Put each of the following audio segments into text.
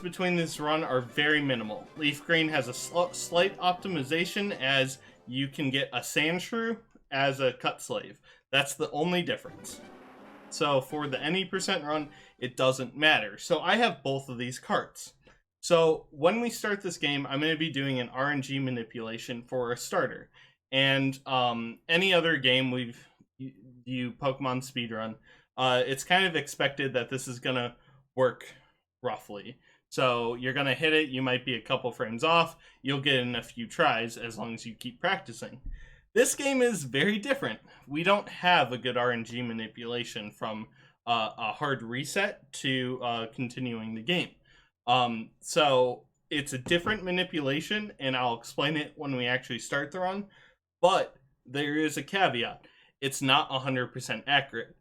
between this run are very minimal. Leaf Green has a slight optimization as you can get a sand shrew as a cut slave. That's the only difference. So for the any percent run, it doesn't matter. So I have both of these carts. So when we start this game, I'm going to be doing an RNG manipulation for a starter. And any other game you Pokemon speedrun, it's kind of expected that this is going to work roughly. So you're going to hit it, you might be a couple frames off, you'll get in a few tries as long as you keep practicing. This game is very different. We don't have a good RNG manipulation from a hard reset to continuing the game. So it's a different manipulation, and I'll explain it when we actually start the run. But there is a caveat. It's not 100% accurate.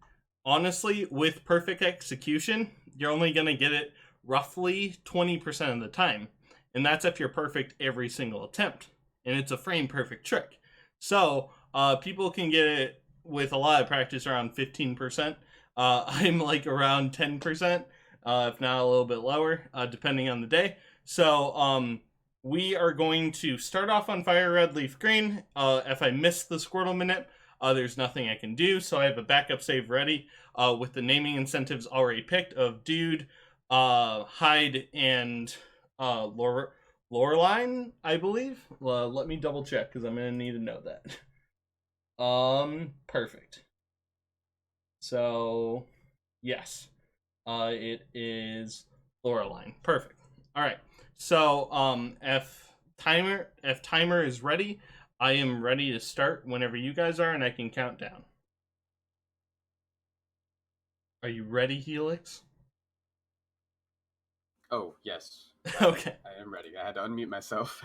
Honestly, with perfect execution, you're only going to get it roughly 20% of the time. And that's if you're perfect every single attempt. And it's a frame perfect trick. So people can get it with a lot of practice around 15%. I'm like around 10%, if not a little bit lower, depending on the day. So we are going to start off on Fire Red, Leaf Green. If I miss the Squirtle manip, there's nothing I can do. So I have a backup save ready with the naming incentives already picked of Dude, Hyde, and Loreline, I believe. Let me double check because I'm going to need to know that. Perfect. So, yes. It is Loreline. Perfect. All right. So, if timer is ready, I am ready to start whenever you guys are, and I can count down. Are you ready, Helix? Oh, yes. Okay. I am ready. I had to unmute myself.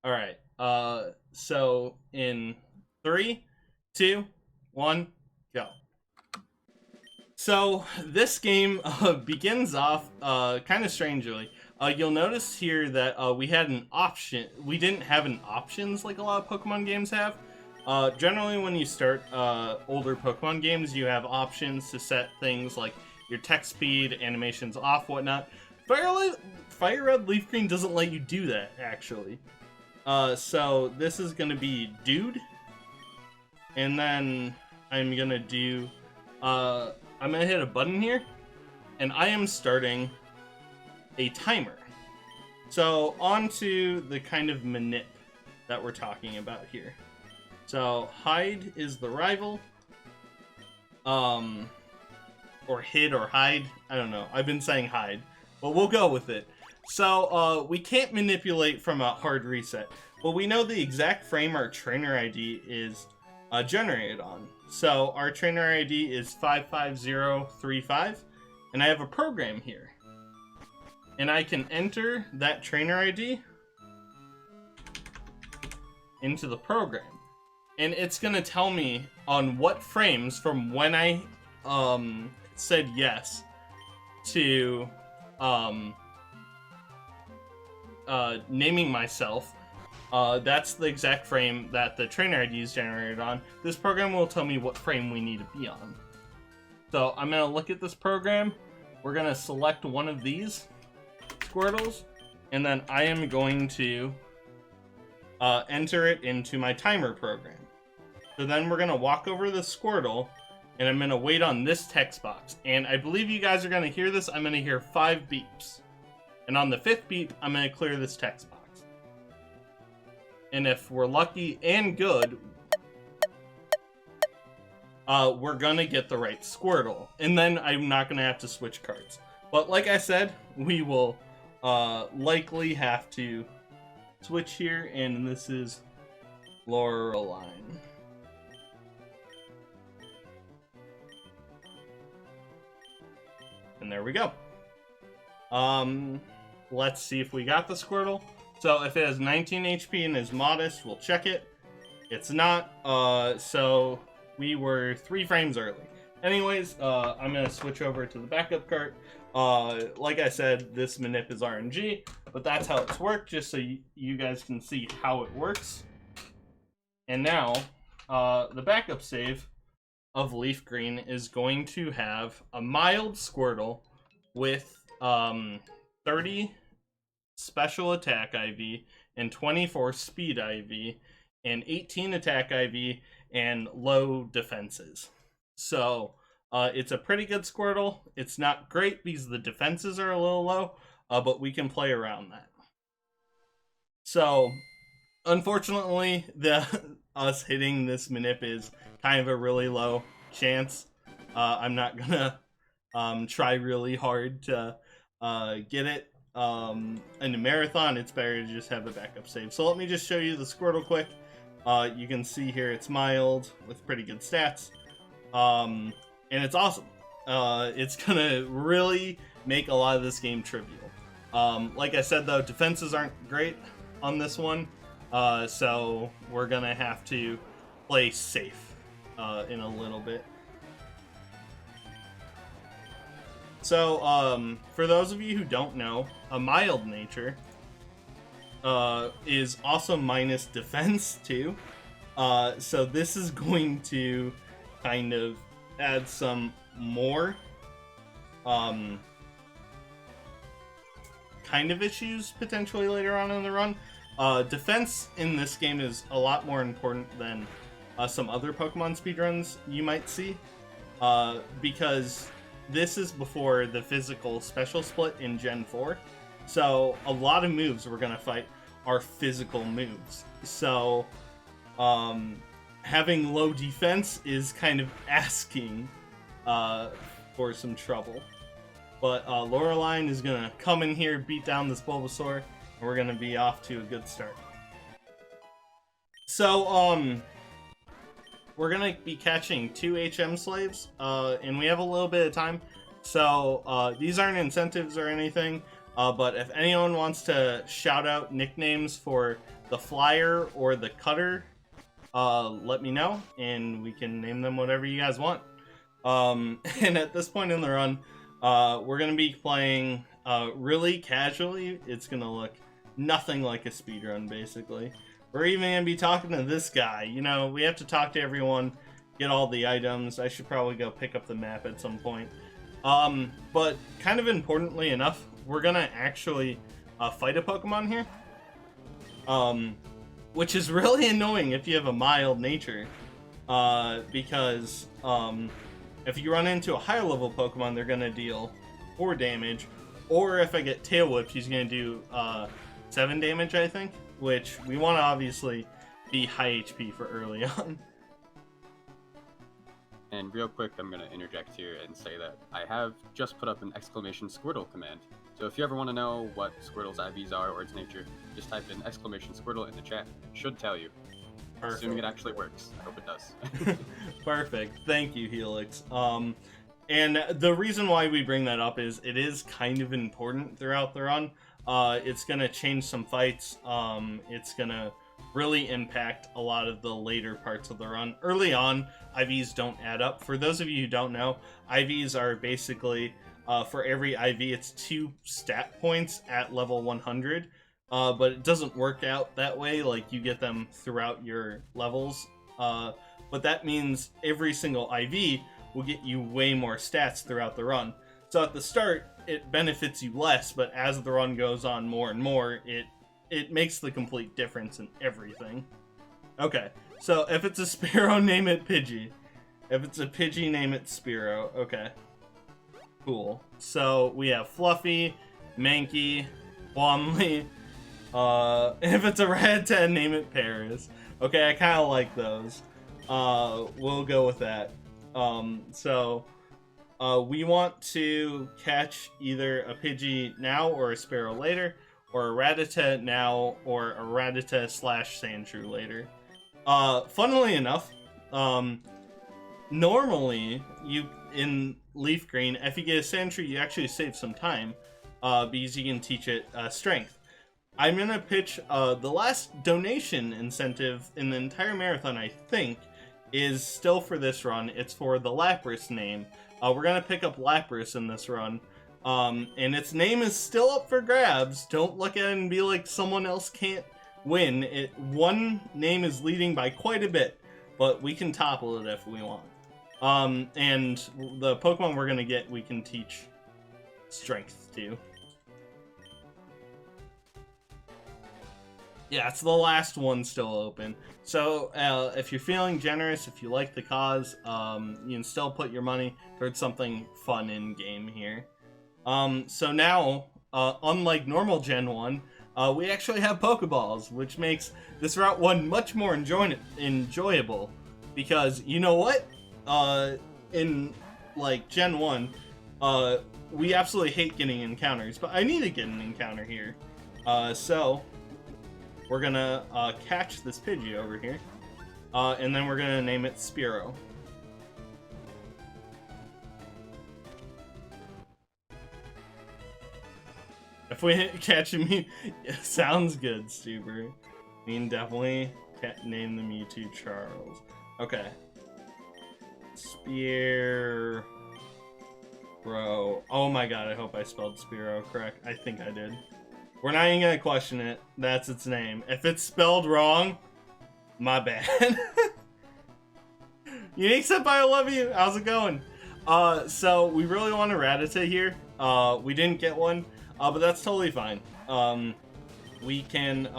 All right. So in 3, 2, 1, go. So this game begins off kind of strangely. You'll notice here that we had an option. We didn't have an options like a lot of Pokemon games have. Generally, when you start older Pokemon games, you have options to set things like your text speed, animations off, whatnot. Fire Red, Leaf Green doesn't let you do that, actually. So this is going to be Dude. And then I'm going to do... I'm going to hit a button here. And I am starting a timer. So on to the kind of manip that we're talking about here. So Hyde is the rival. Or hid or hide. I don't know. I've been saying hide. But we'll go with it. So, we can't manipulate from a hard reset. But we know the exact frame our trainer ID is generated on. So, our trainer ID is 55035. And I have a program here. And I can enter that trainer ID into the program. And it's going to tell me on what frames from when I said yes to naming myself. That's the exact frame that the trainer ID is generated on. This program will tell me what frame we need to be on. So I'm going to look at this program. We're going to select one of these Squirtles, and then I am going to enter it into my timer program. So then we're going to walk over the Squirtle, and I'm going to wait on this text box. And I believe you guys are going to hear this. I'm going to hear 5 beeps. And on the 5th beep, I'm going to clear this text box. And if we're lucky and good, we're going to get the right Squirtle. And then I'm not going to have to switch cards. But like I said, we will likely have to switch here. And this is Loreline. And there we go. Let's see if we got the Squirtle. So if it has 19 HP and is modest, we'll check it. It's not, so we were 3 frames early. Anyways, I'm going to switch over to the backup cart. Like I said, this manip is RNG, but that's how it's worked, just so you guys can see how it works. And now, the backup save of Leaf Green is going to have a mild Squirtle with 30 special attack IV and 24 speed IV and 18 attack IV and low defenses. So it's a pretty good Squirtle. It's not great because the defenses are a little low, but we can play around that. So unfortunately, us hitting this Manip is kind of a really low chance. I'm not gonna try really hard to get it. In a marathon, it's better to just have a backup save. So let me just show you the Squirtle quick. You can see here it's mild with pretty good stats. And it's awesome. It's gonna really make a lot of this game trivial. Like I said though, defenses aren't great on this one. So we're gonna have to play safe in a little bit. So, for those of you who don't know, a mild nature is also minus defense too. So this is going to kind of add some more kind of issues potentially later on in the run. Defense in this game is a lot more important than some other Pokemon speedruns you might see, because this is before the physical special split in Gen 4. So a lot of moves we're going to fight are physical moves. So having low defense is kind of asking for some trouble. But Loreline is going to come in here, beat down this Bulbasaur, and we're going to be off to a good start. So, we're going to be catching 2 HM slaves, and we have a little bit of time. So, these aren't incentives or anything, but if anyone wants to shout out nicknames for the Flyer or the Cutter, let me know, and we can name them whatever you guys want. And at this point in the run, we're going to be playing really casually. It's going to look nothing like a speedrun, basically. We're even going to be talking to this guy. You know, we have to talk to everyone, get all the items. I should probably go pick up the map at some point. But kind of importantly enough, we're going to actually fight a Pokemon here. Which is really annoying if you have a mild nature. Because if you run into a higher level Pokemon, they're going to deal 4 damage. Or if I get Tail Whipped, he's going to do 7 damage, I think. Which we want to obviously be high HP for early on. And real quick, I'm going to interject here and say that I have just put up an exclamation Squirtle command. So if you ever want to know what Squirtle's IVs are or its nature, just type in exclamation Squirtle in the chat. It should tell you. Perfect. Assuming it actually works. I hope it does. Perfect. Thank you, Helix. And the reason why we bring that up is it is kind of important throughout the run. It's going to change some fights. It's going to really impact a lot of the later parts of the run. Early on, IVs don't add up. For those of you who don't know, IVs are basically, for every IV, it's 2 stat points at level 100. But it doesn't work out that way, like you get them throughout your levels. But that means every single IV will get you way more stats throughout the run. So at the start, it benefits you less, but as the run goes on more and more, it makes the complete difference in everything. Okay, so if it's a Spearow, name it Pidgey. If it's a Pidgey, name it Spearow. Okay, cool. So we have Fluffy, Mankey, Womley. If it's a Rattata, name it Paris. Okay, I kind of like those. We'll go with that. We want to catch either a Pidgey now or a Spearow later, or a Rattata now or a Rattata / Sandshrew later. Funnily enough, normally in Leaf Green, if you get a Sandshrew, you actually save some time because you can teach it Strength. I'm gonna pitch the last donation incentive in the entire marathon, I think, is still for this run. It's for the Lapras name. We're gonna pick up Lapras in this run. And its name is still up for grabs. Don't look at it and be like someone else can't win. One name is leading by quite a bit, but we can topple it if we want. And the Pokemon we're gonna get, we can teach Strength 2. Yeah, it's the last one still open. So if you're feeling generous, if you like the cause, you can still put your money towards something fun in game here. So now, unlike normal Gen 1, we actually have Pokeballs, which makes this Route 1 much more enjoyable. Because, you know what? In, like, Gen 1, we absolutely hate getting encounters, but I need to get an encounter here. So we're gonna catch this Pidgey over here, and then we're gonna name it Spearow. If we catch him, sounds good, Stuber. We can definitely name the Mewtwo Charles. Okay. Spearow. Oh my god, I hope I spelled Spearow correct. I think I did. We're not even gonna question it. That's its name. If it's spelled wrong, my bad. Unique Senpai, I love you. How's it going? So we really want a Rattata here. We didn't get one, but that's totally fine. We can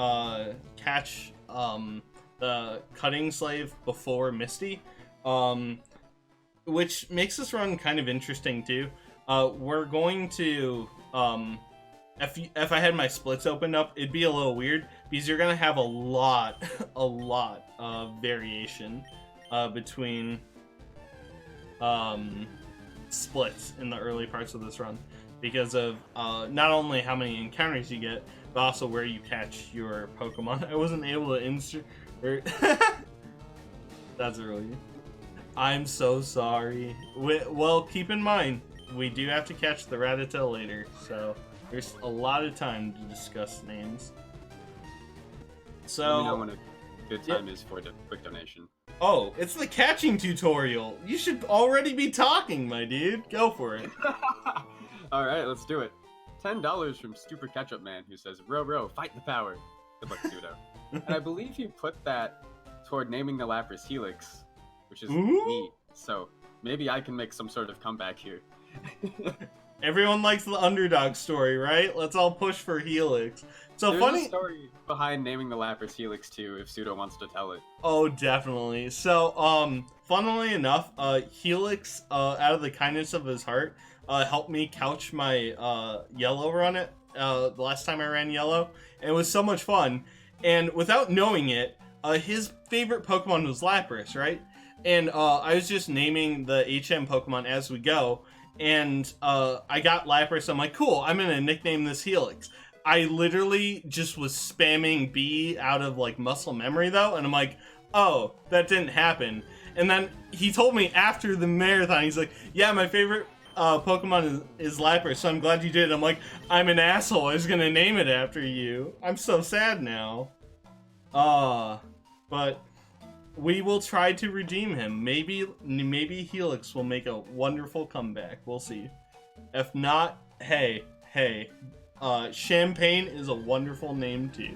catch the Cutting Slave before Misty, which makes this run kind of interesting too. We're going to if I had my splits opened up, it'd be a little weird because you're gonna have a lot of variation between splits in the early parts of this run because of not only how many encounters you get, but also where you catch your Pokemon. I wasn't able to insert. That's really. I'm so sorry. Well, keep in mind we do have to catch the Rattata later, so. There's a lot of time to discuss names. So, let me know when a good time is for a quick donation. Oh, it's the catching tutorial. You should already be talking, my dude. Go for it. Alright, let's do it. $10 from Stupid Ketchup Man, who says, Row, fight the power. Good luck, Pseudo. And I believe you put that toward naming the Lapras Helix, which is neat. So maybe I can make some sort of comeback here. Everyone likes the underdog story, right? Let's all push for Helix. So There's funny a story behind naming the Lapras Helix too, if Pseudo wants to tell it. Oh, definitely. So, funnily enough, Helix, out of the kindness of his heart, helped me couch my yellow run it the last time I ran yellow. And it was so much fun. And without knowing it, his favorite Pokemon was Lapras, right? And I was just naming the HM Pokemon as we go. And I got Lapras. I'm like, cool, I'm gonna nickname this Helix. I literally just was spamming B out of like muscle memory though, and I'm like, oh, that didn't happen. And then he told me after the marathon, he's like, yeah, my favorite Pokemon is Lapras, so I'm glad you did. I'm like, I'm an asshole, I was gonna name it after you. I'm so sad now. But we will try to redeem him. Maybe Helix will make a wonderful comeback. We'll see. If not, hey, Champagne is a wonderful name too.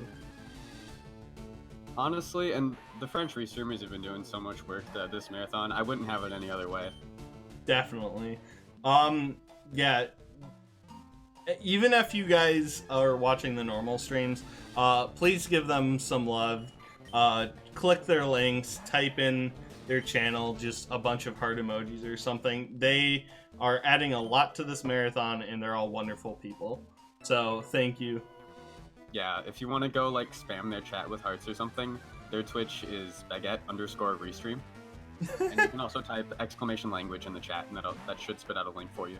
Honestly, and the French restreamers have been doing so much work that this marathon, I wouldn't have it any other way. Definitely. Yeah. Even if you guys are watching the normal streams, please give them some love. Click their links, type in their channel, just a bunch of heart emojis or something. They are adding a lot to this marathon, and they're all wonderful people. So, thank you. Yeah, if you want to go, like, spam their chat with hearts or something, their Twitch is baguette_restream. And you can also type exclamation language in the chat, and that should spit out a link for you.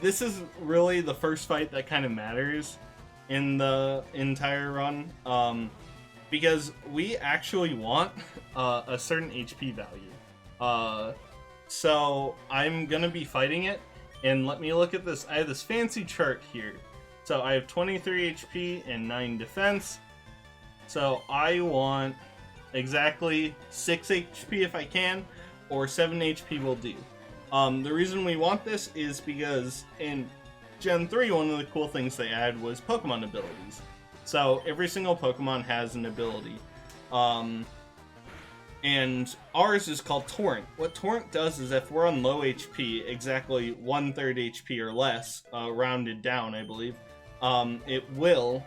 This is really the first fight that kind of matters in the entire run, because we actually want a certain HP value. So I'm gonna be fighting it, and let me look at this. I have this fancy chart here. So I have 23 HP and 9 defense. So I want exactly 6 HP if I can, or 7 HP will do. The reason we want this is because in Gen 3, one of the cool things they added was Pokemon abilities. So every single Pokemon has an ability. And ours is called Torrent. What Torrent does is if we're on low HP, exactly 1/3 HP or less, rounded down, I believe, it will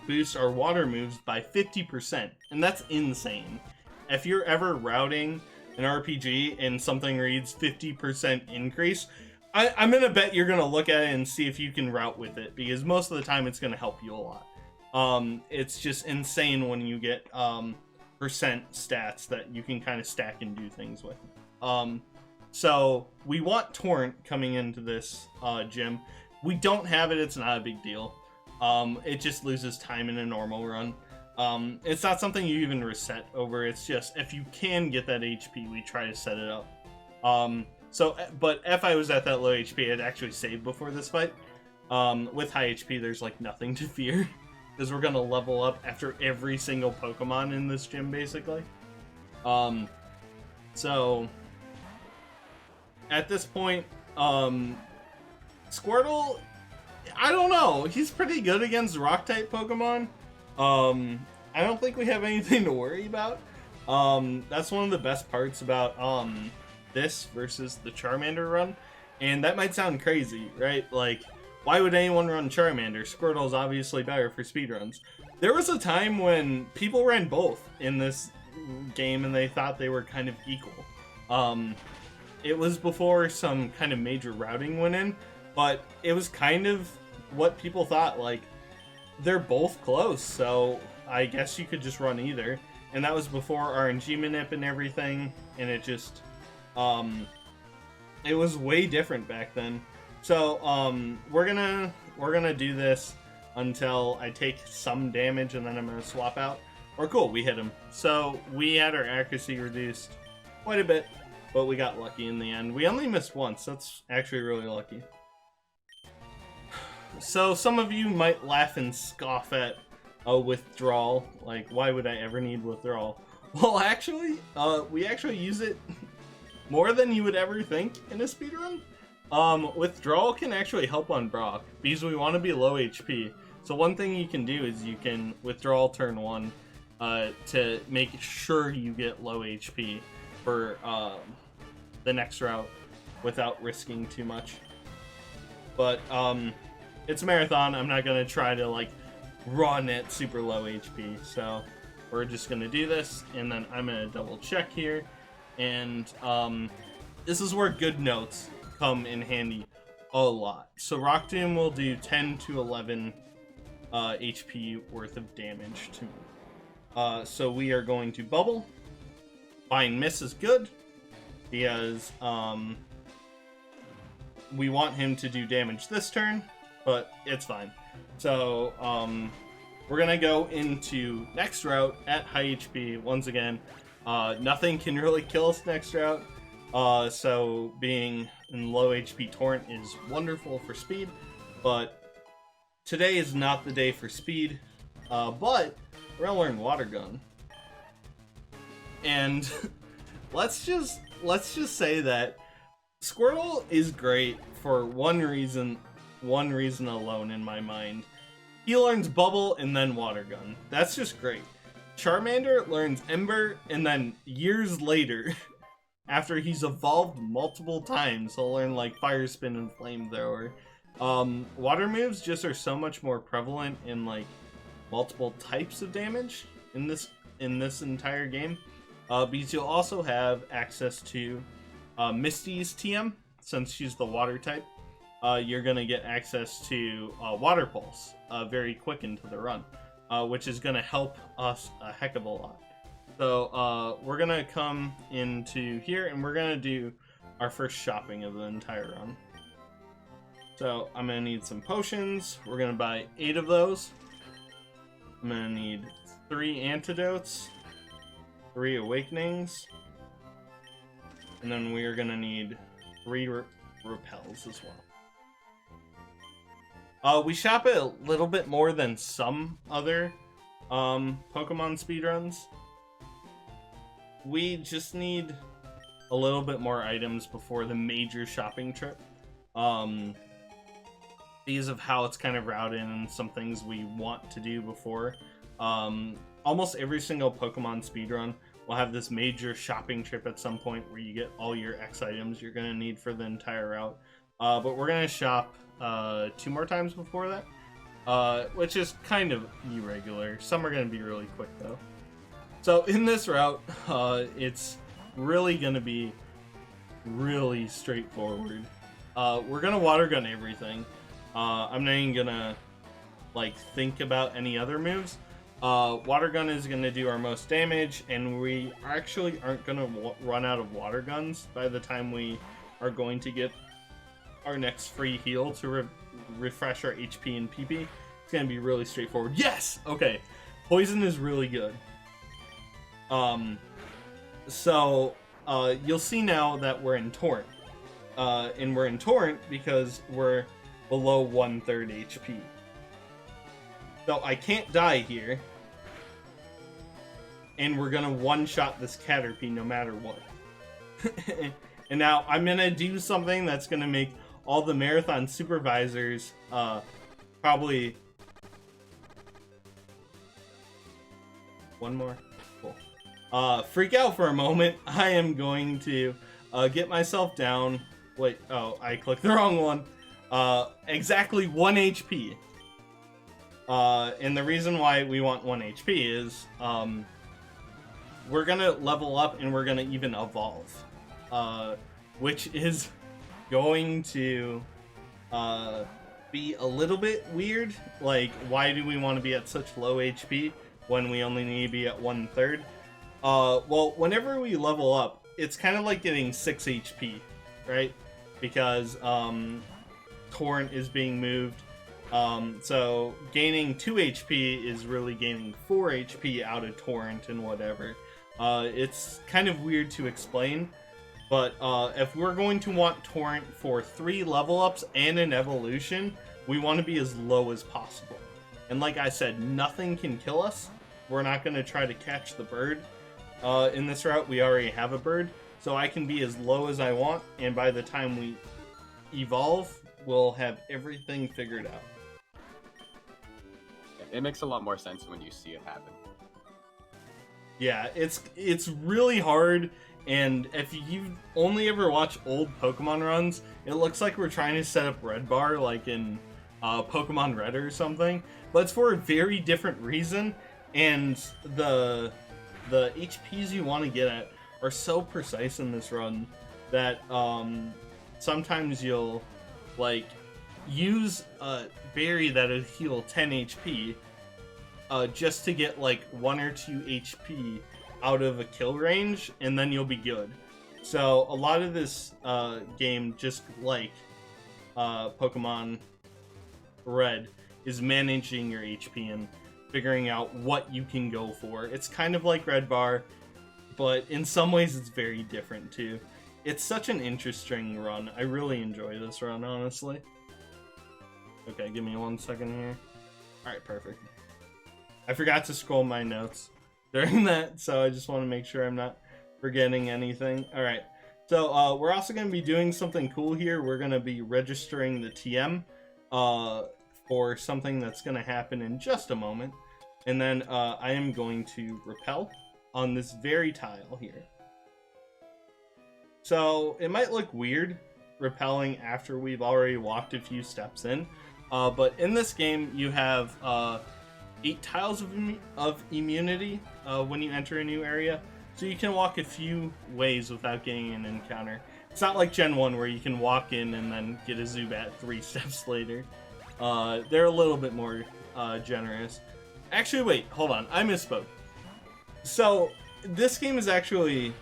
boost our water moves by 50%. And that's insane. If you're ever routing an RPG and something reads 50% increase, I'm going to bet you're going to look at it and see if you can route with it, because most of the time it's going to help you a lot. It's just insane when you get percent stats that you can kind of stack and do things with. So we want Torrent coming into this gym. We don't have it, it's not a big deal. It just loses time in a normal run. It's not something you even reset over, it's just if you can get that HP, we try to set it up. But if I was at that low HP, I'd actually save before this fight. With high HP, there's like nothing to fear, because we're gonna level up after every single Pokemon in this gym, basically. So at this point, Squirtle, I don't know, he's pretty good against Rock-type Pokemon. I don't think we have anything to worry about. That's one of the best parts about this versus the Charmander run. And that might sound crazy, right? Like, why would anyone run Charmander? Squirtle's obviously better for speedruns. There was a time when people ran both in this game and they thought they were kind of equal. It was before some kind of major routing went in, but it was kind of what people thought, like, they're both close, so I guess you could just run either. And that was before RNG manip and everything, and it just, it was way different back then. So, we're gonna do this until I take some damage, and then I'm gonna swap out. Or cool, we hit him. So, we had our accuracy reduced quite a bit, but we got lucky in the end. We only missed once, that's actually really lucky. So, some of you might laugh and scoff at a withdrawal. Like, why would I ever need withdrawal? Well, actually, we actually use it more than you would ever think in a speedrun. Withdrawal can actually help on Brock, because we want to be low HP. So one thing you can do is you can withdraw turn 1 to make sure you get low HP for the next route without risking too much. But it's a marathon. I'm not going to try to like run at super low HP. So we're just going to do this, and then I'm going to double check here. And this is where good notes come in handy a lot. So Rock Doom will do 10 to 11 HP worth of damage to me. So we are going to bubble. Fine Miss is good, because we want him to do damage this turn, but it's fine. So we're gonna go into next route at high HP once again. Nothing can really kill us next route, so being in low HP Torrent is wonderful for speed, but today is not the day for speed. But we're gonna learn Water Gun, and let's just say that Squirtle is great for one reason alone in my mind. He learns Bubble and then Water Gun. That's just great. Charmander learns Ember, and then years later, after he's evolved multiple times, he'll learn like Fire Spin and Flamethrower. Water moves just are so much more prevalent in like multiple types of damage in this entire game. Because you'll also have access to Misty's TM, since she's the water type. You're gonna get access to Water Pulse very quick into the run, which is gonna help us a heck of a lot. So we're gonna come into here and we're gonna do our first shopping of the entire run. So I'm gonna need some potions. We're gonna buy 8 of those. I'm gonna need 3 antidotes, 3 awakenings, and then we are gonna need 3 repels as well. We shop it a little bit more than some other Pokemon speedruns. We just need a little bit more items before the major shopping trip. Because of how it's kind of routed and some things we want to do before. Almost every single Pokemon speedrun we'll have this major shopping trip at some point where you get all your X items you're going to need for the entire route. But we're going to shop 2 more times before that, which is kind of irregular. Some are going to be really quick, though. So in this route, it's really going to be really straightforward. We're going to water gun everything. I'm not even going to think about any other moves. Water gun is going to do our most damage, and we actually aren't going to run out of water guns by the time we are going to get our next free heal to refresh our HP and PP. It's going to be really straightforward. Yes! Okay. Poison is really good. So you'll see now that we're in Torrent. And we're in Torrent because we're below 1/3 HP. So I can't die here. And we're gonna one-shot this Caterpie no matter what. And now I'm gonna do something that's gonna make all the marathon supervisors probably... One more? Cool. Freak out for a moment. I am going to get myself down. Wait, oh, I clicked the wrong one. Exactly 1 HP. And the reason why we want 1 HP is we're gonna level up and we're gonna even evolve, which is going to be a little bit weird. Like, why do we want to be at such low HP when we only need to be at 1/3? Well, whenever we level up, it's kind of like getting 6 HP, right? Because Torrent is being moved. So gaining 2 HP is really gaining 4 HP out of Torrent and whatever. It's kind of weird to explain, but if we're going to want Torrent for 3 level ups and an evolution, we want to be as low as possible. And like I said, nothing can kill us. We're not going to try to catch the bird. In this route, we already have a bird, so I can be as low as I want, and by the time we evolve, we'll have everything figured out. It makes a lot more sense when you see it happen. Yeah, it's really hard, and if you've only ever watched old Pokemon runs, it looks like we're trying to set up Red Bar like in Pokemon Red or something, but it's for a very different reason, and the HPs you want to get at are so precise in this run that sometimes you'll use a berry that'll heal 10 HP just to get 1 or 2 HP out of a kill range, and then you'll be good. So a lot of this game, just like Pokemon Red, is managing your HP and figuring out what you can go for. It's kind of like Red Bar, but in some ways it's very different too. It's such an interesting run. I really enjoy this run, honestly. Okay, give me 1 second here. Alright, perfect. I forgot to scroll my notes during that, so I just want to make sure I'm not forgetting anything. Alright, so we're also going to be doing something cool here. We're going to be registering the TM for something that's going to happen in just a moment. And then I am going to repel on this very tile here. So it might look weird repelling after we've already walked a few steps in, but in this game you have 8 tiles of immunity when you enter a new area, so you can walk a few ways without getting an encounter. It's not like Gen 1 where you can walk in and then get a Zubat 3 steps later. They're a little bit more generous. Actually, wait, hold on, I misspoke. So this game is actually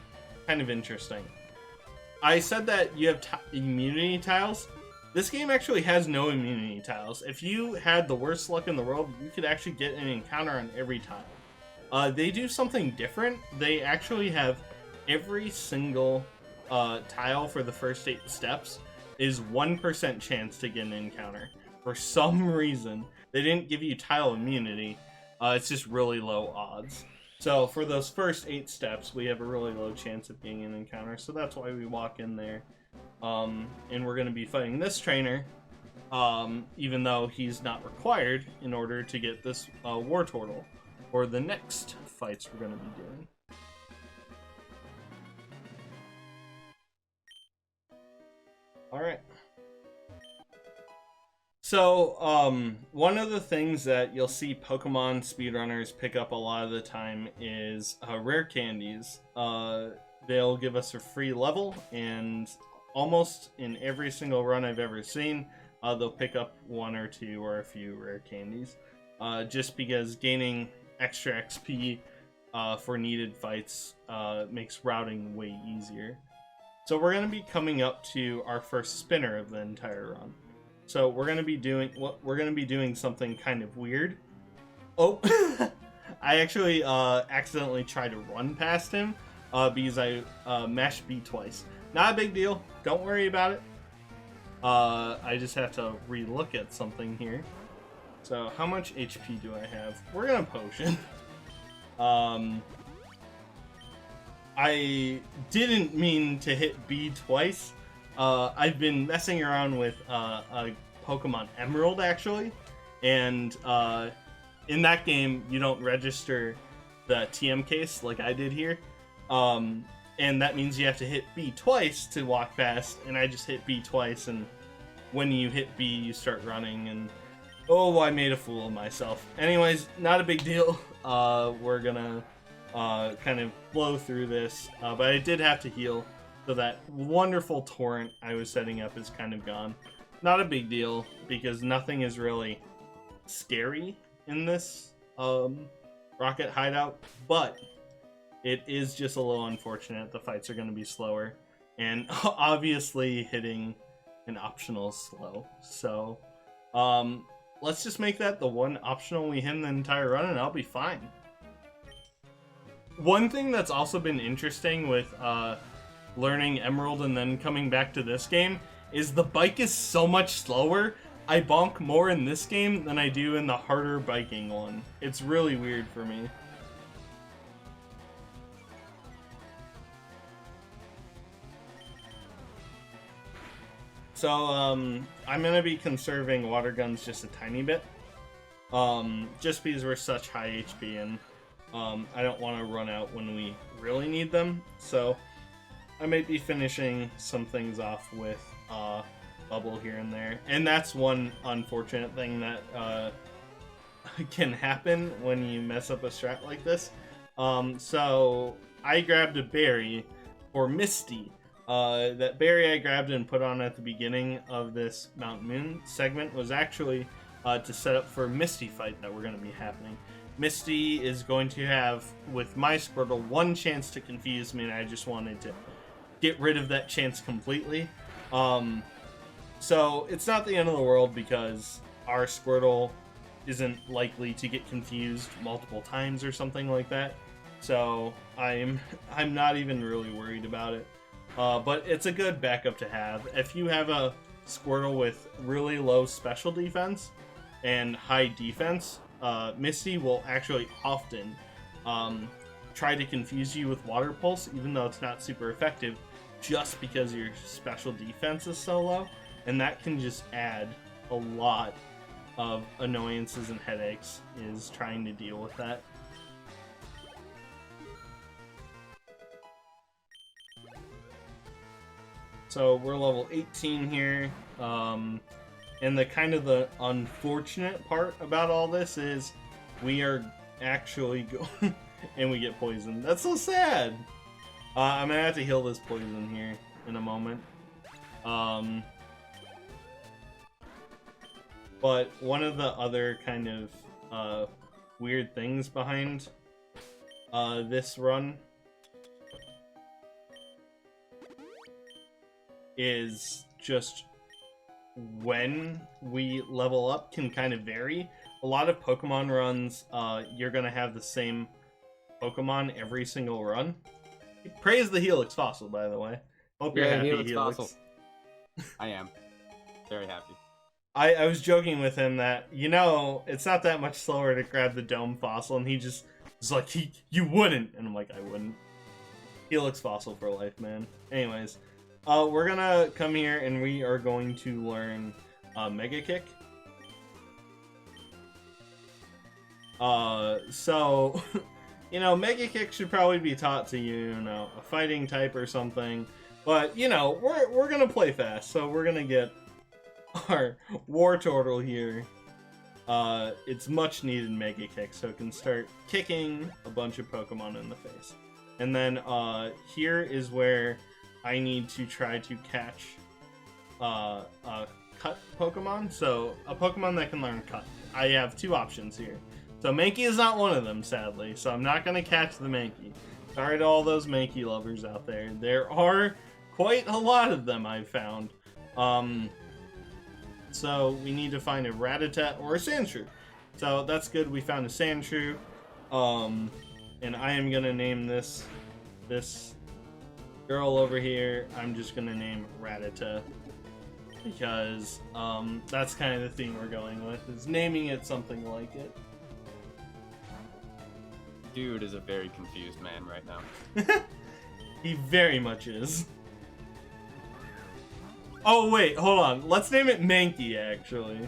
kind of interesting. I said that you have immunity tiles. This game actually has no immunity tiles. If you had the worst luck in the world, you could actually get an encounter on every tile. They do something different. They actually have every single tile for the first 8 steps is 1% chance to get an encounter. For some reason, they didn't give you tile immunity. It's just really low odds. So for those first 8 steps, we have a really low chance of getting an encounter. So that's why we walk in there. And we're going to be fighting this trainer, even though he's not required in order to get this War Turtle, or the next fights we're going to be doing. All right. So, one of the things that you'll see Pokemon speedrunners pick up a lot of the time is rare candies. They'll give us a free level, and almost in every single run I've ever seen, they'll pick up 1 or 2 or a few rare candies. Just because gaining extra XP for needed fights makes routing way easier. So we're going to be coming up to our first spinner of the entire run. So we're gonna be doing something kind of weird. Oh, I actually accidentally tried to run past him because I mashed B twice. Not a big deal. Don't worry about it. I just have to re-look at something here. So how much HP do I have? We're gonna potion. I didn't mean to hit B twice. I've been messing around with a Pokemon Emerald, actually, and in that game, you don't register the TM case like I did here, and that means you have to hit B twice to walk past, and I just hit B twice, and when you hit B, you start running, and oh, I made a fool of myself. Anyways, not a big deal. We're gonna kind of blow through this, but I did have to heal. So that wonderful torrent I was setting up is kind of gone. Not a big deal, because nothing is really scary in this rocket hideout, but it is just a little unfortunate. The fights are going to be slower, and obviously hitting an optional slow. So let's just make that the one optional we hit in the entire run, and I'll be fine. One thing that's also been interesting with learning Emerald and then coming back to this game is the bike is so much slower. I bonk more in this game than I do in the harder biking one. It's really weird for me. So I'm gonna be conserving water guns just a tiny bit, just because we're such high HP, and I don't want to run out when we really need them. So I might be finishing some things off with bubble here and there. And that's one unfortunate thing that can happen when you mess up a strat like this. So I grabbed a berry for Misty. That berry I grabbed and put on at the beginning of this Mount Moon segment was actually to set up for a Misty fight that we're going to be happening. Misty is going to have, with my Squirtle, 1 chance to confuse me, and I just wanted to get rid of that chance completely. So it's not the end of the world because our Squirtle isn't likely to get confused multiple times or something like that. So I'm not even really worried about it. But it's a good backup to have. If you have a Squirtle with really low special defense and high defense, Misty will actually often try to confuse you with Water Pulse, even though it's not super effective, just because your special defense is so low, and that can just add a lot of annoyances and headaches, is trying to deal with that. So we're level 18 here, and the unfortunate part about all this is we are actually going and we get poisoned. That's so sad. I'm gonna have to heal this poison here in a moment. But one of the other kind of weird things behind this run is just when we level up can kind of vary. A lot of Pokemon runs, you're gonna have the same Pokemon every single run. Praise the Helix Fossil, by the way. Hope you're happy, Helix. Fossil. I am. Very happy. I was joking with him that, you know, it's not that much slower to grab the Dome Fossil, and he just was like, you wouldn't. And I'm like, I wouldn't. Helix Fossil for life, man. Anyways, we're gonna come here and we are going to learn Mega Kick. So, you know, Mega Kick should probably be taught to, you know, a fighting type or something. But, you know, we're gonna play fast, so we're gonna get our War Turtle here. Its much needed Mega Kick, so it can start kicking a bunch of Pokemon in the face. And then, here is where I need to try to catch, a Cut Pokemon. So, a Pokemon that can learn Cut. I have two options here. So, Mankey is not one of them, sadly, so I'm not gonna catch the Mankey. Sorry to all those Mankey lovers out there. There are quite a lot of them, I've found. So we need to find a Rattata or a Sandshrew. So that's good, we found a Sandshrew. And I am gonna name this girl over here, I'm just gonna name Rattata. Because that's kind of the theme we're going with, is naming it something like it. Dude is a very confused man right now. He very much is. Oh wait, hold on. Let's name it Mankey, actually.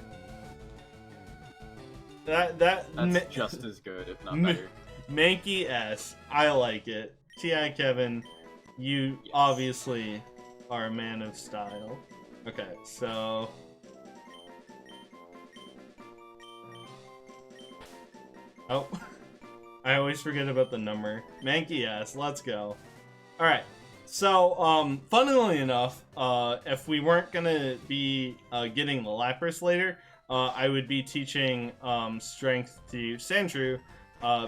That's just as good, if not better. Mankey S. I like it. T.I. Kevin, you obviously are a man of style. Okay, so... Oh. I always forget about the number. Mankey S, let's go. Alright. So, funnily enough, if we weren't gonna be getting the Lapras later, I would be teaching Strength to Sandshrew,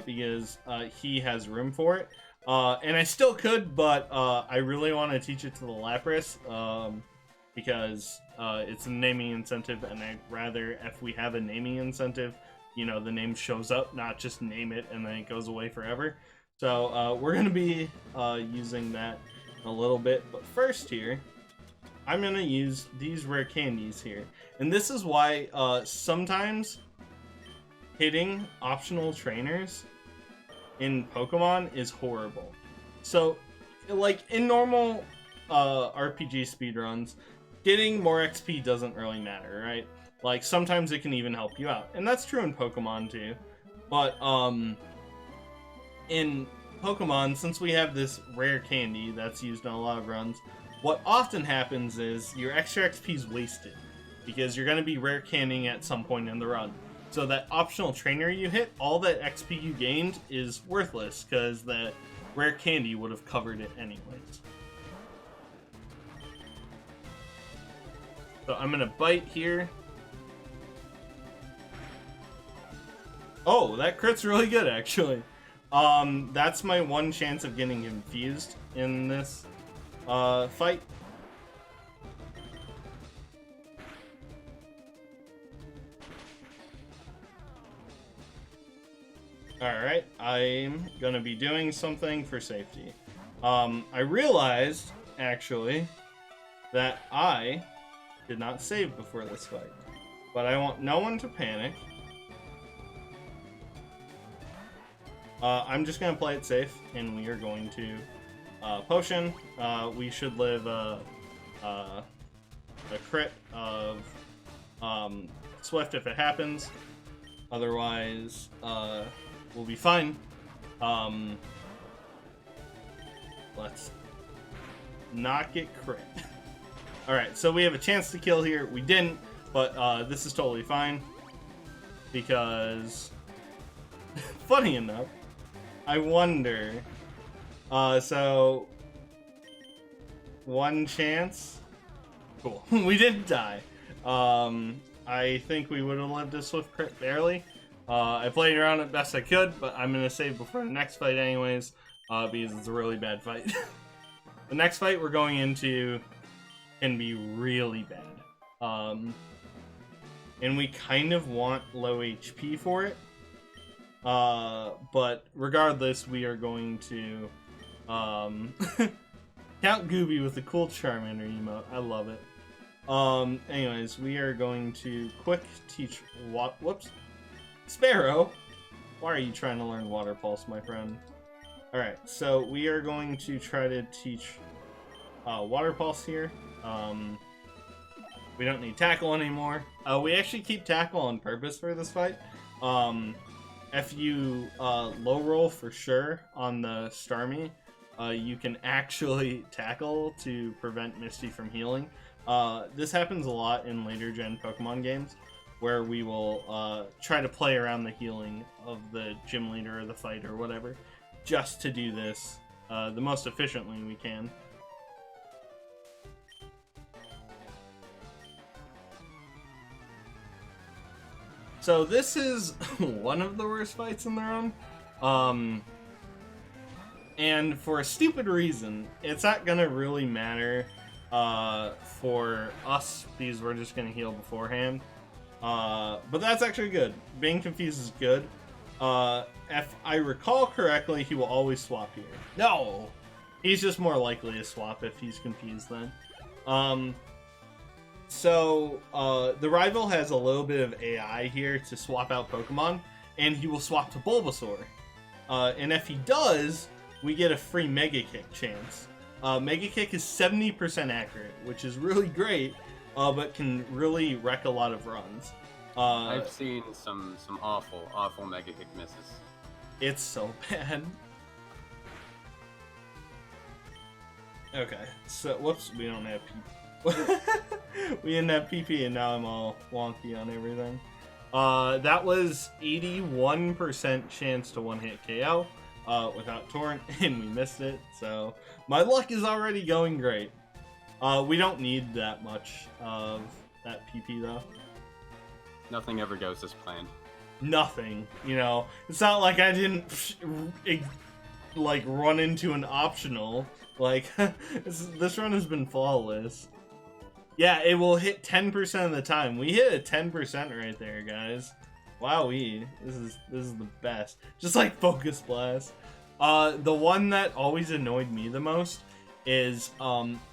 because he has room for it. And I still could, but I really want to teach it to the Lapras, because it's a naming incentive, and I'd rather, if we have a naming incentive, you know, the name shows up, not just name it and then it goes away forever. So, we're gonna be using that a little bit, but first here I'm gonna use these rare candies here, and this is why sometimes hitting optional trainers in Pokemon is horrible. So like in normal RPG speedruns, getting more XP doesn't really matter, right? Like sometimes it can even help you out, and that's true in Pokemon too. But in Pokemon, since we have this rare candy that's used in a lot of runs, what often happens is your extra XP is wasted because you're going to be rare candying at some point in the run. So that optional trainer you hit, all that XP you gained is worthless because that rare candy would have covered it anyways. So I'm going to bite here. Oh, that crit's really good actually. That's my one chance of getting confused in this fight. Alright, I'm gonna be doing something for safety. I realized, actually, that I did not save before this fight. But I want no one to panic. I'm just gonna play it safe, and we are going to potion. We should live a crit of Swift if it happens. Otherwise, we'll be fine. Let's not get crit. Alright, so we have a chance to kill here. We didn't, but this is totally fine. Because, funny enough, I wonder. So, one chance. Cool. We didn't die. I think we would have lived a Swift crit barely. I played around it best I could, but I'm going to save before the next fight anyways, because it's a really bad fight. The next fight we're going into can be really bad. And we kind of want low HP for it. But regardless, we are going to Count Gooby with a cool Charmander emote. I love it. Anyways, we are going to quick teach whoops. Sparrow. Why are you trying to learn Water Pulse, my friend? Alright, so we are going to try to teach Water Pulse here. We don't need Tackle anymore. We actually keep Tackle on purpose for this fight. If you low roll for sure on the Starmie, you can actually tackle to prevent Misty from healing. This happens a lot in later gen Pokemon games, where we will try to play around the healing of the gym leader or the fight or whatever, just to do this the most efficiently we can. So this is one of the worst fights in the run. And for a stupid reason, it's not gonna really matter for us because we're just gonna heal beforehand. But that's actually good. Being confused is good. If I recall correctly, he will always swap here. No! He's just more likely to swap if he's confused then. So the rival has a little bit of AI here to swap out Pokemon, and he will swap to Bulbasaur. And if he does, we get a free Mega Kick chance. Mega Kick is 70% accurate, which is really great, but can really wreck a lot of runs. I've seen some awful Mega Kick misses. It's so bad. Okay, so whoops, we don't have PP. We didn't have PP, and now I'm all wonky on everything. That was 81% chance to one-hit KO without Torrent, and we missed it. So my luck is already going great. We don't need that much of that PP though. Nothing ever goes as planned. Nothing, you know. It's not like I didn't like run into an optional. Like this run has been flawless. Yeah, it will hit 10% of the time. We hit a 10% right there, guys. Wowee, this is the best. Just like Focus Blast. The one that always annoyed me the most is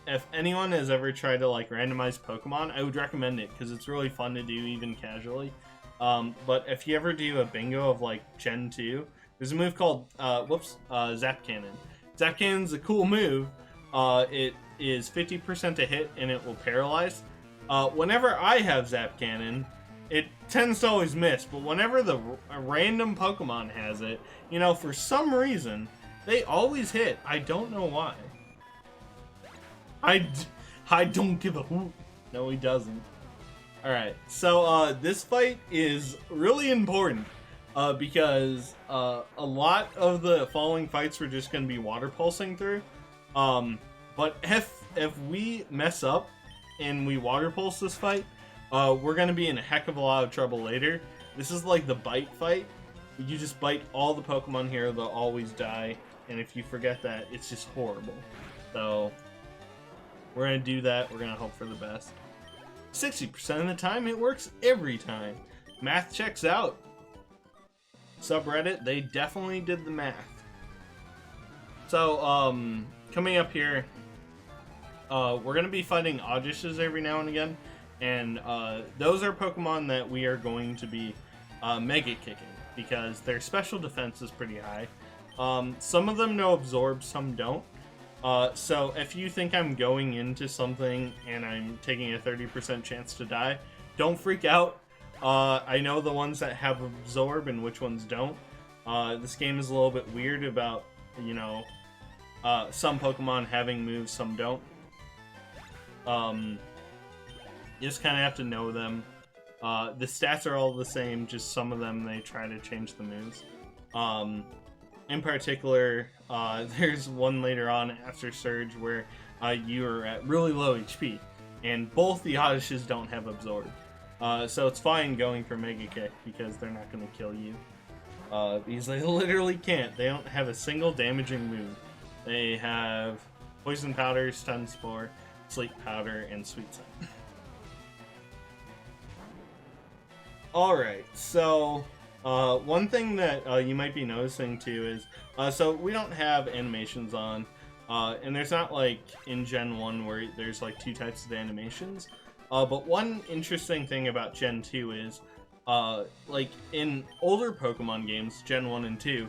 if anyone has ever tried to like randomize Pokemon, I would recommend it because it's really fun to do even casually. But if you ever do a bingo of like Gen 2, there's a move called Zap Cannon. Zap Cannon's a cool move. It is 50% to hit and it will paralyze. Whenever I have Zap Cannon, it tends to always miss, but whenever a random Pokemon has it, you know, for some reason, they always hit. I don't know why. I don't give a hoot. No, he doesn't. Alright, so this fight is really important because a lot of the following fights we're just going to be water pulsing through. But if we mess up and we water pulse this fight, we're going to be in a heck of a lot of trouble later. This is like the bite fight. You just bite all the Pokemon here, they'll always die. And if you forget that, it's just horrible. So we're going to do that. We're going to hope for the best. 60% of the time, it works every time. Math checks out. Subreddit, they definitely did the math. So, coming up here, we're going to be fighting Oddishes every now and again. And those are Pokemon that we are going to be Mega Kicking because their special defense is pretty high. Some of them know Absorb, some don't. So if you think I'm going into something and I'm taking a 30% chance to die, don't freak out. I know the ones that have Absorb and which ones don't. This game is a little bit weird about, you know, some Pokemon having moves, some don't. You just kind of have to know them. The stats are all the same, just some of them they try to change the moves. In particular, there's one later on after Surge where you are at really low HP, and both the Oddishes don't have Absorb. So it's fine going for Mega Kick because they're not going to kill you. Because they literally can't. They don't have a single damaging move. They have Poison Powder, Stun Spore, Sleep Powder, and Sweet Scent. Alright, so one thing that you might be noticing too is, so we don't have animations on, and there's not like in Gen 1 where there's like two types of animations, but one interesting thing about Gen 2 is, like in older Pokemon games, Gen 1 and 2,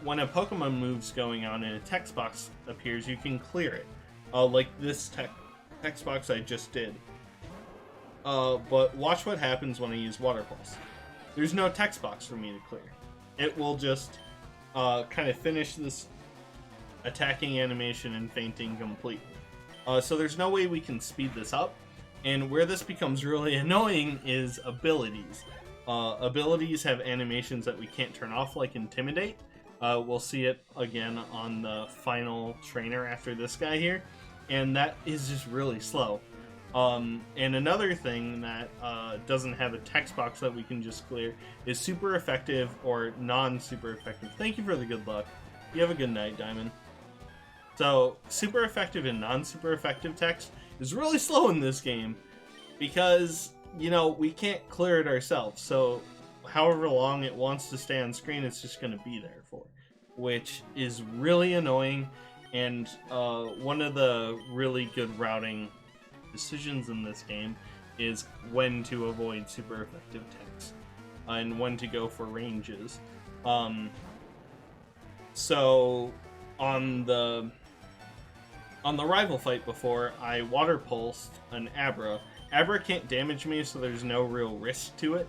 when a Pokemon move's going on and a text box appears, you can clear it, like this text box I just did. But watch what happens when I use Water Pulse. There's no text box for me to clear. It will just kind of finish this attacking animation and fainting completely. So there's no way we can speed this up. And where this becomes really annoying is abilities. Abilities have animations that we can't turn off, like Intimidate. We'll see it again on the final trainer after this guy here. And that is just really slow. And another thing that doesn't have a text box that we can just clear is super effective or non-super effective. Thank you for the good luck. You have a good night, Diamond. So, super effective and non-super effective text is really slow in this game because, you know, we can't clear it ourselves. So, however long it wants to stay on screen, it's just going to be there for, which is really annoying. And one of the really good routing decisions in this game is when to avoid super effective text and when to go for ranges. So on the rival fight before, I water pulsed an Abra. Abra can't damage me, so there's no real risk to it,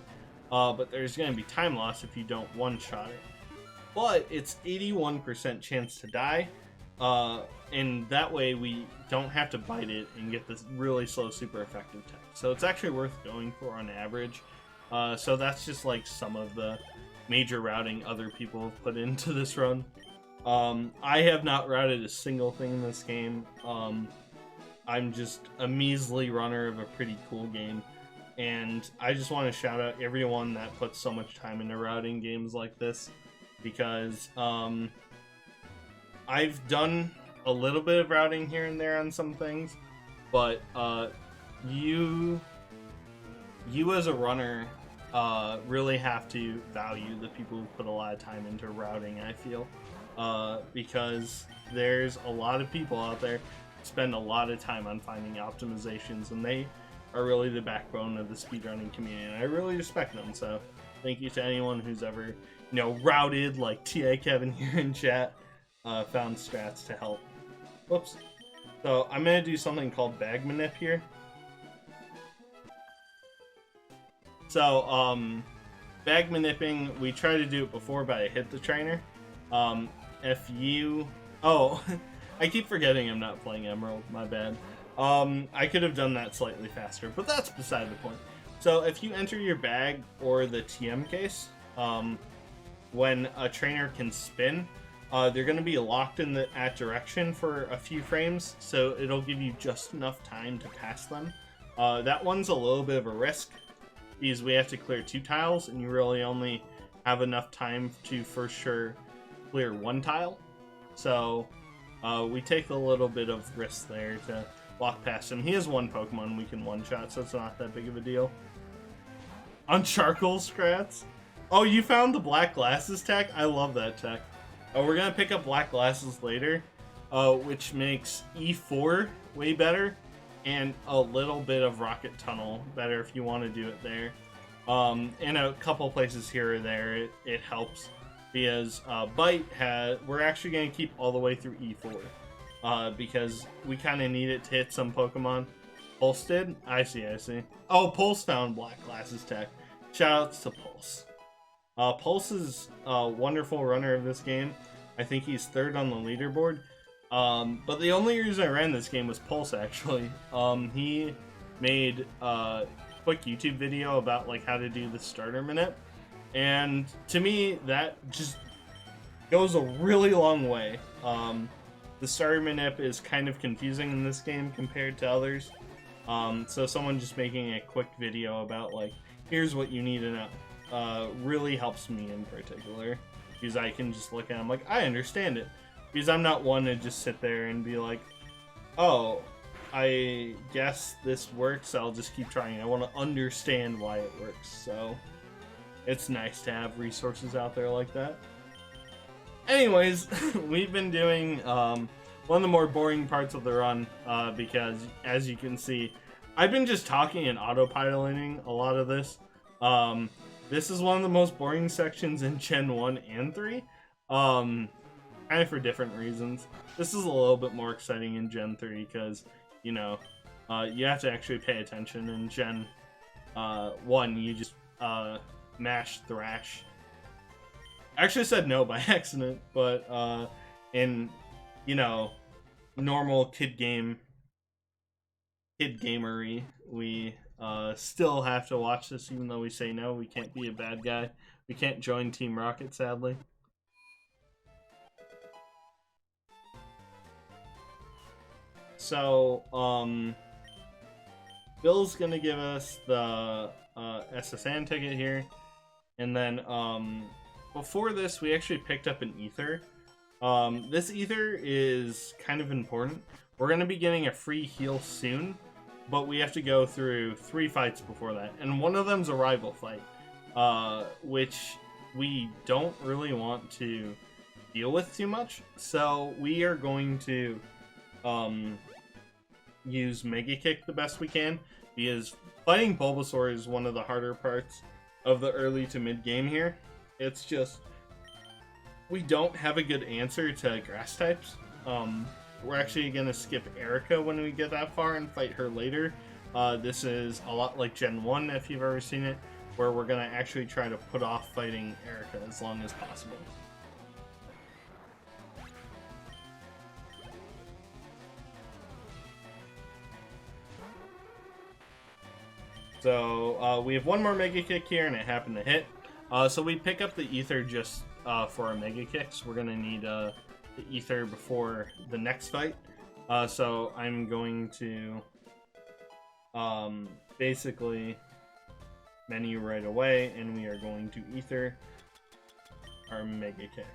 but there's going to be time loss if you don't one-shot it. But it's 81% chance to die, and that way we don't have to bite it and get this really slow super effective text. So it's actually worth going for on average. So that's just like some of the major routing other people have put into this run. I have not routed a single thing in this game. I'm just a measly runner of a pretty cool game. And I just want to shout out everyone that puts so much time into routing games like this. Because I've done a little bit of routing here and there on some things. But you as a runner really have to value the people who put a lot of time into routing, I feel. Because there's a lot of people out there who spend a lot of time on finding optimizations, and they are really the backbone of the speedrunning community, and I really respect them. So thank you to anyone who's ever, you know, routed, like T.A. Kevin here in chat, found strats to help. Whoops. So I'm going to do something called bag manip here. So, bag manipping, we tried to do it before, but I hit the trainer. If you... Oh, I keep forgetting I'm not playing Emerald, my bad. I could have done that slightly faster, but that's beside the point. So if you enter your bag or the TM case, when a trainer can spin, they're going to be locked in that direction for a few frames, so it'll give you just enough time to pass them. That one's a little bit of a risk, because we have to clear 2 tiles, and you really only have enough time to, for sure, clear 1 tile. So we take a little bit of risk there to walk past him. He has 1 Pokemon we can one-shot, so it's not that big of a deal. On charcoal scrats? Oh, you found the black glasses tech? I love that tech. We're going to pick up black glasses later, which makes E4 way better, and a little bit of Rocket Tunnel better if you want to do it there. In a couple places here or there, it helps, because Bite we're actually going to keep all the way through E4, because we kind of need it to hit some Pokemon. Pulse did? I see. Oh, Pulse found black glasses tech. Shoutouts to Pulse. Pulse is a wonderful runner of this game. I think he's 3rd on the leaderboard. But the only reason I ran this game was Pulse, actually. He made a quick YouTube video about like how to do the starter minute, and to me that just goes a really long way. The starter minute is kind of confusing in this game compared to others, so someone just making a quick video about like here's what you need to know really helps me in particular, because I can just look at it, I'm like, I understand it. Because I'm not one to just sit there and be like, oh, I guess this works, I'll just keep trying. I want to understand why it works. So it's nice to have resources out there like that. Anyways, we've been doing one of the more boring parts of the run, because as you can see, I've been just talking and autopiloting a lot of this. This is one of the most boring sections in Gen 1 and 3. Kind of for different reasons. This is a little bit more exciting in Gen 3 because, you know, you have to actually pay attention. In Gen 1, you just mash thrash. I actually said no by accident, but in you know, normal kid gamery, we still have to watch this, even though we say no. We can't be a bad guy. We can't join Team Rocket, sadly. So, Bill's gonna give us the SSN ticket here, and then before this, we actually picked up an ether. This ether is kind of important. We're gonna be getting a free heal soon, but we have to go through 3 fights before that, and one of them's a rival fight, which we don't really want to deal with too much. So we are going to use Mega Kick the best we can, because fighting Bulbasaur is one of the harder parts of the early to mid game here. It's just we don't have a good answer to grass types. We're actually going to skip Erica when we get that far and fight her later. This is a lot like Gen 1, if you've ever seen it, where we're going to actually try to put off fighting Erica as long as possible. So we have one more Mega Kick here, and it happened to hit. So we pick up the ether just for our Mega Kicks. We're going to need the ether before the next fight. So I'm going to basically menu right away, and we are going to ether our Mega Kick.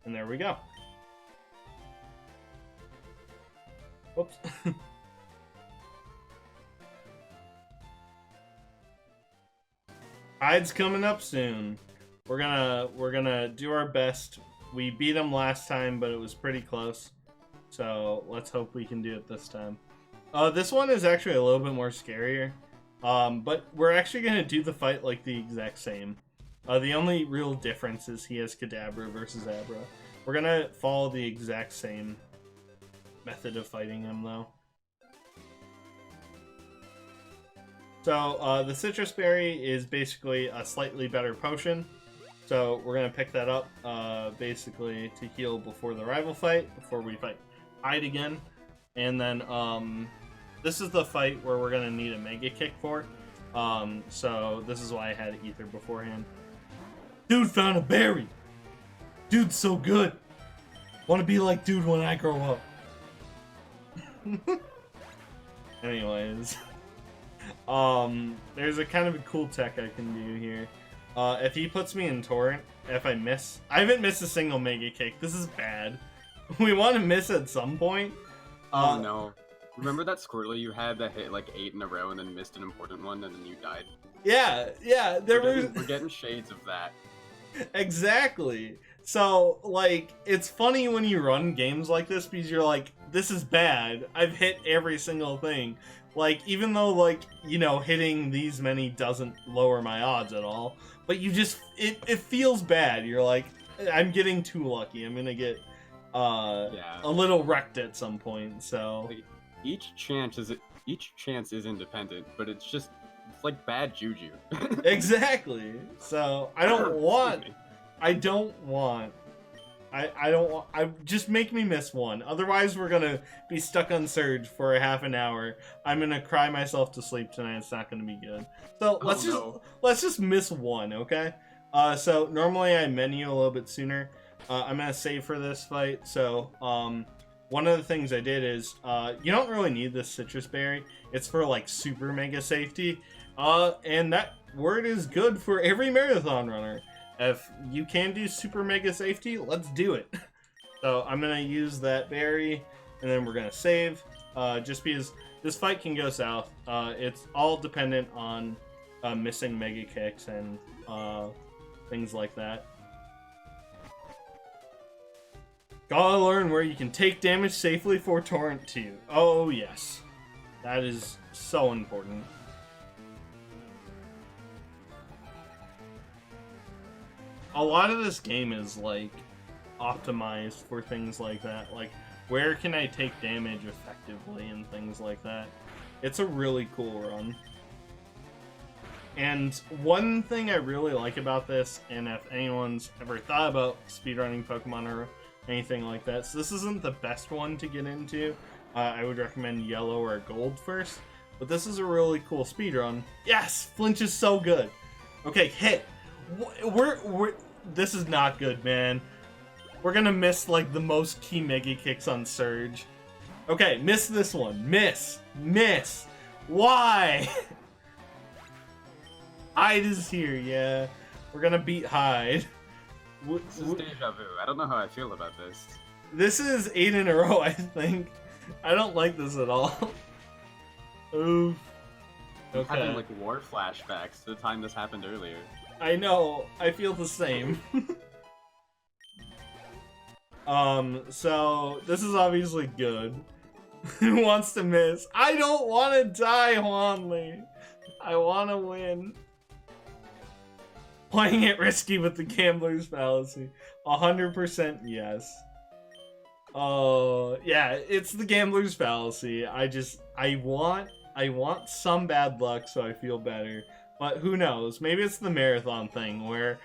And there we go. Whoops. Hide's coming up soon. We're gonna do our best. We beat him last time, but it was pretty close. So let's hope we can do it this time. This one is actually a little bit more scarier. But we're actually gonna do the fight like the exact same. The only real difference is he has Kadabra versus Abra. We're gonna follow the exact same method of fighting him though. So the Citrus Berry is basically a slightly better potion. So we're going to pick that up basically to heal before the rival fight, before we fight Hyde again. And then this is the fight where we're going to need a Mega Kick for. So this is why I had Ether beforehand. Dude found a berry! Dude's so good! Want to be like dude when I grow up. Anyways. There's a kind of a cool tech I can do here. If he puts me in Torrent, if I miss... I haven't missed a single Mega Kick. This is bad. We want to miss at some point. Oh no. Remember that Squirtle you had that hit like 8 in a row and then missed an important one and then you died? Yeah, We're getting shades of that. Exactly. So, like, it's funny when you run games like this because you're like, this is bad. I've hit every single thing. Like, even though, like, you know, hitting these many doesn't lower my odds at all, but you just, it feels bad. You're like, I'm getting too lucky. I'm gonna get a little wrecked at some point, so... Like, each chance is independent, but it's like bad juju. Exactly. So, I don't want... just make me miss one. Otherwise, we're gonna be stuck on Surge for a half an hour. I'm gonna cry myself to sleep tonight. It's not gonna be good. So let's just miss one, okay? So normally I menu a little bit sooner. I'm gonna save for this fight. So one of the things I did is you don't really need this Citrus Berry. It's for like super mega safety. And that word is good for every marathon runner. If you can do super mega safety, let's do it. So I'm gonna use that berry, and then we're gonna save. Just because this fight can go south. It's all dependent on missing Mega Kicks and things like that. Gotta learn where you can take damage safely for Torrent 2. Oh yes, that is so important. A lot of this game is like optimized for things like that, like where can I take damage effectively and things like that. It's a really cool run. And one thing I really like about this, and if anyone's ever thought about speedrunning Pokemon or anything like that, so this isn't the best one to get into. I would recommend Yellow or Gold first, but this is a really cool speedrun. Yes, Flinch is so good. Okay, hit. This is not good, man. We're gonna miss like the most key Mega Kicks on Surge. Okay, miss this one. Miss. Why? Hyde is here, yeah. We're gonna beat Hyde. This is deja vu. I don't know how I feel about this. This is 8 in a row, I think. I don't like this at all. Oof. I'm having like war flashbacks to the time this happened earlier. I know. I feel the same. So this is obviously good. Who wants to miss? I don't want to die, Wanley. I want to win. Playing it risky with the gambler's fallacy. 100% yes. Oh, yeah, it's the gambler's fallacy. I want some bad luck so I feel better. But who knows? Maybe it's the marathon thing where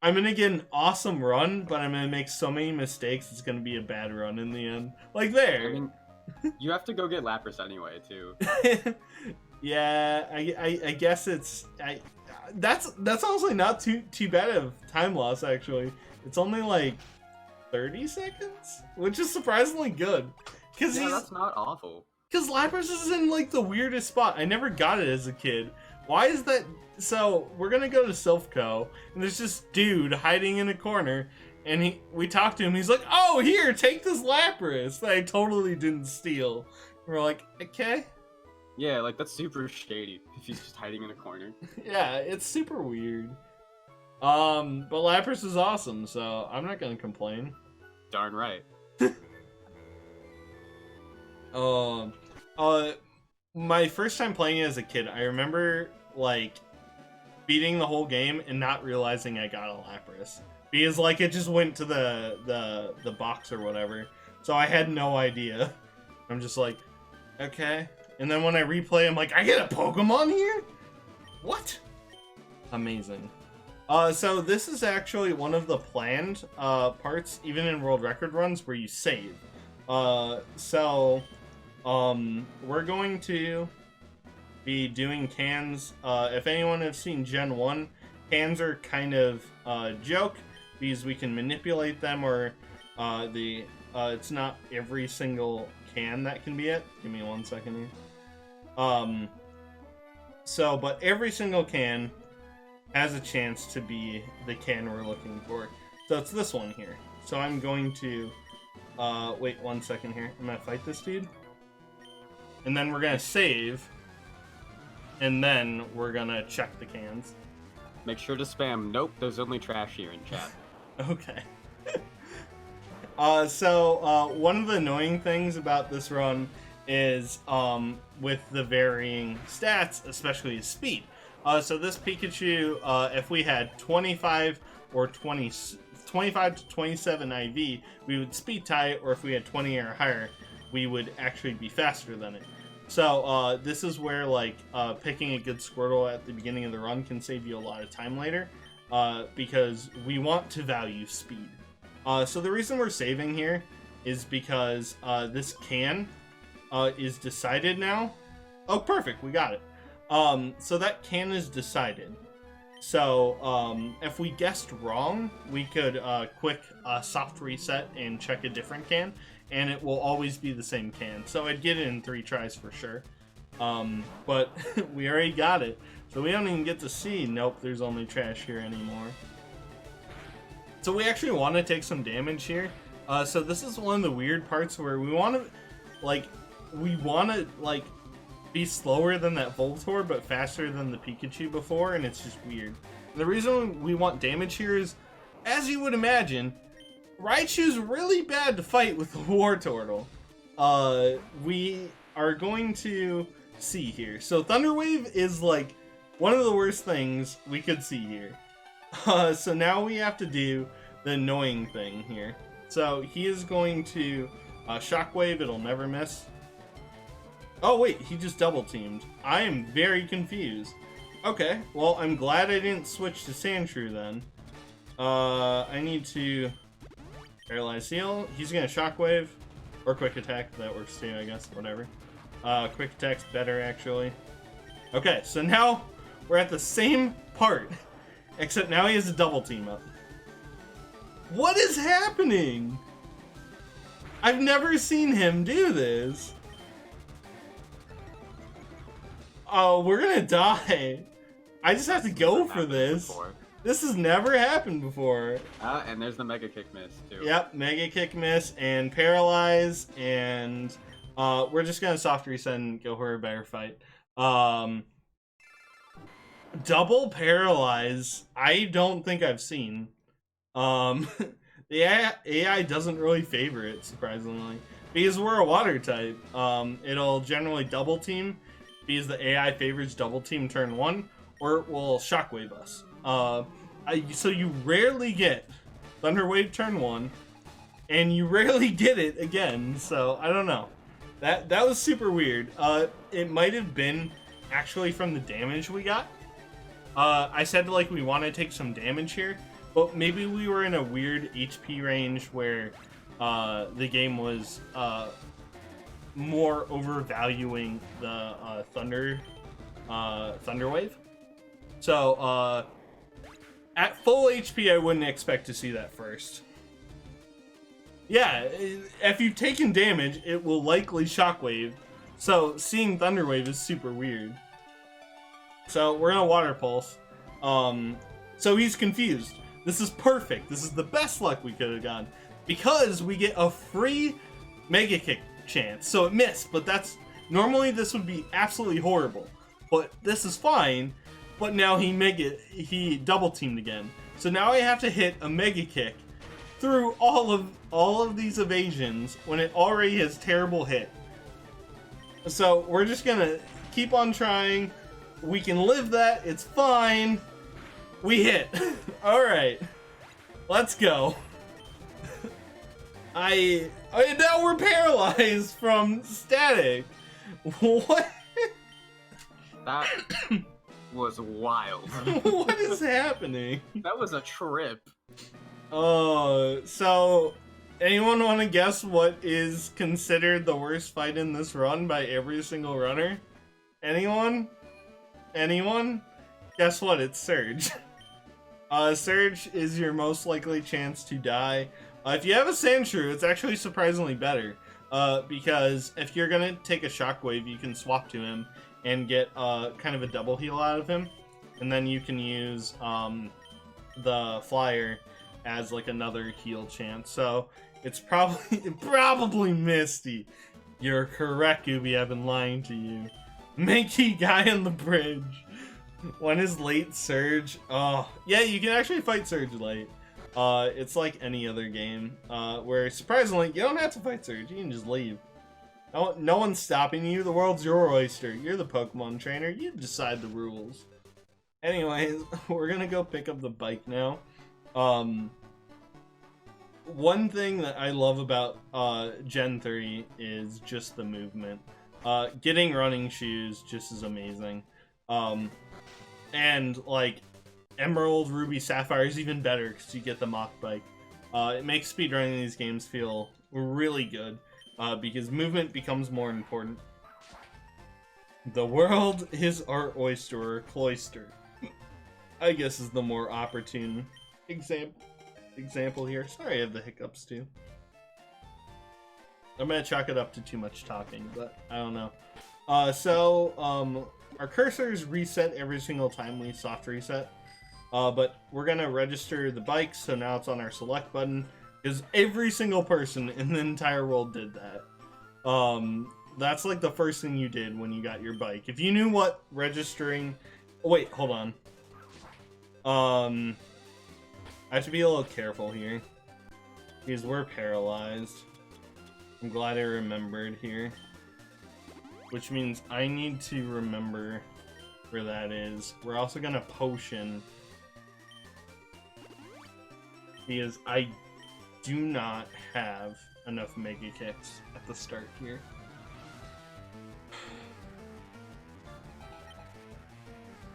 I'm going to get an awesome run, but I'm going to make so many mistakes it's going to be a bad run in the end. Like there. I mean, you have to go get Lapras anyway, too. Yeah, I guess it's... That's honestly not too bad of time loss, actually. It's only like 30 seconds, which is surprisingly good. Yeah, that's not awful. Because Lapras is in like the weirdest spot. I never got it as a kid. Why is that? So we're gonna go to Silphco, and there's this dude hiding in a corner, and we talk to him. He's like, "Oh, here, take this Lapras that I totally didn't steal." And we're like, "Okay." Yeah, like that's super shady if he's just hiding in a corner. Yeah, it's super weird. But Lapras is awesome, so I'm not gonna complain. Darn right. My first time playing it as a kid, I remember like beating the whole game and not realizing I got a Lapras because like it just went to the box or whatever, so I had no idea. I'm just like, okay. And then when I replay, I'm like, I get a Pokemon here? What? Amazing. So this is actually one of the planned parts, even in world record runs, where you save. We're going to be doing cans. If anyone has seen Gen 1, cans are kind of a joke because we can manipulate them, or it's not every single can that can be it. Give me 1 second here. But every single can has a chance to be the can we're looking for. So it's this one here. So I'm going to, wait 1 second here. I'm gonna fight this dude. And then we're gonna save. And then we're gonna check the cans. Make sure to spam, nope, there's only trash here in chat. Okay. One of the annoying things about this run is with the varying stats, especially speed. So this Pikachu, if we had 25 or 25 to 27 IV, we would speed tie it, or if we had 20 or higher, we would actually be faster than it. So this is where like picking a good Squirtle at the beginning of the run can save you a lot of time later, because we want to value speed. So the reason we're saving here is because this can is decided now. Oh, perfect, we got it. So that can is decided. So if we guessed wrong, we could quick soft reset and check a different can, and it will always be the same can. So I'd get it in 3 tries for sure. But we already got it, so we don't even get to see, nope, there's only trash here anymore. So we actually want to take some damage here. So this is one of the weird parts where we want to, be slower than that Voltorb, but faster than the Pikachu before, and it's just weird. And the reason we want damage here is, as you would imagine, Raichu's really bad to fight with the Wartortle. We are going to see here. So Thunder Wave is like one of the worst things we could see here. So now we have to do the annoying thing here. So he is going to Shockwave, it'll never miss. Oh wait, he just double teamed. I am very confused. Okay, well, I'm glad I didn't switch to Sandshrew then. I need to paralyze heal. He's gonna shockwave or quick attack. That works too, I guess. Whatever. Quick attack's better actually. Okay, so now we're at the same part, except now he has a double team up. What is happening? I've never seen him do this. Oh, we're gonna die. I just have to go for this. This has never happened before. And there's the Mega Kick miss, too. Yep, Mega Kick miss and Paralyze, and we're just gonna soft reset and go for a better fight. Double Paralyze, I don't think I've seen. The AI doesn't really favor it, surprisingly. Because we're a water type, it'll generally double team, because the AI favors double team turn 1, or it will shockwave us. So you rarely get Thunder Wave turn 1, and you rarely get it again, so I don't know. That was super weird. It might have been actually from the damage we got. I said like we want to take some damage here, but maybe we were in a weird HP range where the game was more overvaluing the Thunder Wave. So at full HP, I wouldn't expect to see that first. Yeah, if you've taken damage, it will likely Shockwave. So seeing Thunder Wave is super weird. So we're gonna Water Pulse. So he's confused. This is perfect. This is the best luck we could have gotten, because we get a free Mega Kick chance. So it missed, but that's normally this would be absolutely horrible. But this is fine. But now he double teamed again. So now I have to hit a Mega Kick through all of these evasions when it already has terrible hit. So we're just gonna keep on trying. We can live that. It's fine. We hit. All right, let's go. Now we're paralyzed from static. What? That was wild. What is happening? That was a trip. Oh, so anyone want to guess what is considered the worst fight in this run by every single runner? Anyone? Anyone? Guess what? It's Surge. Surge is your most likely chance to die. If you have a Sandshrew, it's actually surprisingly better. Because if you're gonna take a Shockwave, you can swap to him and get kind of a double heal out of him. And then you can use the Flyer as like another heal chance. So it's probably Misty. You're correct, Gooby. I've been lying to you. Manky guy on the bridge. When is late Surge? Oh, yeah, you can actually fight Surge late. It's like any other game, where surprisingly, you don't have to fight Surge. You can just leave. No one's stopping you. The world's your oyster. You're the Pokemon trainer. You decide the rules. Anyways, we're gonna go pick up the bike now. One thing that I love about Gen 3 is just the movement. Getting running shoes just is amazing. And like Emerald, Ruby, Sapphire is even better because you get the Mach Bike. It makes speedrunning these games feel really good because movement becomes more important. The world is our oyster or cloister, I guess, is the more opportune example here. Sorry I have the hiccups too. I'm gonna chalk it up to too much talking, but I don't know. Our cursors reset every single time we soft reset. But we're gonna register the bike, so now it's on our select button, because every single person in the entire world did that. That's like the first thing you did when you got your bike. If you knew what registering... Oh, wait, hold on. I have to be a little careful here, because we're paralyzed. I'm glad I remembered here. Which means I need to remember where that is. We're also gonna potion, because I do not have enough Mega Kicks at the start here.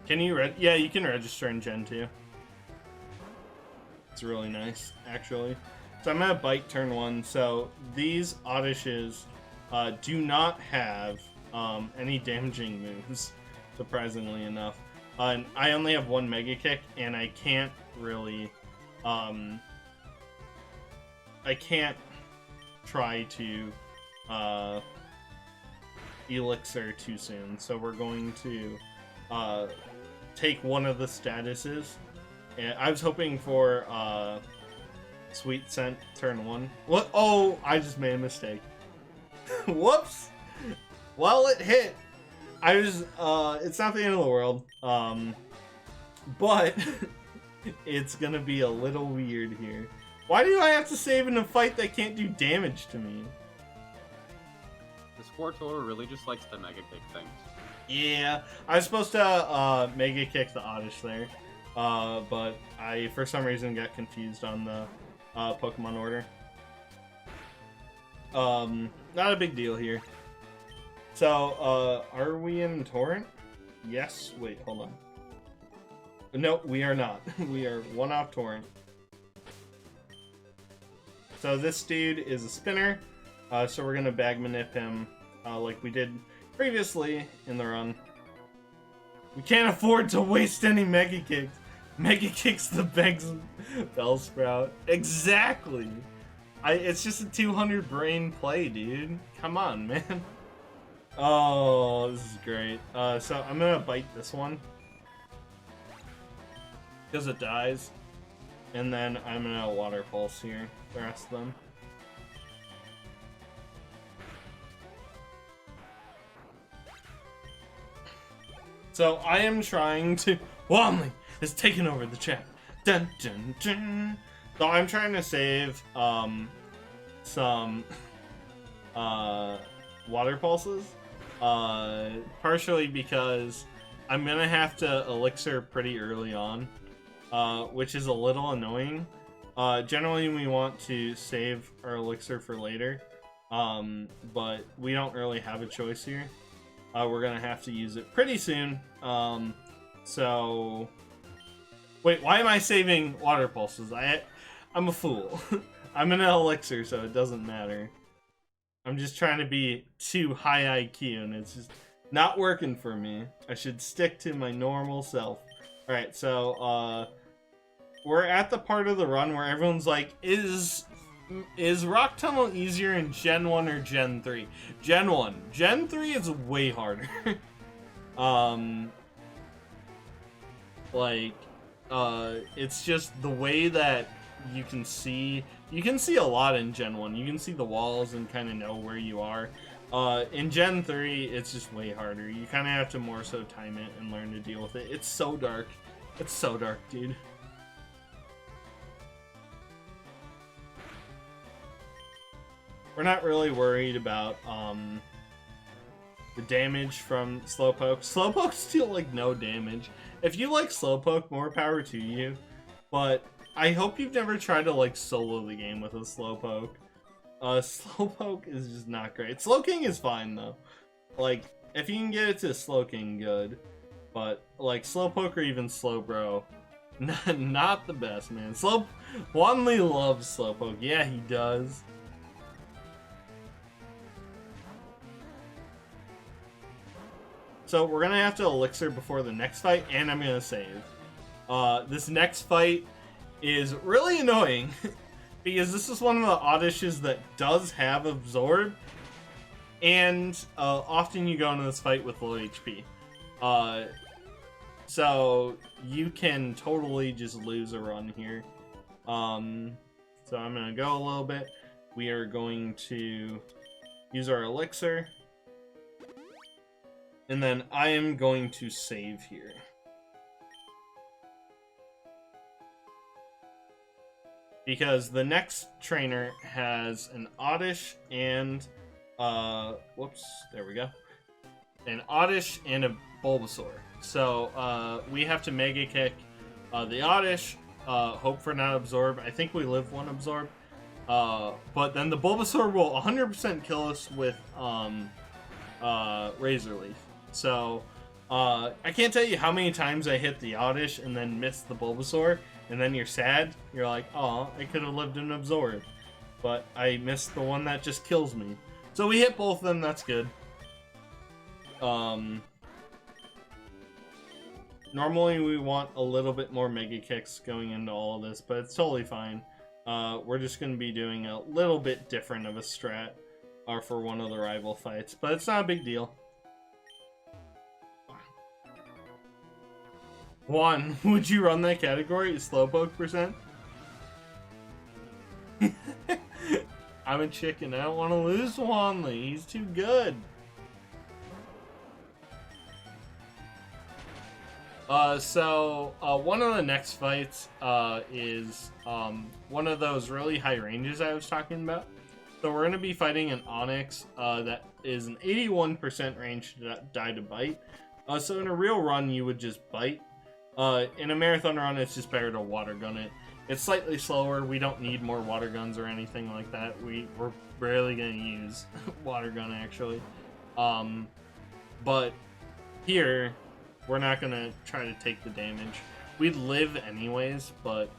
Can you yeah, you can register in Gen 2. It's really nice, actually. So I'm gonna bite turn 1. So these Oddishes do not have any damaging moves, surprisingly enough. And I only have 1 Mega Kick, and I can't really, I can't try to Elixir too soon. So we're going to take one of the statuses. And I was hoping for Sweet Scent turn 1. What? Oh, I just made a mistake. Whoops! Well, it hit. I was, it's not the end of the world. But it's gonna be a little weird here. Why do I have to save in a fight that can't do damage to me? This Squirtle really just likes the Mega Kick things. Yeah, I was supposed to Mega Kick the Oddish there. But I, for some reason, got confused on the Pokemon order. Not a big deal here. So, are we in Torrent? Yes. Wait, hold on. No, we are not. We are 1 off Torrent. So this dude is a spinner. So we're gonna bag manip him like we did previously in the run. We can't afford to waste any Mega Kicks. Mega Kicks the Bellsprout. Exactly. It's just a 200 brain play, dude. Come on, man. Oh, this is great. So I'm gonna bite this one because it dies, and then I'm gonna Water Pulse here. The rest of them. So I am trying to. Womley is taking over the chat. Dun dun dun. So I'm trying to save some Water Pulses. Partially because I'm gonna have to Elixir pretty early on, which is a little annoying. Generally we want to save our Elixir for later, but we don't really have a choice here. We're gonna have to use it pretty soon. So wait, why am I saving Water Pulses? I'm a fool. I'm an Elixir, so it doesn't matter. I'm just trying to be too high IQ, and it's just not working for me. I should stick to my normal self. Alright, so, we're at the part of the run where everyone's like, is Rock Tunnel easier in Gen 1 or Gen 3? Gen 1. Gen 3 is way harder. It's just the way that you can see a lot in Gen 1. You can see the walls and kind of know where you are. In Gen 3, it's just way harder. You kind of have to more so time it and learn to deal with it. It's so dark. It's so dark, dude. We're not really worried about the damage from Slowpoke. Slowpokes deal like no damage. If you like Slowpoke, more power to you. But I hope you've never tried to like solo the game with a Slowpoke. Slowpoke is just not great. Slowking is fine though. Like, if you can get it to Slowking, good. But like Slowpoke or even Slowbro, not the best, man. Wanley loves Slowpoke. Yeah, he does. So we're gonna have to Elixir before the next fight, and I'm gonna save. This next fight is really annoying because this is one of the Oddishes that does have Absorb, and often you go into this fight with low HP. So you can totally just lose a run here. So I'm gonna go a little bit. We are going to use our Elixir. And then I am going to save here. Because the next trainer has an Oddish and, whoops, there we go. An Oddish and a Bulbasaur. So, we have to Mega Kick the Oddish, hope for not Absorb. I think we live one Absorb. But then the Bulbasaur will 100% kill us with, Razor Leaf. So, I can't tell you how many times I hit the Oddish and then missed the Bulbasaur, and then you're sad. You're like, oh, I could have lived in Absorb, but I missed the one that just kills me. So we hit both of them, that's good. Normally we want a little bit more Mega Kicks going into all of this, but it's totally fine. We're just going to be doing a little bit different of a strat for one of the rival fights, but it's not a big deal. Juan, would you run that category? Slowpoke percent? I'm a chicken. I don't want to lose Wanley. He's too good. So one of the next fights is one of those really high ranges I was talking about. So we're going to be fighting an Onix that is an 81% range to die to bite. So in a real run, you would just bite. In a marathon run, it's just better to water gun it. It's slightly slower. We don't need more water guns or anything like that. We're barely going to use water gun, actually. But here, we're not going to try to take the damage. We'd live anyways, but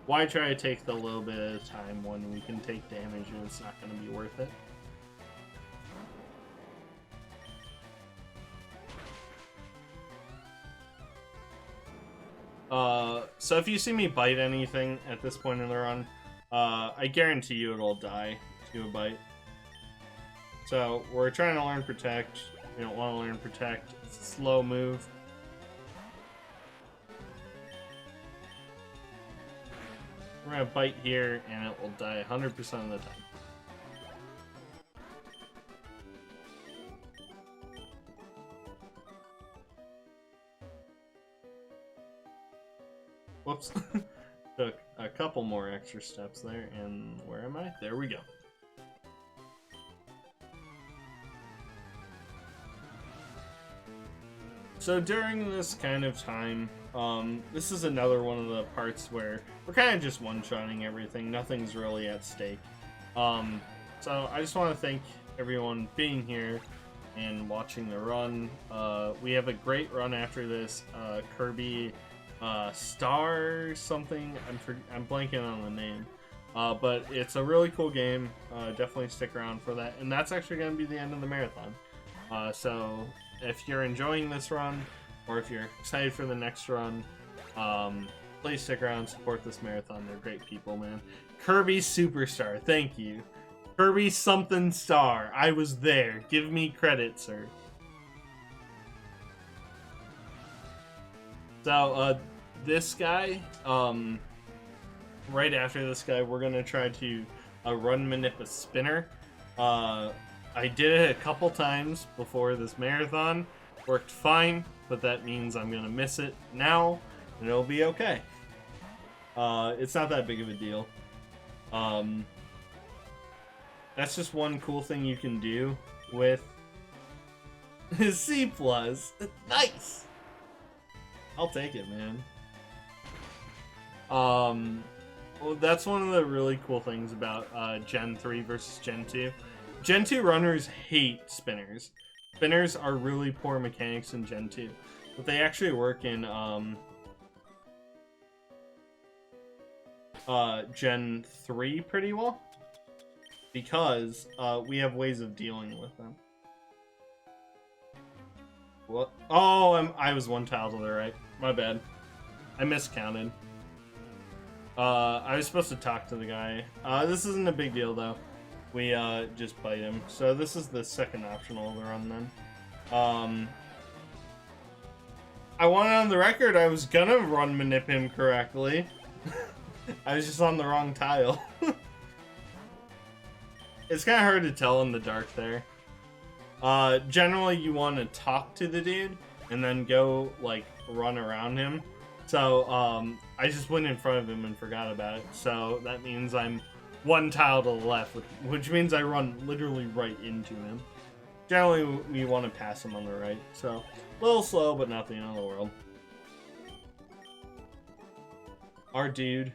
why try to take the little bit at a time when we can take damage and it's not going to be worth it? So if you see me bite anything at this point in the run, I guarantee you it'll die to a bite. So we're trying to learn Protect. We don't want to learn Protect. It's a slow move. We're going to bite here, and it will die 100% of the time. Whoops. Took a couple more extra steps there, and where am I? There we go. So during this kind of time, this is another one of the parts where we're kind of just one-shotting everything. Nothing's really at stake. So I just want to thank everyone being here and watching the run. We have a great run after this. Kirby Star something. I'm blanking on the name. But it's a really cool game. Definitely stick around for that. And that's actually going to be the end of the marathon. So if you're enjoying this run, or if you're excited for the next run, please stick around and support this marathon. They're great people, man. Kirby Superstar, thank you. Kirby something star. I was there. Give me credit, sir. So, this guy, right after this guy, we're going to try to run Manip a spinner. I did it a couple times before this marathon. Worked fine, but that means I'm going to miss it now, and it'll be okay. It's not that big of a deal. That's just one cool thing you can do with C+. Nice! I'll take it, man. Well, that's one of the really cool things about Gen 3 versus Gen 2. Gen 2 runners hate spinners. Spinners are really poor mechanics in Gen 2. But they actually work in Gen 3 pretty well. Because we have ways of dealing with them. What? Oh, I was one tile to the right. My bad. I miscounted. I was supposed to talk to the guy. This isn't a big deal, though. We just bite him. So this is the second optional of the run, then. I want it on the record, I was gonna run Manip him correctly. I was just on the wrong tile. It's kind of hard to tell in the dark there. Generally, you want to talk to the dude and then go, like, run around him. So, I just went in front of him and forgot about it. So, that means I'm one tile to the left, which means I run literally right into him. Generally, we want to pass him on the right. So, a little slow, but not the end of the world. Our dude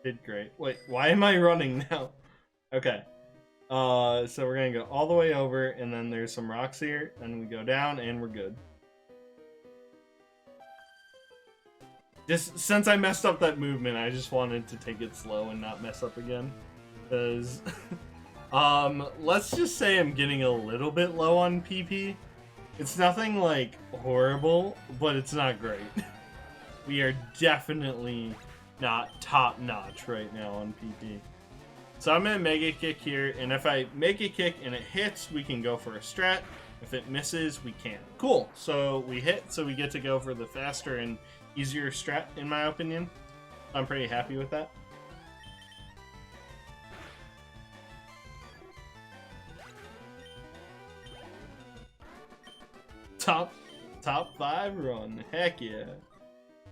did great. Wait, why am I running now? Okay. So we're gonna go all the way over, and then there's some rocks here, and we go down, and we're good. Just since I messed up that movement, I just wanted to take it slow and not mess up again. Because, let's just say I'm getting a little bit low on PP. It's nothing, like, horrible, but it's not great. We are definitely not top-notch right now on PP. So I'm gonna Mega Kick here, and if I Mega Kick and it hits, we can go for a strat. If it misses, we can't. Cool, so we hit, so we get to go for the faster and easier strat, in my opinion. I'm pretty happy with that. Top 5 run, heck yeah.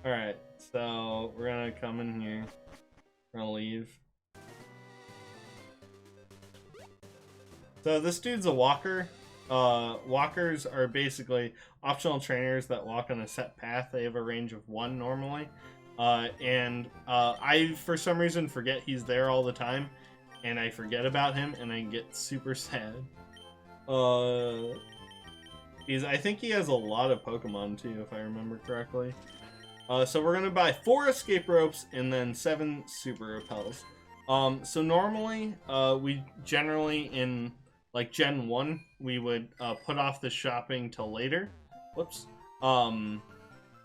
Alright, so we're gonna come in here. We're gonna leave. So this dude's a walker. Walkers are basically optional trainers that walk on a set path. They have a range of 1 normally. I, for some reason, forget he's there all the time. And I forget about him, and I get super sad. I think he has a lot of Pokemon, too, if I remember correctly. So we're going to buy 4 escape ropes and then 7 super repels. So normally, we generally in... like Gen 1, we would put off the shopping till later. Whoops.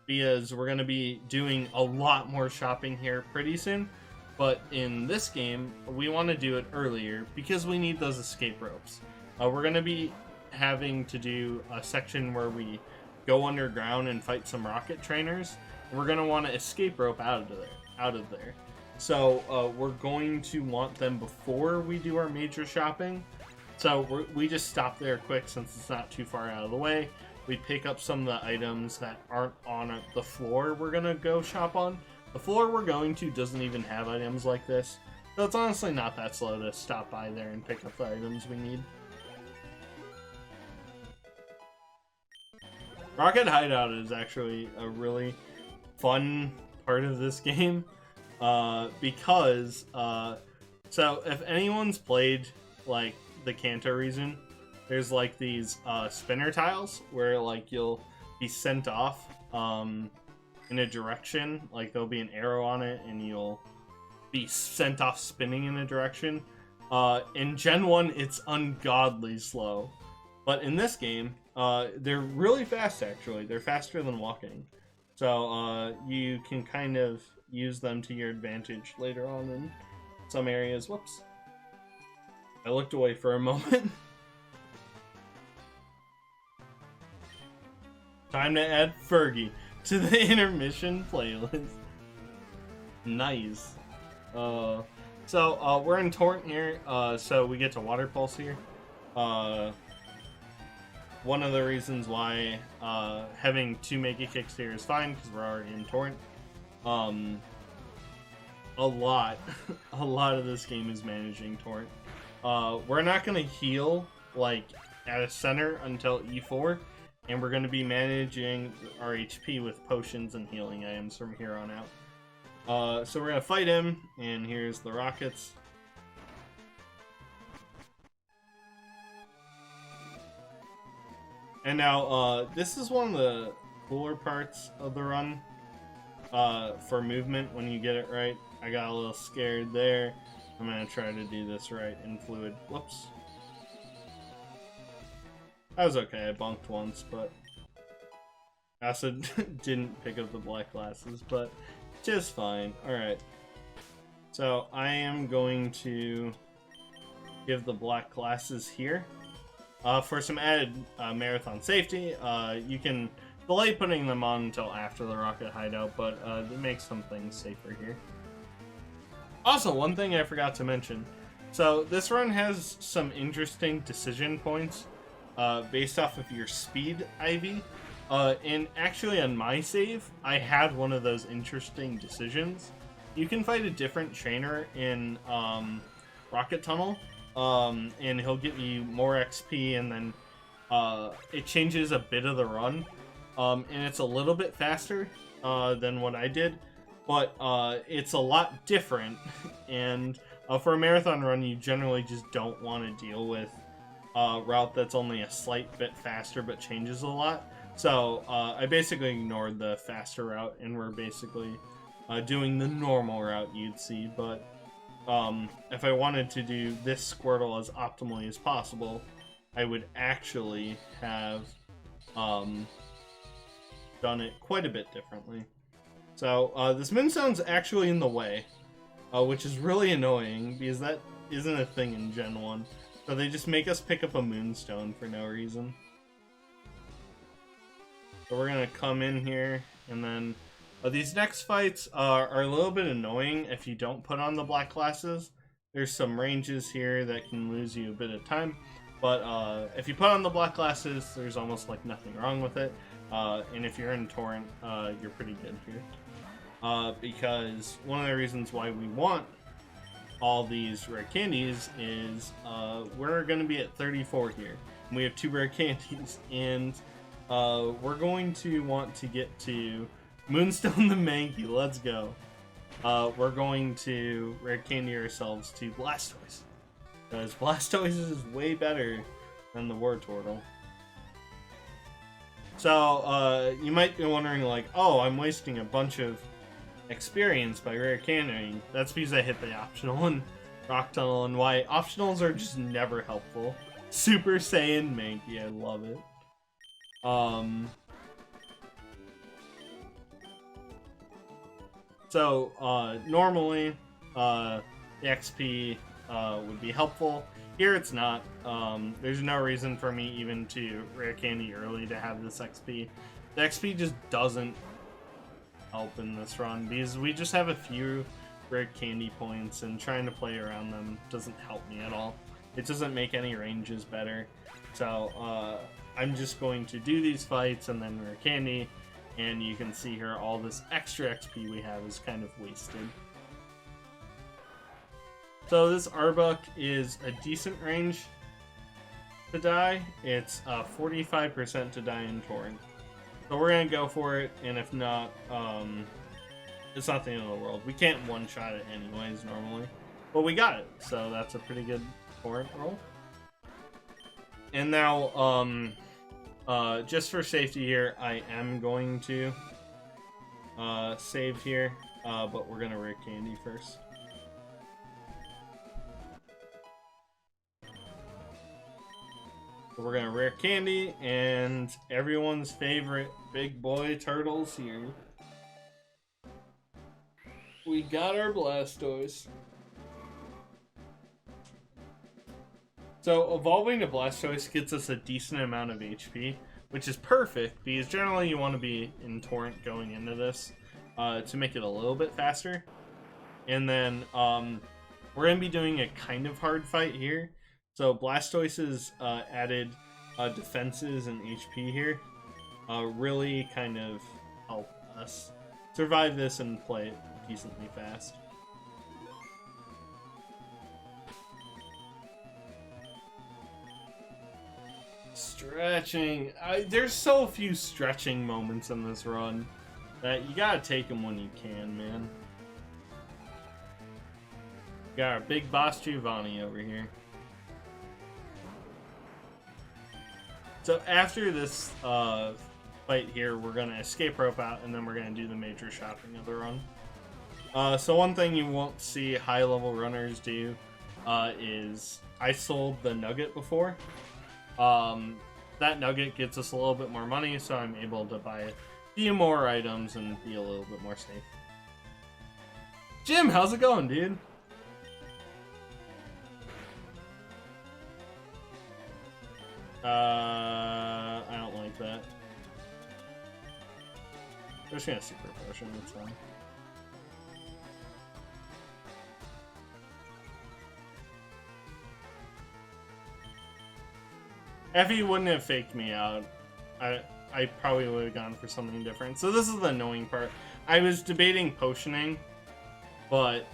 Because we're going to be doing a lot more shopping here pretty soon. But in this game, we want to do it earlier because we need those escape ropes. We're going to be having to do a section where we go underground and fight some rocket trainers. We're going to want to escape rope out of there. So we're going to want them before we do our major shopping. So we just stop there quick since it's not too far out of the way. We pick up some of the items that aren't on the floor we're going to go shop on. The floor we're going to doesn't even have items like this. So it's honestly not that slow to stop by there and pick up the items we need. Rocket Hideout is actually a really fun part of this game. Because, so if anyone's played, like, the Kanto region, there's like these spinner tiles where like you'll be sent off in a direction, like there'll be an arrow on it and you'll be sent off spinning in a direction. In Gen 1 it's ungodly slow, but in this game they're really fast. Actually, they're faster than walking, so you can kind of use them to your advantage later on in some areas. Whoops, I looked away for a moment. Time to add Fergie to the intermission playlist. Nice. So we're in Torrent here, so we get to Water Pulse here. One of the reasons why having 2 Mega Kicks here is fine, because we're already in Torrent. A lot of this game is managing Torrent. We're not going to heal like at a center until E4, and we're going to be managing our HP with potions and healing items from here on out. So we're going to fight him, and here's the rockets. And now, this is one of the cooler parts of the run for movement when you get it right. I got a little scared there. I'm going to try to do this right in fluid. Whoops. That was okay, I bunked once, but I also didn't pick up the black glasses, but just fine. Alright. So I am going to give the black glasses here. For some added marathon safety, you can delay putting them on until after the rocket hideout, but it makes some things safer here. Also, one thing I forgot to mention. So this run has some interesting decision points based off of your speed IV. And actually on my save, I had one of those interesting decisions. You can fight a different trainer in Rocket Tunnel, and he'll give you more XP, and then it changes a bit of the run. And it's a little bit faster than what I did, but it's a lot different. And for a marathon run, you generally just don't want to deal with a route that's only a slight bit faster but changes a lot. So I basically ignored the faster route, and we're basically doing the normal route you'd see. But if I wanted to do this Squirtle as optimally as possible, I would actually have done it quite a bit differently. So this Moonstone's actually in the way, which is really annoying because that isn't a thing in Gen 1. So they just make us pick up a Moonstone for no reason. So we're going to come in here, and then these next fights are a little bit annoying if you don't put on the black glasses. There's some ranges here that can lose you a bit of time, but if you put on the black glasses, there's almost like nothing wrong with it. And if you're in Torrent, you're pretty good here. Because one of the reasons why we want all these rare candies is we're going to be at 34 here. And we have 2 rare candies, and we're going to want to get to Moonstone the Mankey. Let's go. We're going to rare candy ourselves to Blastoise, because Blastoise is way better than the Wartortle. So you might be wondering, like, oh, I'm wasting a bunch of experience by rare candying. That's because I hit the optional and Rock Tunnel, and why optionals are just never helpful. Super Saiyan Mankey, I love it. So normally the XP would be helpful. Here it's not. There's no reason for me even to rare candy early to have this XP. The XP just doesn't help in this run because we just have a few rare candy points, and trying to play around them doesn't help me at all. It doesn't make any ranges better. So I'm just going to do these fights and then rare candy, and you can see here all this extra XP we have is kind of wasted. So this Arbok is a decent range to die. It's 45% to die in Torrent. So we're going to go for it, and if not, it's not the end of the world. We can't one-shot it anyways normally. But we got it, so that's a pretty good Torrent roll. And now, just for safety here, I am going to save here, but we're going to rare candy first. So we're going to rare candy, and everyone's favorite big boy turtles here. We got our Blastoise. So evolving to Blastoise gets us a decent amount of HP, which is perfect because generally you want to be in Torrent going into this to make it a little bit faster. And then we're going to be doing a kind of hard fight here. So Blastoise's added defenses and HP here really kind of help us survive this and play it decently fast. Stretching. There's so few stretching moments in this run that you gotta take them when you can, man. Got our big boss Giovanni over here. So after this fight here, we're gonna escape rope out, and then we're gonna do the major shopping of the run. So one thing you won't see high level runners do is I sold the nugget before. That nugget gets us a little bit more money, so I'm able to buy a few more items and be a little bit more safe. Jim, how's it going, dude? I don't like that. I'm just gonna super potion, it's fine. If he wouldn't have faked me out, I probably would have gone for something different. So this is the annoying part. I was debating potioning, but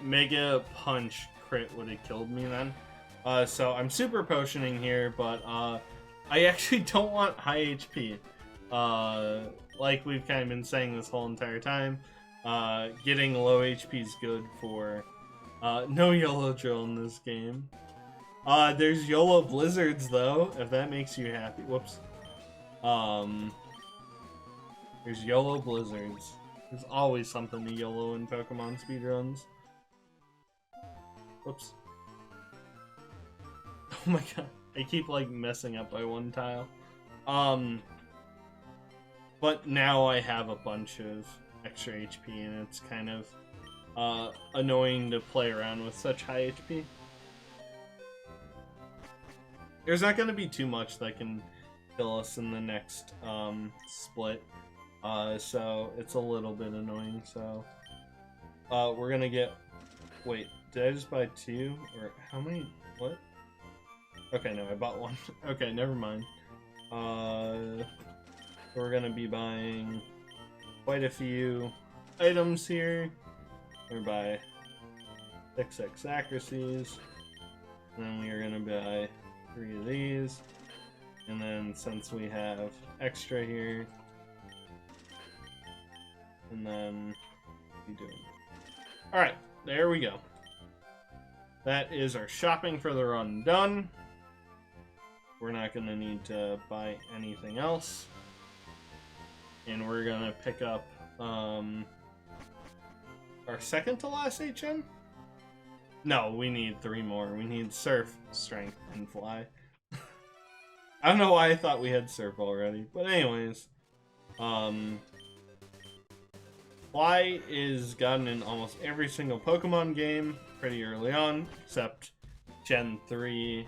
Mega Punch crit would have killed me then. So I'm super potioning here, but I actually don't want high HP. Like we've kind of been saying this whole entire time, getting low HP is good for no yellow drill in this game. There's YOLO Blizzards though, if that makes you happy. Whoops. There's YOLO Blizzards. There's always something to YOLO in Pokemon speedruns. Whoops. Oh my god. I keep like messing up by one tile. But now I have a bunch of extra HP and it's kind of annoying to play around with such high HP. There's not going to be too much that can kill us in the next split. So it's a little bit annoying. So we're going to get... Wait, did I just buy 2? Or how many? What? Okay, no, I bought 1. Okay, never mind. We're going to be buying quite a few items here. We're going to buy 6x accuracies. And then we are going to buy 3 of these. And then since we have extra here, and then we do it. Alright, there we go. That is our shopping for the run done. We're not going to need to buy anything else. And we're going to pick up our second to last HM? No, we need 3 more. We need Surf, Strength, and Fly. I don't know why I thought we had Surf already. But anyways. Fly is gotten in almost every single Pokemon game pretty early on. Except Gen 3,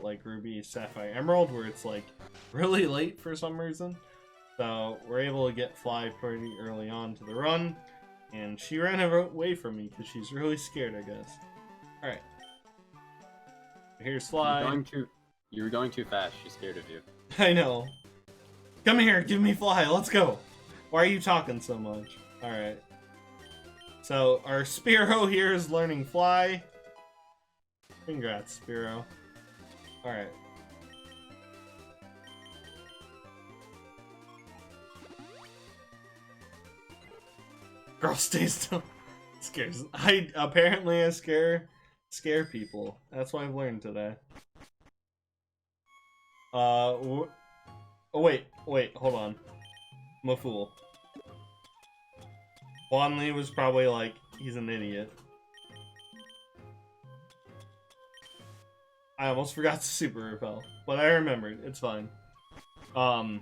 like Ruby, Sapphire, Emerald, where it's like really late for some reason. So we're able to get Fly pretty early on to the run. And she ran away from me because she's really scared, I guess. Alright. Here's Fly. You were going too fast. She's scared of you. I know. Come here, give me Fly. Let's go. Why are you talking so much? Alright. So, our Spearow here is learning Fly. Congrats, Spearow. Alright. Girl, stay still. Scares. Apparently I scare people. That's what I've learned today. Oh wait, hold on. I'm a fool. Wanley was probably like, he's an idiot. I almost forgot to super repel, but I remembered. It's fine. I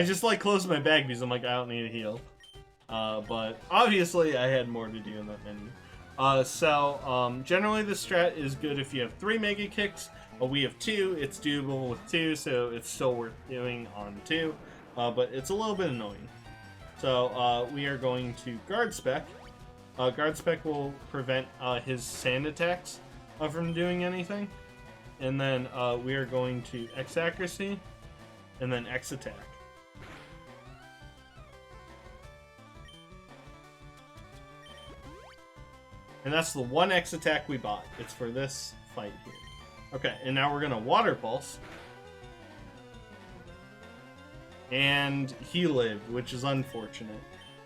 just like closed my bag because I'm like, I don't need a heal. But obviously I had more to do in that menu. Generally the strat is good if you have 3 Mega Kicks. We have 2, it's doable with 2, so it's still worth doing on 2. But it's a little bit annoying. So we are going to Guard Spec. Guard Spec will prevent his sand attacks from doing anything. And then we are going to X Accuracy, and then X Attack. And that's the 1 X attack we bought. It's for this fight here. Okay, and now we're gonna Water Pulse. And he lived, which is unfortunate.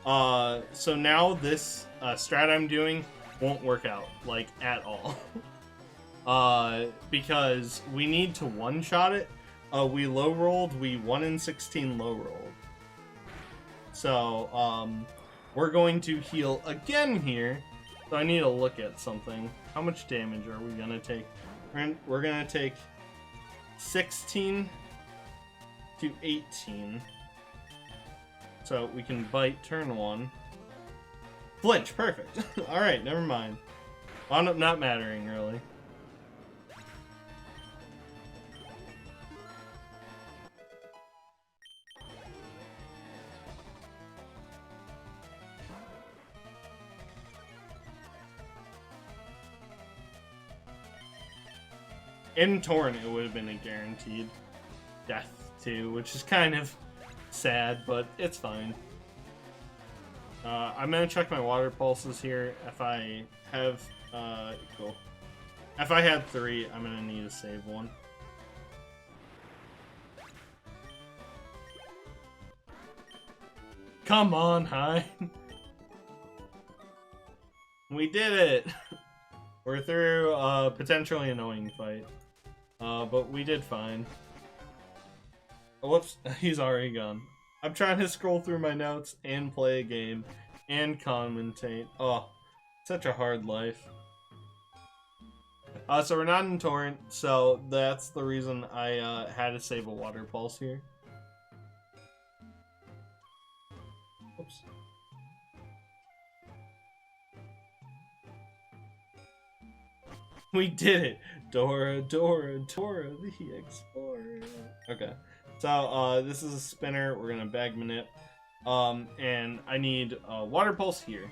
So now this strat I'm doing won't work out, like, at all. Because we need to one-shot it. We low-rolled, we 1 in 16 low-rolled. So, we're going to heal again here. So I need to look at something. How much damage are we gonna take? We're gonna take 16 to 18. So we can bite turn 1. Flinch, perfect. Alright, never mind. Wound up not mattering, really. In Torn, it would have been a guaranteed death too, which is kind of sad, but it's fine. I'm gonna check my water pulses here. If I have, cool. If I had 3, I'm gonna need to save 1. Come on, hi. We did it! We're through a potentially annoying fight. But we did fine. Oh, whoops, he's already gone. I'm trying to scroll through my notes and play a game and commentate. Oh, such a hard life. So we're not in Torrent, so that's the reason I had to save a water pulse here. Oops. We did it! Dora, Dora, Dora the Explorer. Okay. So, this is a spinner. We're gonna bag manip. And I need a water pulse here.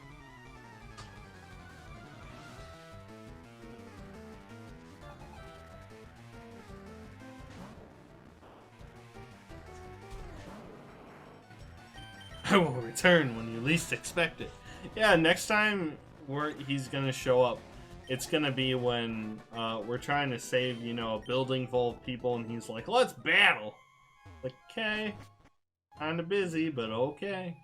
I will return when you least expect it. Yeah, next time he's gonna show up, it's gonna be when we're trying to save, you know, a building full of people, and he's like, "Let's battle." Like, okay, kinda busy, but okay.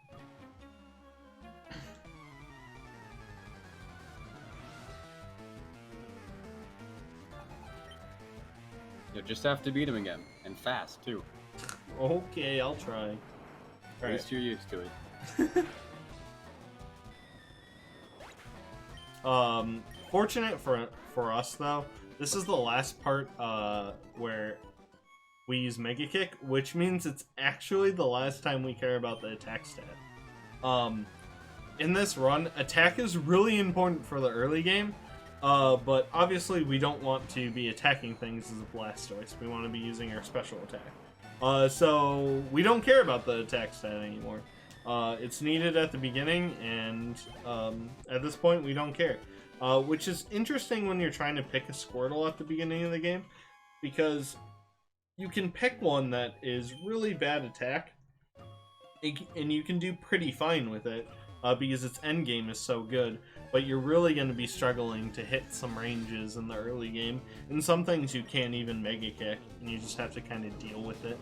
You'll just have to beat him again, and fast too. Okay, I'll try. At least you're used to it. Fortunate for us though, this is the last part where we use Mega Kick, which means it's actually the last time we care about the attack stat. In this run, attack is really important for the early game, but obviously we don't want to be attacking things as a Blastoise. We want to be using our special attack. So we don't care about the attack stat anymore. It's needed at the beginning, and at this point we don't care. Which is interesting when you're trying to pick a Squirtle at the beginning of the game, because you can pick one that is really bad attack, and you can do pretty fine with it, because its endgame is so good, but you're really going to be struggling to hit some ranges in the early game, and some things you can't even Mega Kick, and you just have to kind of deal with it.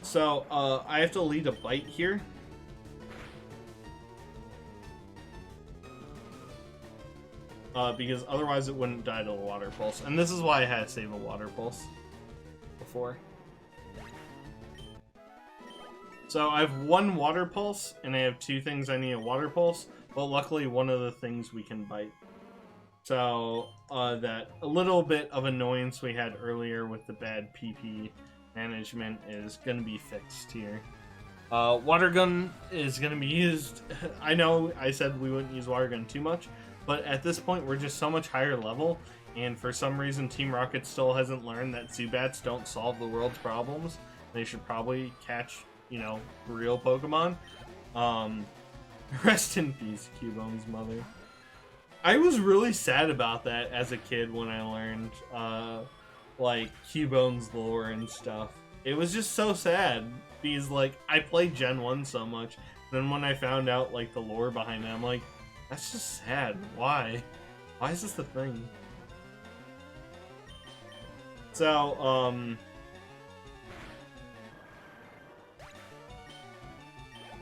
So, I have to lead a bite here. Because otherwise it wouldn't die to a water pulse. And this is why I had to save a water pulse before. So I have one water pulse, and I have two things I need a water pulse, but luckily one of the things we can bite. So that a little bit of annoyance we had earlier with the bad PP management is going to be fixed here. Water gun is going to be used. I know I said we wouldn't use water gun too much, but at this point we're just so much higher level, and for some reason Team Rocket still hasn't learned that Zubats don't solve the world's problems. They should probably catch, you know, real Pokemon. Rest in peace, Cubone's mother. I was really sad about that as a kid when I learned like Cubone's lore and stuff. It was just so sad because like I played Gen 1 so much, then when I found out like the lore behind it, I'm like, that's just sad. Why? Why is this the thing? So,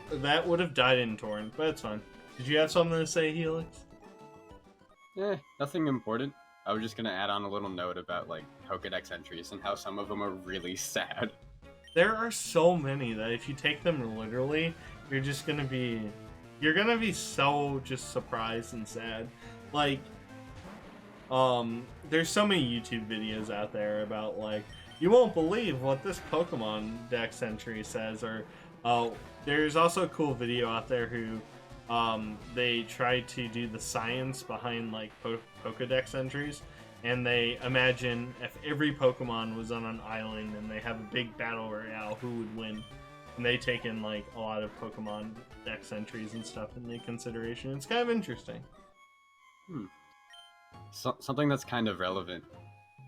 that would have died in Torrent, but it's fine. Did you have something to say, Helix? Nothing important. I was just gonna add on a little note about like Pokedex entries and how some of them are really sad. There are so many that if you take them literally, you're gonna be so just surprised and sad. Like, there's so many YouTube videos out there about like, you won't believe what this Pokemon Dex entry says, or there's also a cool video out there who they try to do the science behind like Pokedex entries, and they imagine if every Pokemon was on an island and they have a big battle royale, who would win? And they take in like a lot of Pokemon Dex entries and stuff into consideration. It's kind of interesting. Something that's kind of relevant.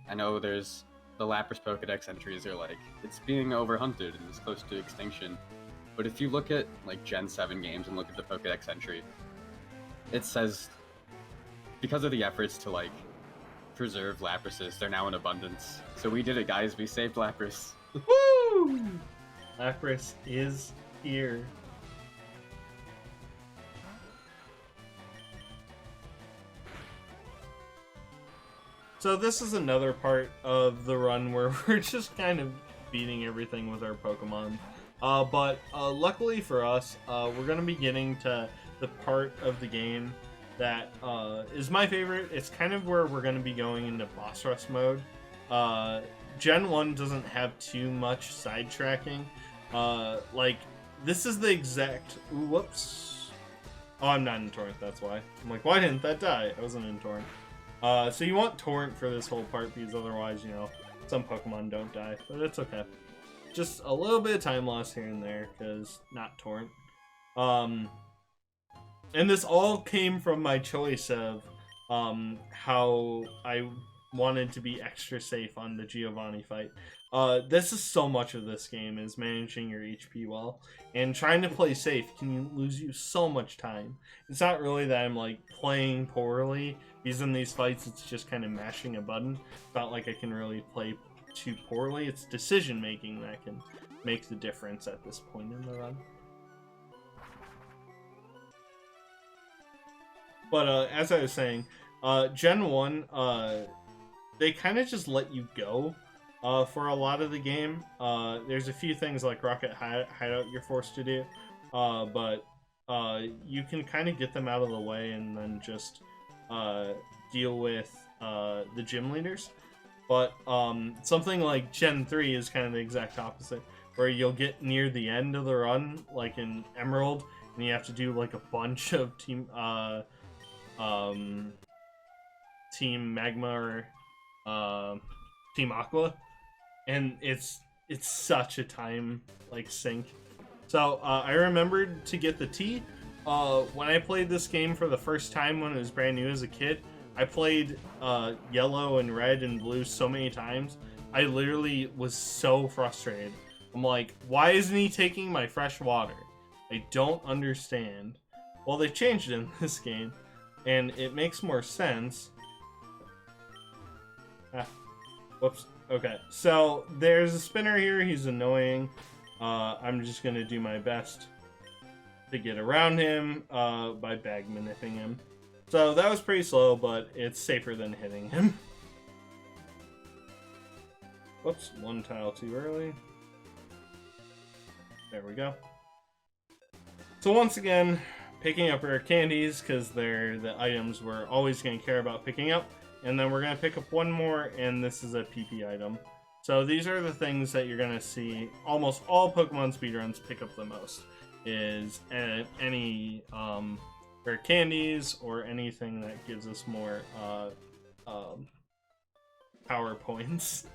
I know there's the Lapras Pokedex entries are like, it's being overhunted and it's close to extinction. But if you look at like Gen 7 games and look at the Pokedex entry, it says because of the efforts to like preserve Laprases, they're now in abundance. So we did it, guys. We saved Lapras. Woo! Lapras is here. So this is another part of the run where we're just kind of beating everything with our Pokemon. But luckily for us, we're going to be getting to the part of the game that is my favorite. It's kind of where we're going to be going into boss rush mode. Gen 1 doesn't have too much sidetracking. Like, this is the exact... Ooh, whoops. Oh, I'm not in Torrent, that's why. I'm like, why didn't that die? I wasn't in Torrent. So you want Torrent for this whole part, because otherwise, you know, some Pokemon don't die. But it's okay. Just a little bit of time loss here and there, because not Torrent. And this all came from my choice of how I wanted to be extra safe on the Giovanni fight. This is so much of this game, is managing your HP well. And trying to play safe can lose you so much time. It's not really that I'm like playing poorly, because in these fights it's just kind of mashing a button. It's not like I can really play too poorly. It's decision making that can make the difference at this point in the run. But as I was saying, Gen 1, they kind of just let you go for a lot of the game. There's a few things like Rocket Hideout you're forced to do, but you can kind of get them out of the way and then just deal with the gym leaders. But something like Gen 3 is kind of the exact opposite, where you'll get near the end of the run, like in Emerald, and you have to do like a bunch of Team Magma or Team Aqua, and it's such a time like sink. So I remembered to get the T. When I played this game for the first time when it was brand new as a kid, I played yellow and red and blue so many times. I literally was so frustrated. I'm like, why isn't he taking my fresh water? I don't understand. Well, they changed it in this game, and it makes more sense. Whoops. Okay, so there's a spinner here. He's annoying. I'm just going to do my best to get around him by bag manipulating him. So that was pretty slow, but it's safer than hitting him. Whoops, one tile too early. There we go. So once again, picking up rare candies, because they're the items we're always going to care about picking up. And then we're going to pick up one more, and this is a PP item. So these are the things that you're going to see almost all Pokemon speedruns pick up the most. Is any rare candies or anything that gives us more power points.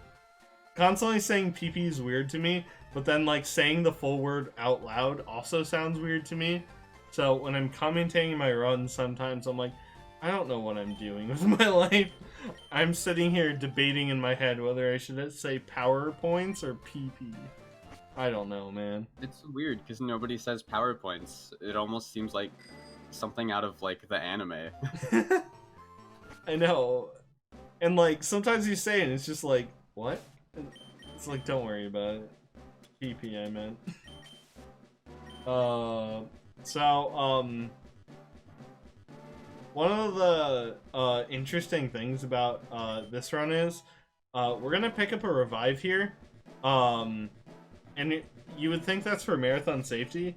Constantly saying PP is weird to me, but then like saying the full word out loud also sounds weird to me. So when I'm commentating my runs, sometimes I'm like, I don't know what I'm doing with my life. I'm sitting here debating in my head whether I should say power points or PP. I don't know, man. It's weird because nobody says power points. It almost seems like something out of like the anime. I know. And like sometimes you say it and it's just like, what? It's like, don't worry about it. PP I meant. One of the interesting things about this run is we're gonna pick up a revive here, and you would think that's for marathon safety,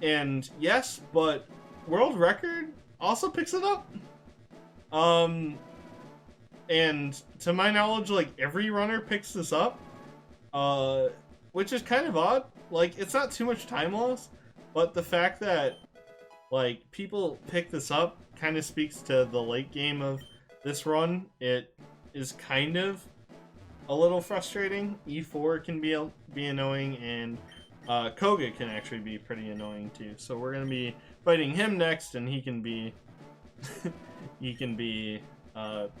and yes, but world record also picks it up. And to my knowledge, like every runner picks this up, which is kind of odd. Like it's not too much time loss, but the fact that like people pick this up kind of speaks to the late game of this run. It is kind of a little frustrating. E4 can be annoying, and Koga can actually be pretty annoying too. So we're gonna be fighting him next, and he can be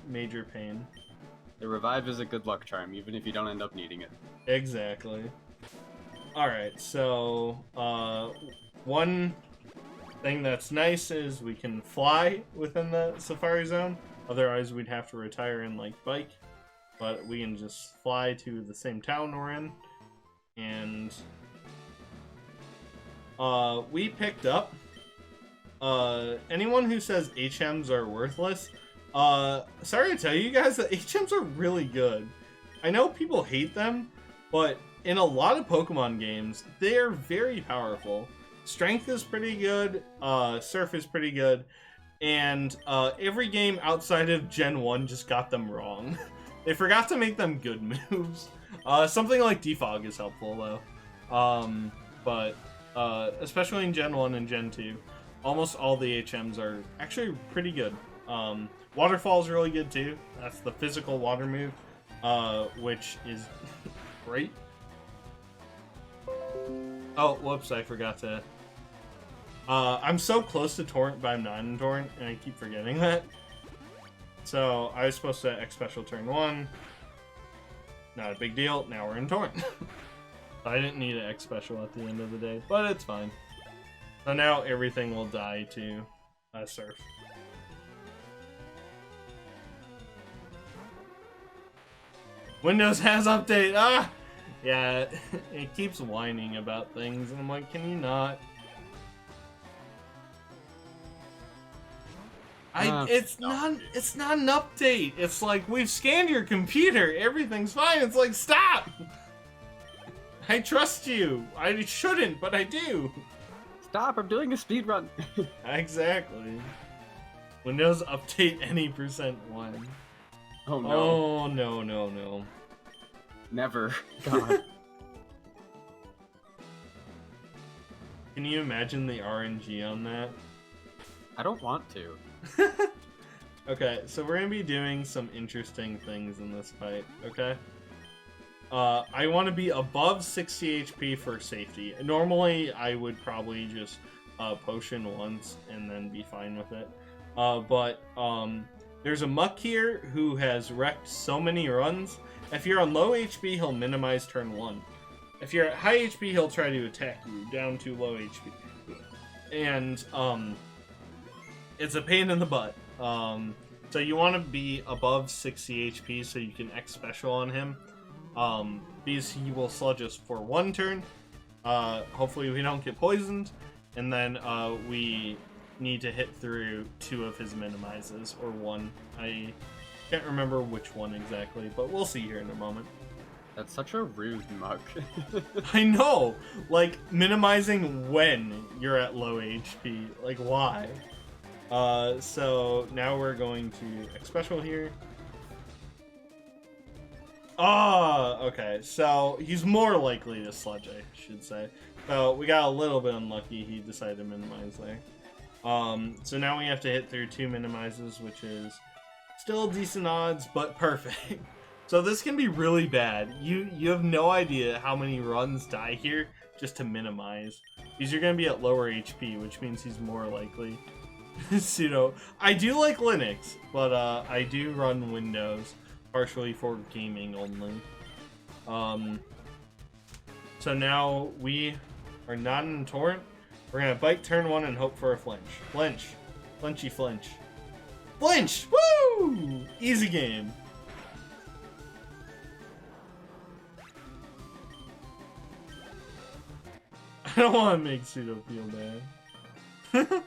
major pain. The revive is a good luck charm, even if you don't end up needing it. Exactly. All right, so one thing that's nice is we can fly within the Safari Zone. Otherwise, we'd have to retire and like bike. But we can just fly to the same town we're in. And we picked up anyone who says HMs are worthless. Sorry to tell you guys that HMs are really good. I know people hate them, but in a lot of Pokemon games, they are very powerful. Strength is pretty good, Surf is pretty good, and every game outside of Gen 1 just got them wrong. They forgot to make them good moves. Something like Defog is helpful, though. But especially in Gen 1 and Gen 2, almost all the HMs are actually pretty good. Waterfall is really good, too. That's the physical water move, which is great. Oh, whoops, I forgot to... I'm so close to Torrent, but I'm not in Torrent, and I keep forgetting that. So, I was supposed to X Special turn 1. Not a big deal, now we're in Torrent. I didn't need an X Special at the end of the day, but it's fine. So now everything will die to Surf. Windows has update! Ah! Yeah, it keeps whining about things, and I'm like, can you not? It's not an update. It's like, we've scanned your computer, everything's fine. It's like, stop! I trust you. I shouldn't, but I do. Stop, I'm doing a speed run. Exactly. Windows update any %1. Oh no. Oh no. Never. God. Can you imagine the RNG on that? I don't want to. Okay, so we're gonna be doing some interesting things in this fight, okay? I want to be above 60 HP for safety. Normally, I would probably just potion once and then be fine with it. But there's a Muck here who has wrecked so many runs. If you're on low HP, he'll minimize turn 1. If you're at high HP, he'll try to attack you down to low HP. And it's a pain in the butt. So you want to be above 60 HP so you can X special on him. Because he will sludge us for 1 turn. Hopefully we don't get poisoned. And then we need to hit through 2 of his minimizes, or 1. I can't remember which one exactly, but we'll see here in a moment. That's such a rude Muck. I know! Like, minimizing when you're at low HP. Like, why? So now we're going to X Special here. Oh, okay. So he's more likely to sludge, I should say. So we got a little bit unlucky. He decided to minimize there. So now we have to hit through 2 minimizes, which is still decent odds, but perfect. So this can be really bad. You have no idea how many runs die here just to minimize. Because you're going to be at lower HP, which means he's more likely. Pseudo. I do like Linux, but I do run Windows, partially for gaming only. So now we are not in Torrent. We're going to bite turn 1 and hope for a flinch. Flinch. Flinchy flinch. Flinch! Woo! Easy game. I don't want to make Pseudo feel bad.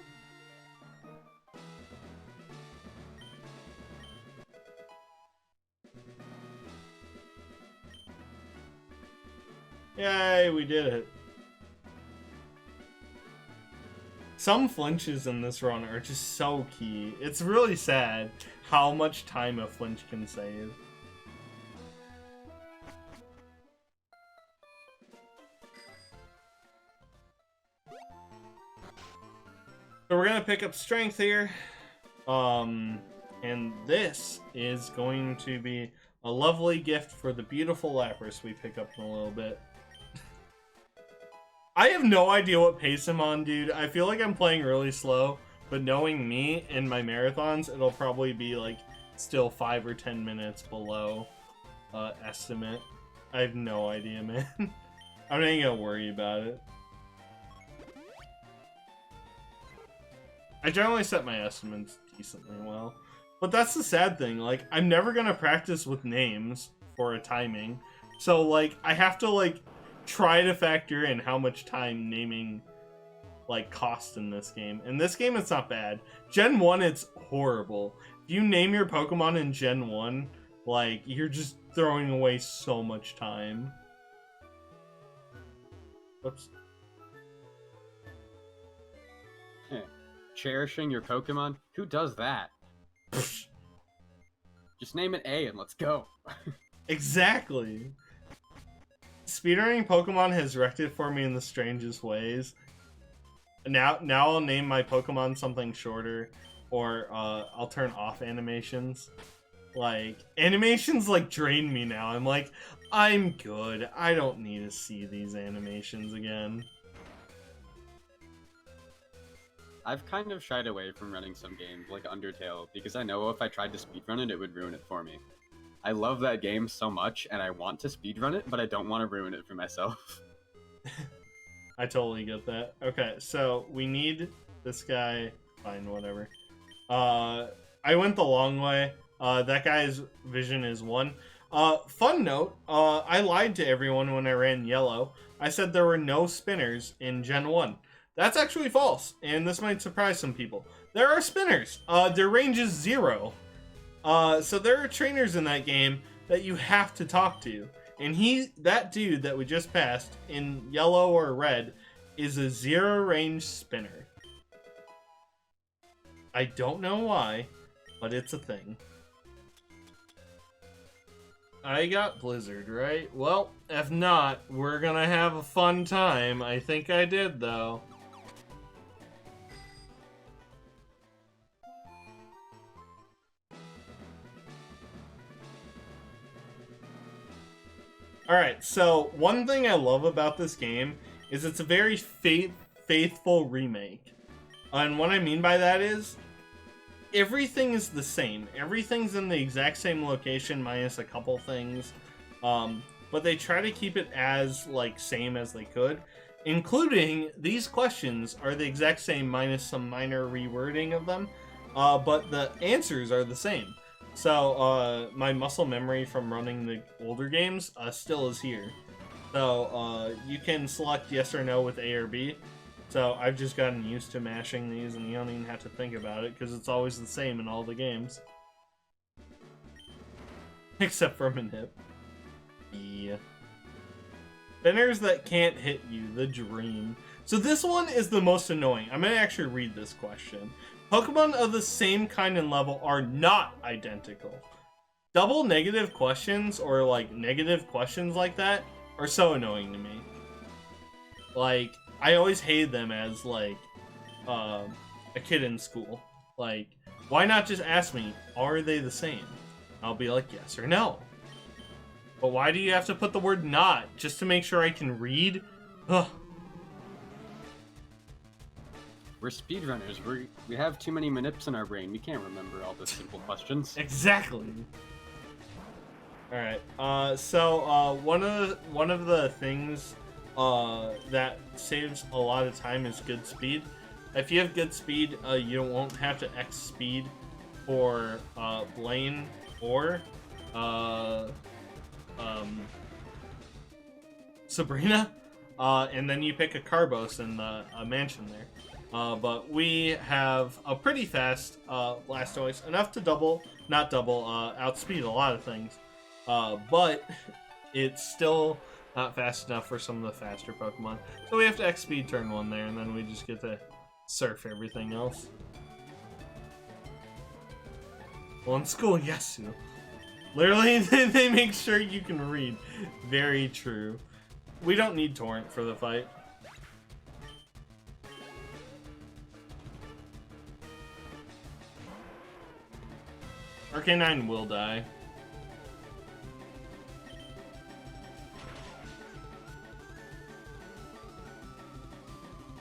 Yay, we did it. Some flinches in this run are just so key. It's really sad how much time a flinch can save. So we're gonna pick up strength here. And this is going to be a lovely gift for the beautiful Lapras we pick up in a little bit. I have no idea what pace I'm on, dude. I feel like I'm playing really slow, but knowing me in my marathons, it'll probably be like still 5 or 10 minutes below estimate. I have no idea, man. I'm not even gonna worry about it. I generally set my estimates decently well. But that's the sad thing, like, I'm never gonna practice with names for a timing. So, like, I have to, like, try to factor in how much time naming, like, costs in this game. In this game, it's not bad. Gen 1, it's horrible. If you name your Pokemon in Gen 1, like, you're just throwing away so much time. Oops. Cherishing your Pokemon? Who does that? Just name it A and let's go. Exactly. Speedrunning Pokemon has wrecked it for me in the strangest ways. Now I'll name my Pokemon something shorter, or I'll turn off animations. Like, animations like drain me now. I'm like, I'm good. I don't need to see these animations again. I've kind of shied away from running some games like Undertale because I know if I tried to speedrun it, it would ruin it for me. I love that game so much and I want to speedrun it, but I don't want to ruin it for myself. I totally get that. Okay, so we need this guy. Fine, whatever. I went the long way. That guy's vision is 1. Fun note, I lied to everyone when I ran yellow. I said there were no spinners in Gen 1. That's actually false, and this might surprise some people. There are spinners. Their range is 0. So there are trainers in that game that you have to talk to. And that dude that we just passed in yellow or red is a 0 range spinner. I don't know why, but it's a thing. I got Blizzard, right? Well, if not, we're gonna have a fun time. I think I did, though. Alright, so one thing I love about this game is it's a very faithful remake. And what I mean by that is, everything is the same. Everything's in the exact same location minus a couple things. But they try to keep it as, like, same as they could. Including, these questions are the exact same minus some minor rewording of them. But the answers are the same. So, my muscle memory from running the older games still is here. So, you can select yes or no with A or B. So, I've just gotten used to mashing these, and you don't even have to think about it, because it's always the same in all the games. Except for Manip. Yeah. Spinners that can't hit you, the dream. So this one is the most annoying. I'm going to actually read this question. Pokemon of the same kind and level are not identical. Double negative questions, or like negative questions like that, are so annoying to me. Like, I always hated them as like a kid in school. Like, why not just ask me, are they the same? I'll be like, yes or no. But why do you have to put the word not just to make sure I can read? Ugh. We're speedrunners. We have too many manips in our brain. We can't remember all the simple questions. Exactly. All right. So one of the things that saves a lot of time is good speed. If you have good speed, you won't have to X speed for Blaine or Sabrina, and then you pick a Carbos in the mansion there. But we have a pretty fast Blastoise, enough to outspeed a lot of things. But it's still not fast enough for some of the faster Pokemon. So we have to X-Speed turn 1 there, and then we just get to surf everything else. Well, in school, yes, you. Literally, they make sure you can read. Very true. We don't need Torrent for the fight. Arcanine will die.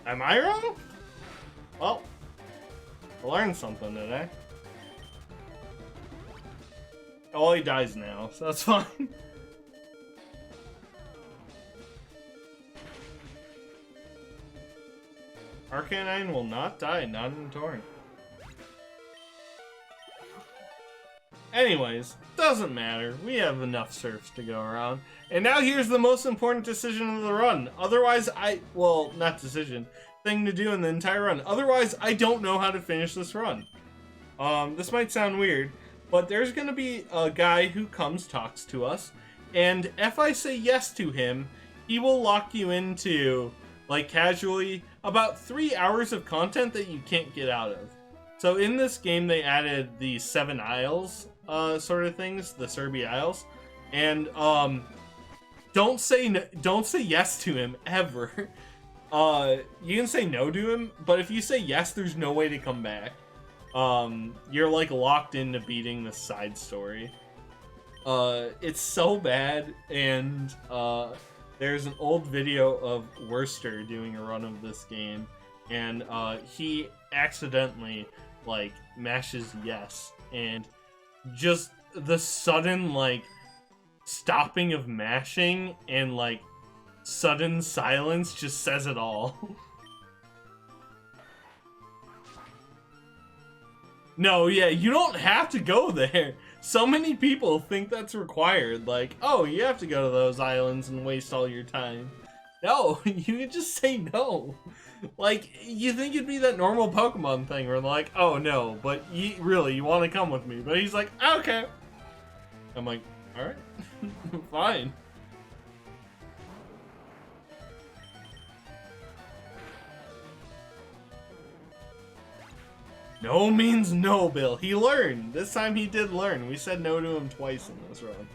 Am I wrong? Well, I learned something today. Oh, he dies now, so that's fine. Arcanine will not die, not in Torrent. Anyways, doesn't matter. We have enough surfs to go around. And now here's the most important decision of the run. Otherwise, not decision. Thing to do in the entire run. Otherwise, I don't know how to finish this run. This might sound weird, but there's gonna be a guy who talks to us, and if I say yes to him, he will lock you into, like, casually, about 3 hours of content that you can't get out of. So in this game, they added the 7 Isles, sort of things, the Serbi Isles, and, don't say yes to him, ever. You can say no to him, but if you say yes, there's no way to come back. You're, like, locked into beating the side story. It's so bad, and, there's an old video of Worcester doing a run of this game, and, he accidentally, like, mashes yes, and just the sudden, like, stopping of mashing and, like, sudden silence just says it all. No, yeah, you don't have to go there. So many people think that's required. Like, oh, you have to go to those islands and waste all your time. No, you can just say no. Like, you think it'd be that normal Pokemon thing where they're like, oh no, but you want to come with me? But he's like, okay. I'm like, alright, fine. No means no, Bill. He learned. This time he did learn. We said no to him twice in this run.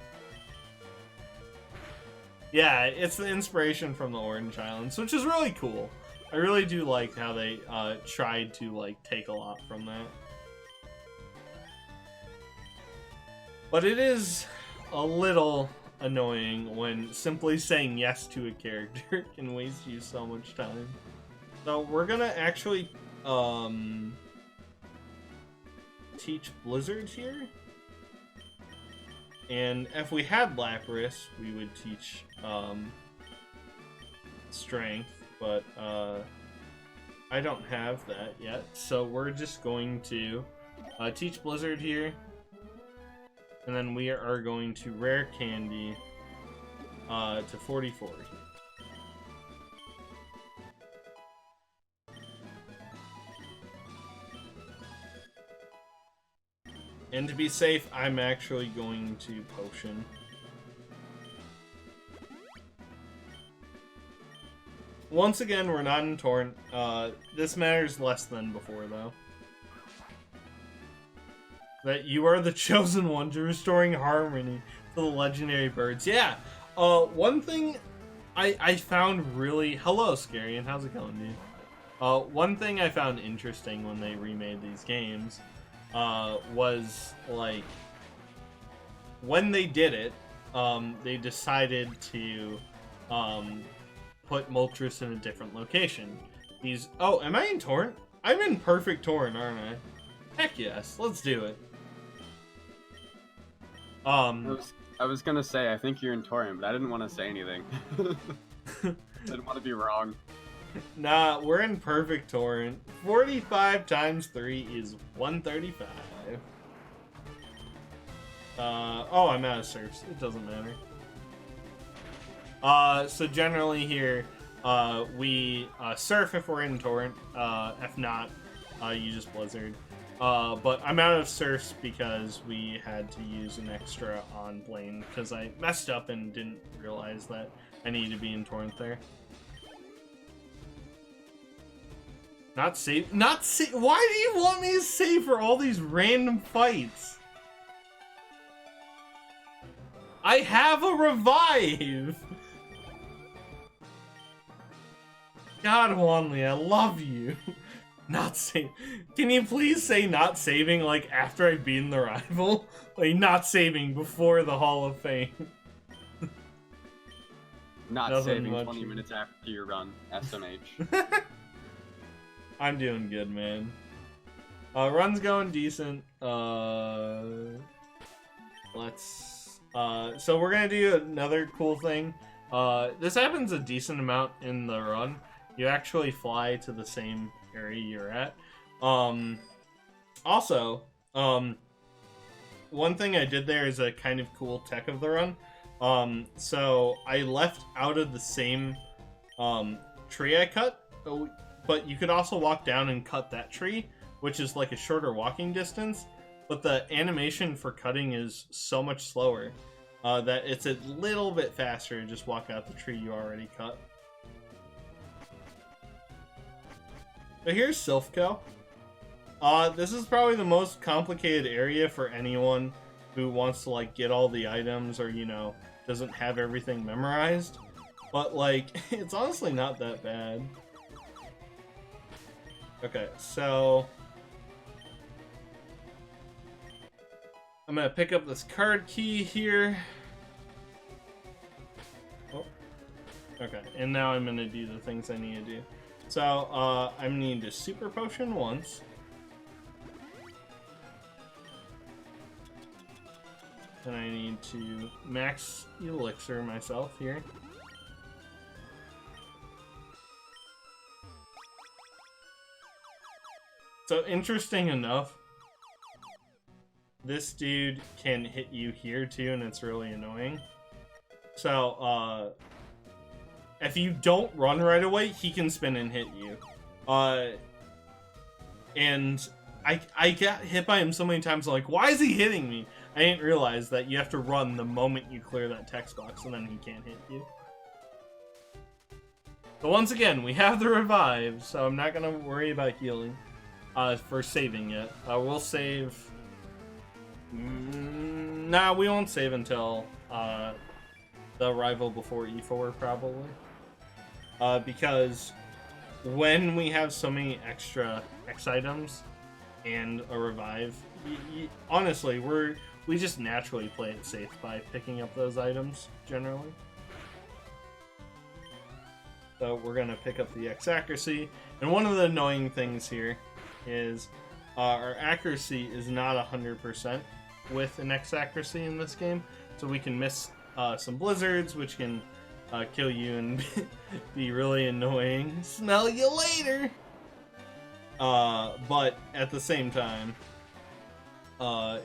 Yeah, it's the inspiration from the Orange Islands, which is really cool. I really do like how they tried to, like, take a lot from that. But it is a little annoying when simply saying yes to a character can waste you so much time. So we're gonna actually teach Blizzard here. And if we had Lapras, we would teach Strength, but I don't have that yet. So we're just going to teach Blizzard here. And then we are going to Rare Candy to 44. And to be safe, I'm actually going to Potion. Once again, we're not in Torrent. This matters less than before, though. That you are the chosen one to restoring harmony to the legendary birds. Yeah, one thing I found really... Hello, Scarian. How's it going, dude? One thing I found interesting when they remade these games was, like, when they did it, they decided to put Moltres in a different location. Oh, am I in Torrent? I'm in perfect Torrent, aren't I? Heck yes, let's do it. I was gonna say, I think you're in Torrent, but I didn't want to say anything. I didn't want to be wrong. Nah, we're in perfect Torrent. 45 times 3 is 135. Oh, I'm out of surfs. It doesn't matter. So generally here, we surf if we're in Torrent. If not, you just Blizzard. But I'm out of surfs because we had to use an extra on Blaine because I messed up and didn't realize that I needed to be in Torrent there. Not save. Why do you want me to save for all these random fights? I have a revive! God, Wanley, I love you. Not save. Can you please say not saving, like, after I've beaten the rival? Like, not saving before the Hall of Fame. Not Nothing saving much. 20 minutes after your run, SMH. I'm doing good, man. Run's going decent. So we're gonna do another cool thing. This happens a decent amount in the run. You actually fly to the same area you're at. Also, one thing I did there is a kind of cool tech of the run. So I left out of the same tree I cut, but you could also walk down and cut that tree which is like a shorter walking distance, but the animation for cutting is so much slower that it's a little bit faster to just walk out the tree you already cut. But here's Silphco. This is probably the most complicated area for anyone who wants to like get all the items or, you know, doesn't have everything memorized. But like, it's honestly not that bad. Okay, so I'm gonna pick up this card key here. Oh, okay, and now I'm gonna do the things I need to do. So, I'm gonna need to super potion once. And I need to max elixir myself here. So, interesting enough, this dude can hit you here too, and it's really annoying. So, if you don't run right away, he can spin and hit you. And I got hit by him so many times, I'm like, why is he hitting me? I didn't realize that you have to run the moment you clear that text box, and then he can't hit you. But once again, we have the revive, so I'm not going to worry about healing for saving yet. We'll save... Nah, we won't save until the arrival before E4, probably. Because when we have so many extra X items and a revive, honestly, we just naturally play it safe by picking up those items, generally. So we're going to pick up the X accuracy. And one of the annoying things here is our accuracy is not 100% with an X accuracy in this game. So we can miss some blizzards, which can kill you and be really annoying. Smell you later! But at the same time,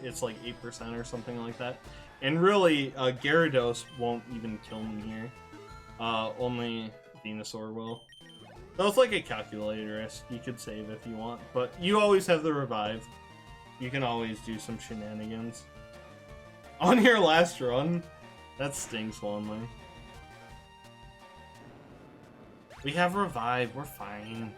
it's like 8% or something like that. And really, Gyarados won't even kill me here. Only Venusaur will. So it's like a calculated risk. You could save if you want, but you always have the revive. You can always do some shenanigans. On your last run? That stings lonely. We have revive, we're fine.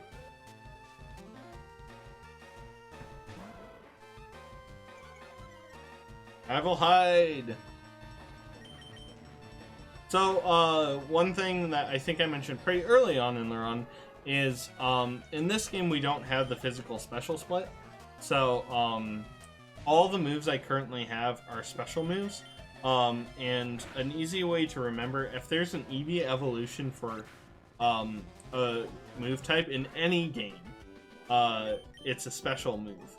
I will hide. So, one thing that I think I mentioned pretty early on in the run is, in this game we don't have the physical special split. So, all the moves I currently have are special moves. And an easy way to remember, if there's an EV evolution for a move type in any game, it's a special move.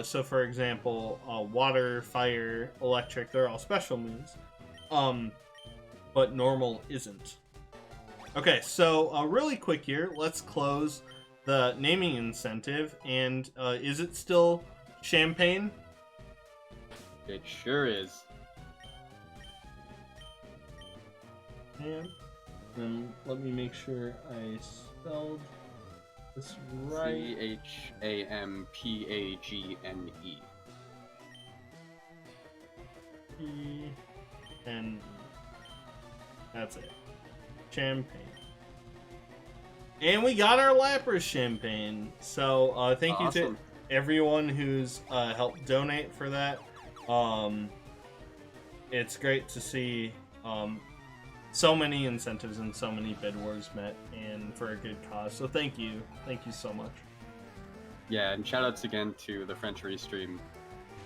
So for example, water, fire, electric, they're all special moves. But normal isn't. Okay, so really quick here, let's close the naming incentive. And is it still champagne? It sure is. And let me make sure I spelled this right. CHAMPAGNE. And that's it. Champagne. And we got our Lapras champagne. So thank you to everyone who's helped donate for that. It's great to see so many incentives and so many bid wars met, and for a good cause. So thank you so much. Yeah, and shoutouts again to the French Restream.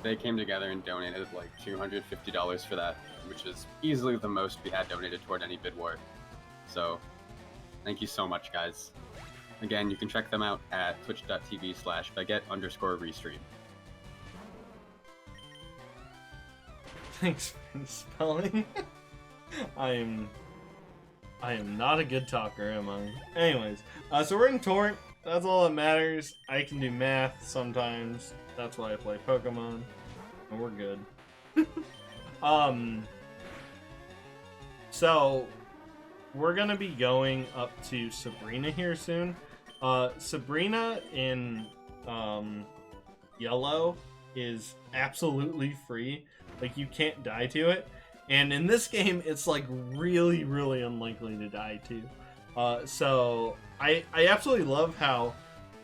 They came together and donated like $250 for that, which is easily the most we had donated toward any bid war. So thank you so much, guys. Again, you can check them out at twitch.tv/baguette_restream. Thanks for the spelling. I am not a good talker, am I? Anyways, so we're in Torrent. That's all that matters. I can do math sometimes. That's why I play Pokemon. And we're good. So we're gonna be going up to Sabrina here soon. Sabrina in yellow is absolutely free. Like, you can't die to it. And in this game, it's like really, really unlikely to die to. So I absolutely love how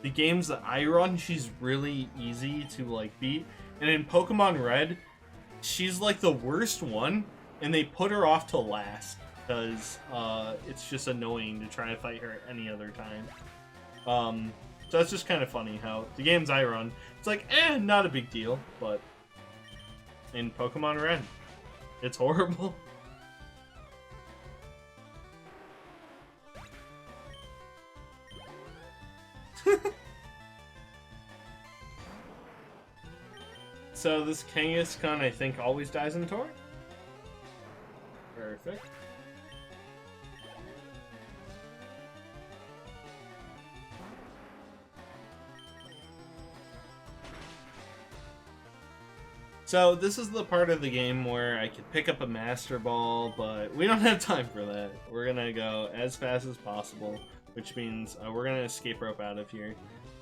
the games that I run, she's really easy to like beat. And in Pokemon Red, she's like the worst one, and they put her off to last because it's just annoying to try to fight her at any other time. So it's just kind of funny how the games I run, it's like, not a big deal, but in Pokemon Red, it's horrible. So this Kangaskhan, I think, always dies in Tor. Perfect. So this is the part of the game where I could pick up a Master Ball, but we don't have time for that. We're gonna go as fast as possible, which means we're gonna escape rope out of here.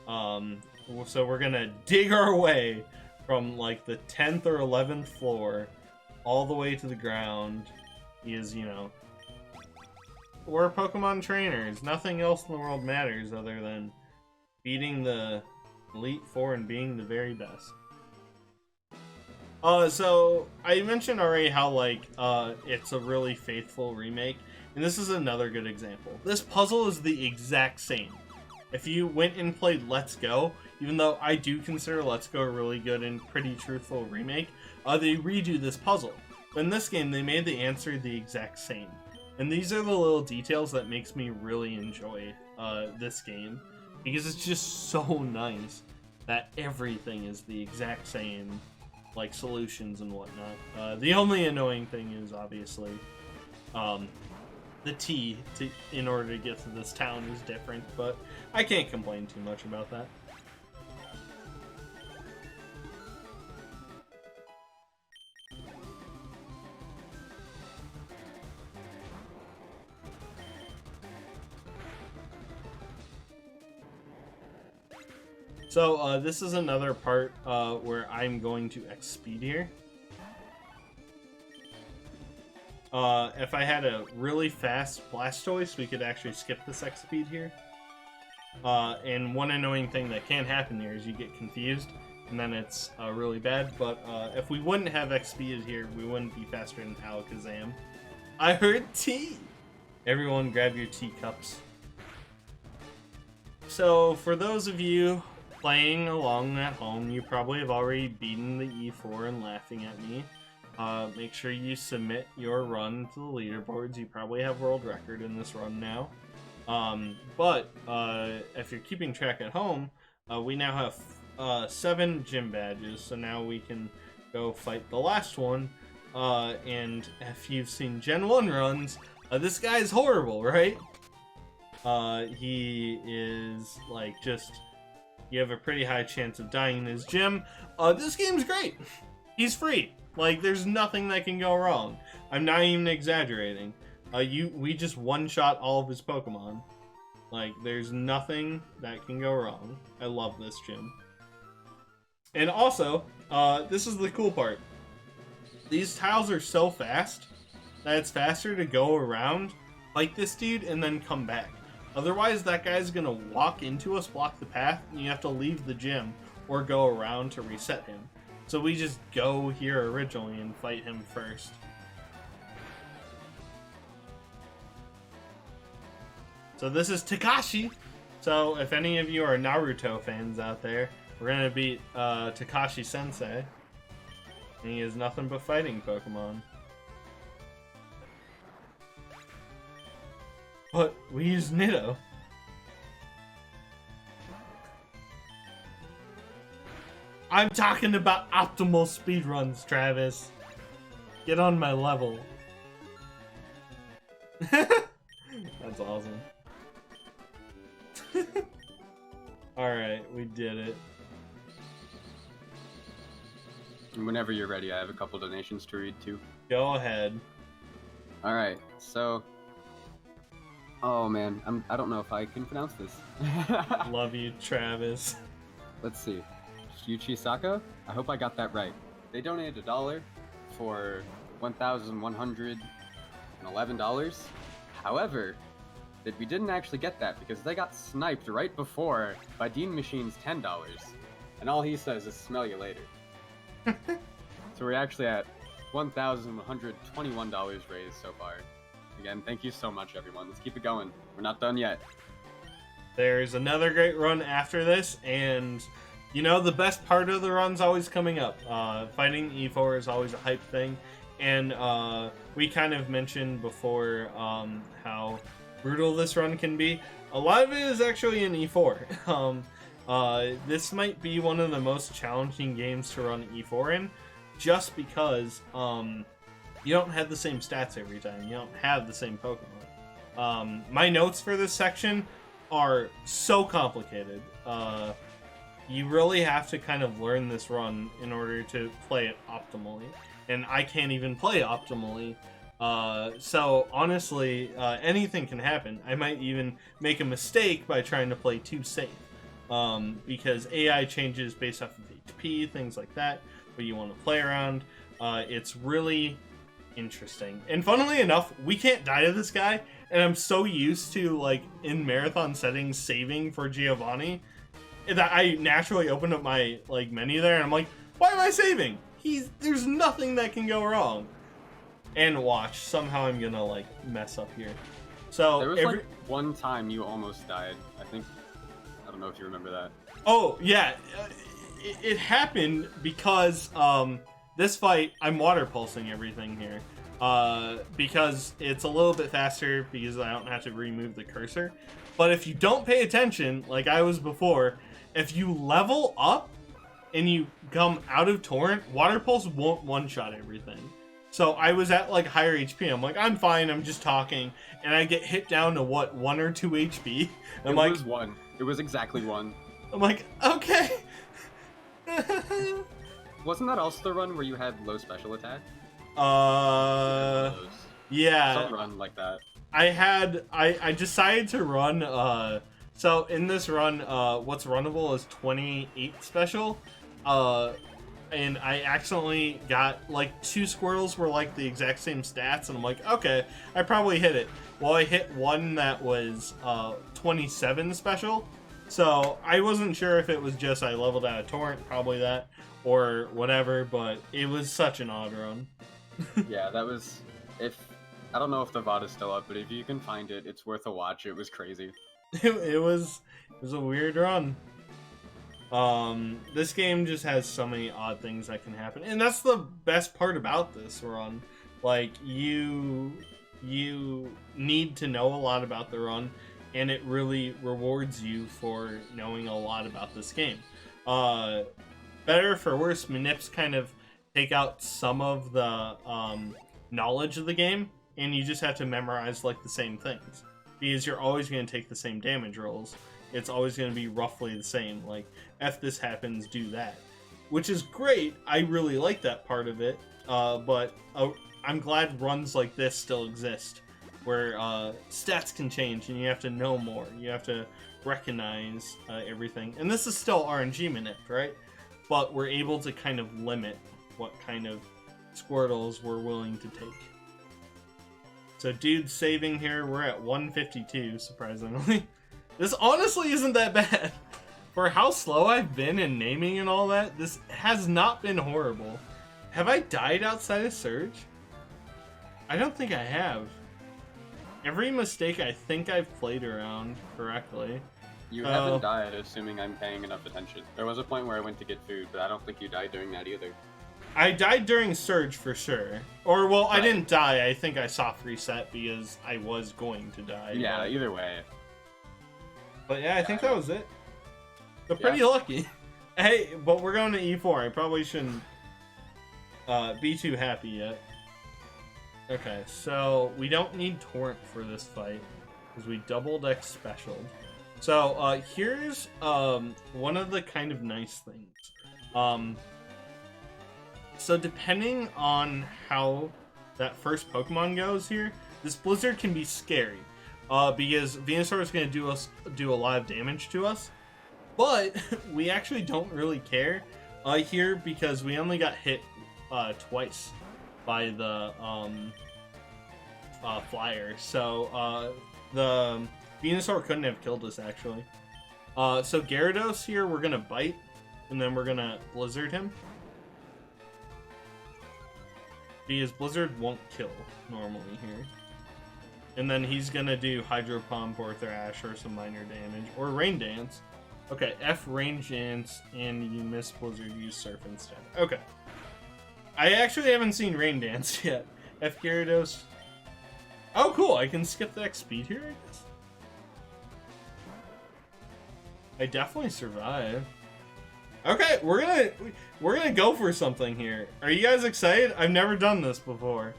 So we're gonna dig our way from like the 10th or 11th floor all the way to the ground. Is, you know, we're Pokemon trainers. Nothing else in the world matters other than beating the Elite Four and being the very best. So I mentioned already how like it's a really faithful remake, and this is another good example. This puzzle is the exact same. If you went and played Let's Go, even though I do consider Let's Go a really good and pretty truthful remake, they redo this puzzle. But in this game, they made the answer the exact same. And these are the little details that makes me really enjoy this game, because it's just so nice that everything is the exact same, like solutions and whatnot. The only annoying thing is obviously the T in order to get to this town is different, but I can't complain too much about that. So this is another part where I'm going to X-Speed here. If I had a really fast Blastoise, we could actually skip this X-Speed here. And one annoying thing that can happen here is you get confused, and then it's really bad. But if we wouldn't have X-Speed here, we wouldn't be faster than Alakazam. I heard tea! Everyone grab your teacups. So for those of you playing along at home, you probably have already beaten the E4 and laughing at me. Make sure you submit your run to the leaderboards. You probably have world record in this run now. But if you're keeping track at home, we now have 7 gym badges, so now we can go fight the last one. And if you've seen Gen 1 runs, this guy is horrible, right? He is like just... You have a pretty high chance of dying in his gym. This game's great. He's free. Like, there's nothing that can go wrong. I'm not even exaggerating. We just one-shot all of his Pokemon. Like, there's nothing that can go wrong. I love this gym. And also, this is the cool part. These tiles are so fast that it's faster to go around, fight this dude, and then come back. Otherwise, that guy's gonna walk into us, block the path, and you have to leave the gym or go around to reset him. So we just go here originally and fight him first. So this is Takashi. So if any of you are Naruto fans out there, we're gonna beat Takashi Sensei. And he is nothing but fighting Pokemon. But we use Nitto. I'm talking about optimal speedruns, Travis. Get on my level. That's awesome. Alright, we did it. Whenever you're ready, I have a couple donations to read too. Go ahead. Alright, so... Oh man, I don't know if I can pronounce this. Love you, Travis. let's see. Yuchisaka? I hope I got that right. They donated $1 for $1,111. However, we didn't actually get that because they got sniped right before by Dean Machine's $10. And all he says is smell you later. So we're actually at $1,121 raised so far. Again, thank you so much, everyone. Let's keep it going. We're not done yet. There's another great run after this, and you know, the best part of the run's always coming up. Fighting E4 is always a hype thing, and we kind of mentioned before how brutal this run can be. A lot of it is actually in E4. This might be one of the most challenging games to run E4 in, just because you don't have the same stats every time. You don't have the same Pokemon. My notes for this section are so complicated. You really have to kind of learn this run in order to play it optimally. And I can't even play optimally. So honestly, anything can happen. I might even make a mistake by trying to play too safe. Because AI changes based off of HP, things like that, but you want to play around. It's really interesting. And funnily enough, we can't die to this guy, and I'm so used to, like, in marathon settings, saving for Giovanni, that I naturally open up my, like, menu there, and I'm like, why am I saving? There's nothing that can go wrong. And watch, somehow I'm gonna, like, mess up here. So there was like one time you almost died. I don't know if you remember that. Oh yeah, it happened because this fight I'm water pulsing everything here because it's a little bit faster because I don't have to remove the cursor. But if you don't pay attention, like I was before, if you level up and you come out of torrent, water pulse won't one-shot everything. So I was at like higher HP. I'm like, I'm fine. I'm just talking, and I get hit down to what, 1 or 2 HP. It was 1. It was exactly 1. I'm like, okay. Wasn't that also the run where you had low special attack? Yeah. Some run like that. I decided to run. So in this run, what's runnable is 28 special. And I accidentally got, like, 2 Squirtles were, like, the exact same stats, and I'm like, okay, I probably hit it. Well, I hit one that was 27 special, so I wasn't sure if it was just I leveled out of torrent, probably that, or whatever, but it was such an odd run. Yeah, that was, I don't know if the VOD is still up, but if you can find it, it's worth a watch. It was crazy. It was a weird run. This game just has so many odd things that can happen, and that's the best part about this run. Like, you need to know a lot about the run, and it really rewards you for knowing a lot about this game. Better for worse, Manips kind of take out some of the knowledge of the game, and you just have to memorize, like, the same things, because you're always going to take the same damage rolls. It's always going to be roughly the same, like, if this happens, do that. Which is great, I really like that part of it, but I'm glad runs like this still exist, where stats can change and you have to know more, you have to recognize everything. And this is still RNG Manipped, right? But we're able to kind of limit what kind of Squirtles we're willing to take. So dude's saving here, we're at 152, surprisingly. This honestly isn't that bad. For how slow I've been in naming and all that, this has not been horrible. Have I died outside of Surge? I don't think I have. Every mistake I think I've played around correctly. You haven't died, assuming I'm paying enough attention. There was a point where I went to get food, but I don't think you died during that either. I died during Surge for sure. Or, well, right. I didn't die. I think I soft reset because I was going to die. Yeah, but... either way. But yeah, I think that was it. But pretty lucky. Hey, but we're going to E4. I probably shouldn't be too happy yet. Okay, so we don't need Torrent for this fight because we doubled X specialed. So here's one of the kind of nice things. So depending on how that first Pokemon goes here, this Blizzard can be scary. Because Venusaur is going to do a lot of damage to us. But we actually don't really care here because we only got hit twice by the flyer. So the Venusaur couldn't have killed us actually. So Gyarados here, we're gonna bite, and then we're gonna Blizzard him. Because Blizzard won't kill normally here. And then he's gonna do Hydro Pump or Thrash or some minor damage. Or Rain Dance. Okay, F Rain Dance, and you miss Blizzard, use Surf instead. Okay. I actually haven't seen Rain Dance yet. F Gyarados. Oh cool, I can skip the X speed here, I guess. I definitely survived. Okay, we're gonna go for something here. Are you guys excited? I've never done this before.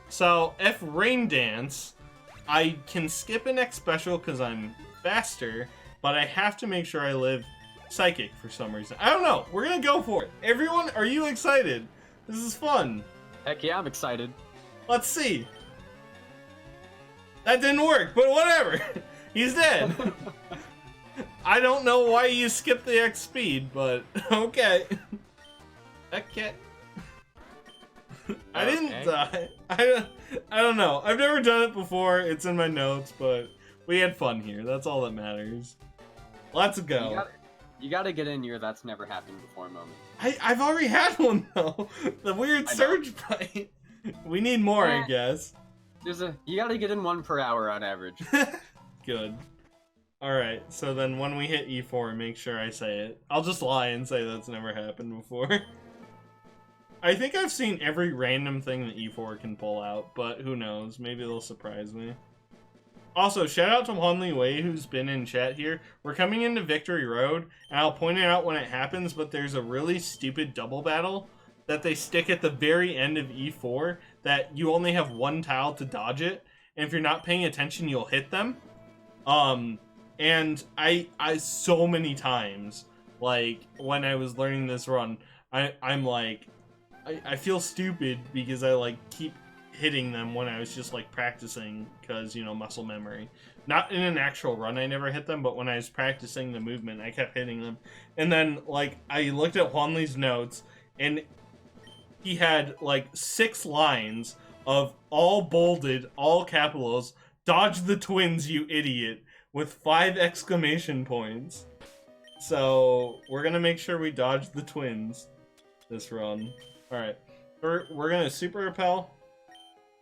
So, F Rain Dance, I can skip an X special because I'm faster, but I have to make sure I live Psychic for some reason. I don't know. We're gonna go for it. Everyone, are you excited? This is fun. Heck yeah, I'm excited. Let's see. That didn't work, but whatever. He's dead. I don't know why you skipped the X speed, but okay. Okay. I didn't die. I don't know. I've never done it before. It's in my notes, but we had fun here. That's all that matters. Let's go. You gotta get in your that's never happened before moment. I've already had one though. The weird surge bite. We need more, I guess. You gotta get in 1 per hour on average. Good. Alright, so then when we hit E4, make sure I say it. I'll just lie and say that's never happened before. I think I've seen every random thing that E4 can pull out, but who knows? Maybe they'll surprise me. Also, shout out to Honley Wei, who's been in chat here. We're coming into Victory Road, and I'll point it out when it happens, but there's a really stupid double battle that they stick at the very end of E4 that you only have 1 tile to dodge it, and if you're not paying attention, you'll hit them. And I so many times, like, when I was learning this run, I'm like, I feel stupid because I, like, keep hitting them when I was just, like, practicing because, you know, muscle memory. Not in an actual run, I never hit them, but when I was practicing the movement, I kept hitting them. And then, like, I looked at Huanli's notes, and he had, like, 6 lines of all bolded, all capitals, dodge the twins, you idiot, with 5 exclamation points. So, we're gonna make sure we dodge the twins this run. Alright, we're gonna Super Repel,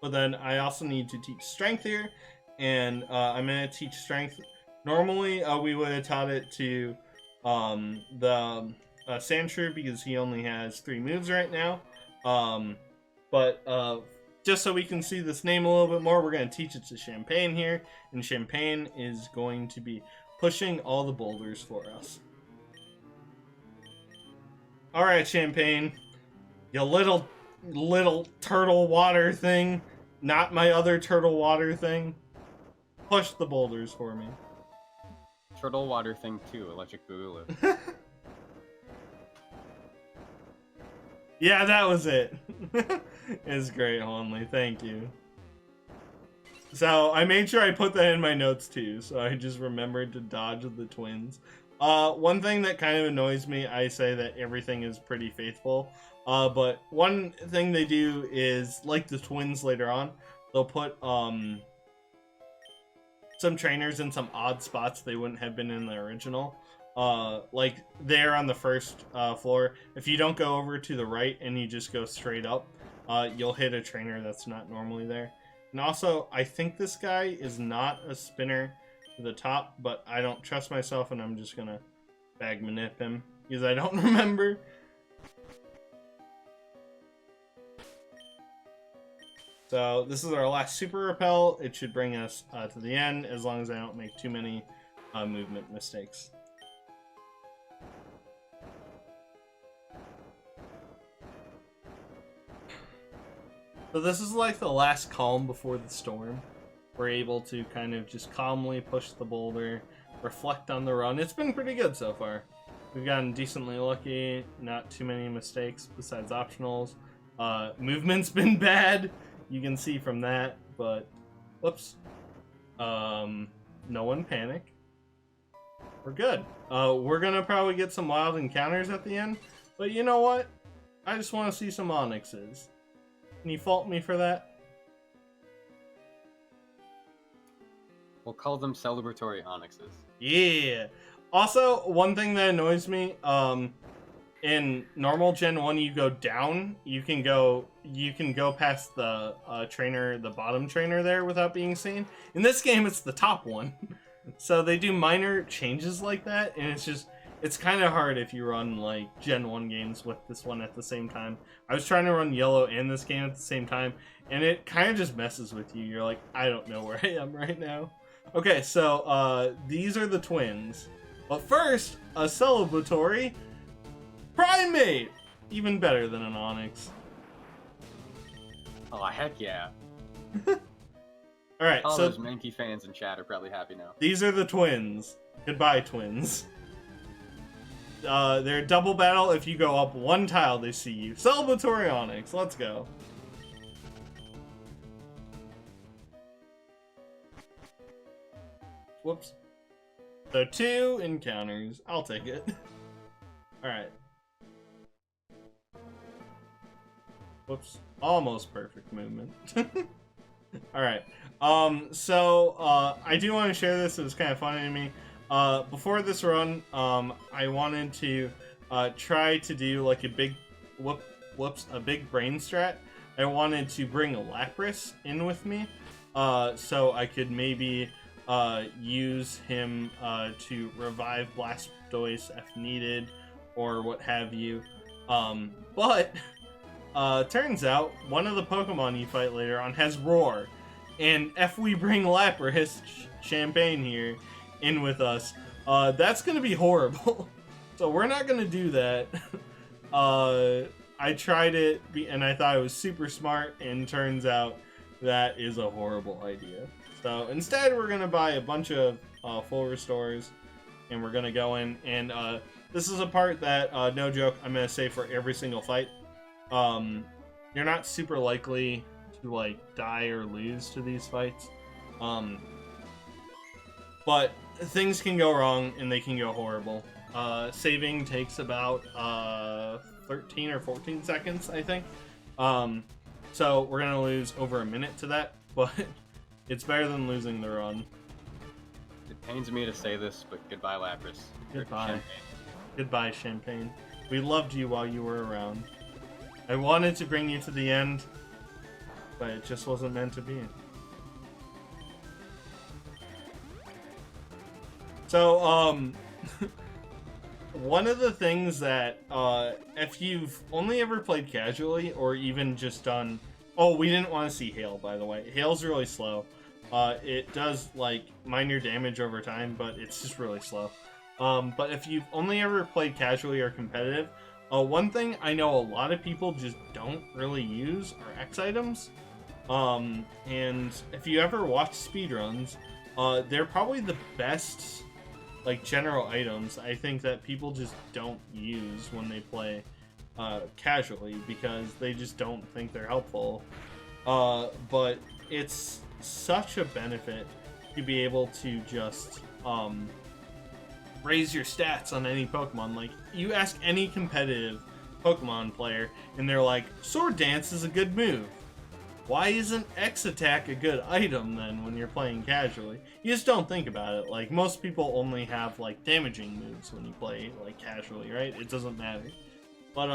but then I also need to teach Strength here, and I'm gonna teach Strength. Normally, we would have taught it to the Sandshrew because he only has 3 moves right now. But just so we can see this name a little bit more, we're going to teach it to Champagne here, and Champagne is going to be pushing all the boulders for us. Alright, Champagne, you little turtle water thing, not my other turtle water thing. Push the boulders for me. Turtle water thing 2, Electric Boogaloo. Yeah, that was it. It's great, Honley. Thank you. So, I made sure I put that in my notes too, so I just remembered to dodge the twins. One thing that kind of annoys me, I say that everything is pretty faithful, but one thing they do is, like the twins later on, they'll put, some trainers in some odd spots they wouldn't have been in the original. Like there on the first floor, if you don't go over to the right and you just go straight up, you'll hit a trainer that's not normally there. And also, I think this guy is not a spinner to the top, but I don't trust myself and I'm just gonna bag manip him because I don't remember. So this is our last Super Repel. It should bring us to the end as long as I don't make too many movement mistakes. So this is like the last calm before the storm. We're able to kind of just calmly push the boulder, reflect on the run. It's been pretty good so far. We've gotten decently lucky, not too many mistakes besides optionals. Movement's been bad, you can see from that, but whoops. No one panic. We're good. We're gonna probably get some wild encounters at the end, but you know what? I just want to see some Onyxes. Can you fault me for that? We'll call them celebratory Onyxes. Yeah. Also, one thing that annoys me, in normal Gen 1 you go down, you can go past the trainer, the bottom trainer there without being seen. In this game it's the top one. So they do minor changes like that, and it's kind of hard if you run like Gen 1 games with this one at the same time. I was trying to run yellow and this game at the same time, and it kind of just messes with you. You're like, I don't know where I am right now. Okay, so these are the twins. But first, a celebratory primate! Even better than an Onyx. Oh, heck yeah. Alright, All so those Mankey fans in chat are probably happy now. these are the twins. Goodbye, twins. They're double battle. If you go up one tile, they see you. Celebratory Onyx, let's go. Whoops. So 2 encounters. I'll take it. Alright. Whoops. Almost perfect movement. Alright. I do want to share this. It was kind of funny to me. Before this run, I wanted to try to do like a big a big brain strat. I wanted to bring a Lapras in with me, so I could maybe use him to revive Blastoise if needed, or what have you. But turns out one of the Pokemon you fight later on has Roar, and if we bring Lapras Champagne here in with us, that's gonna be horrible. So we're not gonna do that. I tried it and I thought it was super smart, and turns out that is a horrible idea. So instead we're gonna buy a bunch of full restores, and we're gonna go in, and this is a part that, no joke, I'm gonna say for every single fight. You're not super likely to like die or lose to these fights, but things can go wrong and they can go horrible. Saving takes about 13 or 14 seconds, I think. So we're gonna lose over a minute to that, but it's better than losing the run. It pains me to say this, but goodbye, Lapras. Goodbye. Champagne. Goodbye, Champagne. We loved you while you were around. I wanted to bring you to the end, but it just wasn't meant to be. So, one of the things that, if you've only ever played casually, or even just done... Oh, we didn't want to see Hail, by the way. Hail's really slow. It does, like, minor damage over time, but it's just really slow. But if you've only ever played casually or competitive, one thing I know a lot of people just don't really use are X items. And if you ever watch speedruns, they're probably the best, like, general items I think that people just don't use when they play casually, because they just don't think they're helpful. But it's such a benefit to be able to just raise your stats on any Pokemon. Like, you ask any competitive Pokemon player, and they're like, Sword Dance is a good move. Why isn't X Attack a good item then when you're playing casually? You just don't think about it. Like, most people only have, like, damaging moves when you play, like, casually, right? It doesn't matter. But,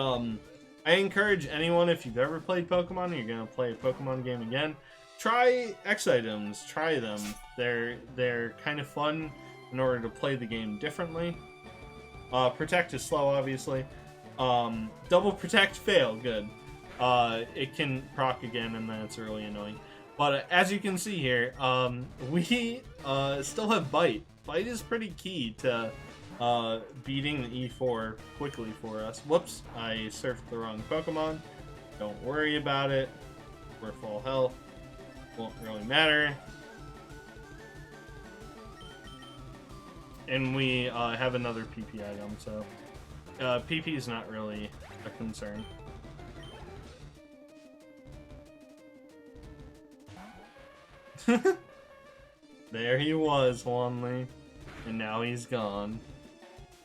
I encourage anyone, if you've ever played Pokemon and you're gonna play a Pokemon game again, try X items. Try them. They're kind of fun in order to play the game differently. Protect is slow, obviously. Double Protect, fail, good. It can proc again, and then it's really annoying. But as you can see here, we still have Bite. Bite is pretty key to beating the E4 quickly for us. Whoops, I surfed the wrong Pokemon. Don't worry about it. We're full health. Won't really matter. And we have another PP item, so PP is not really a concern. There he was, Wanley. And now he's gone.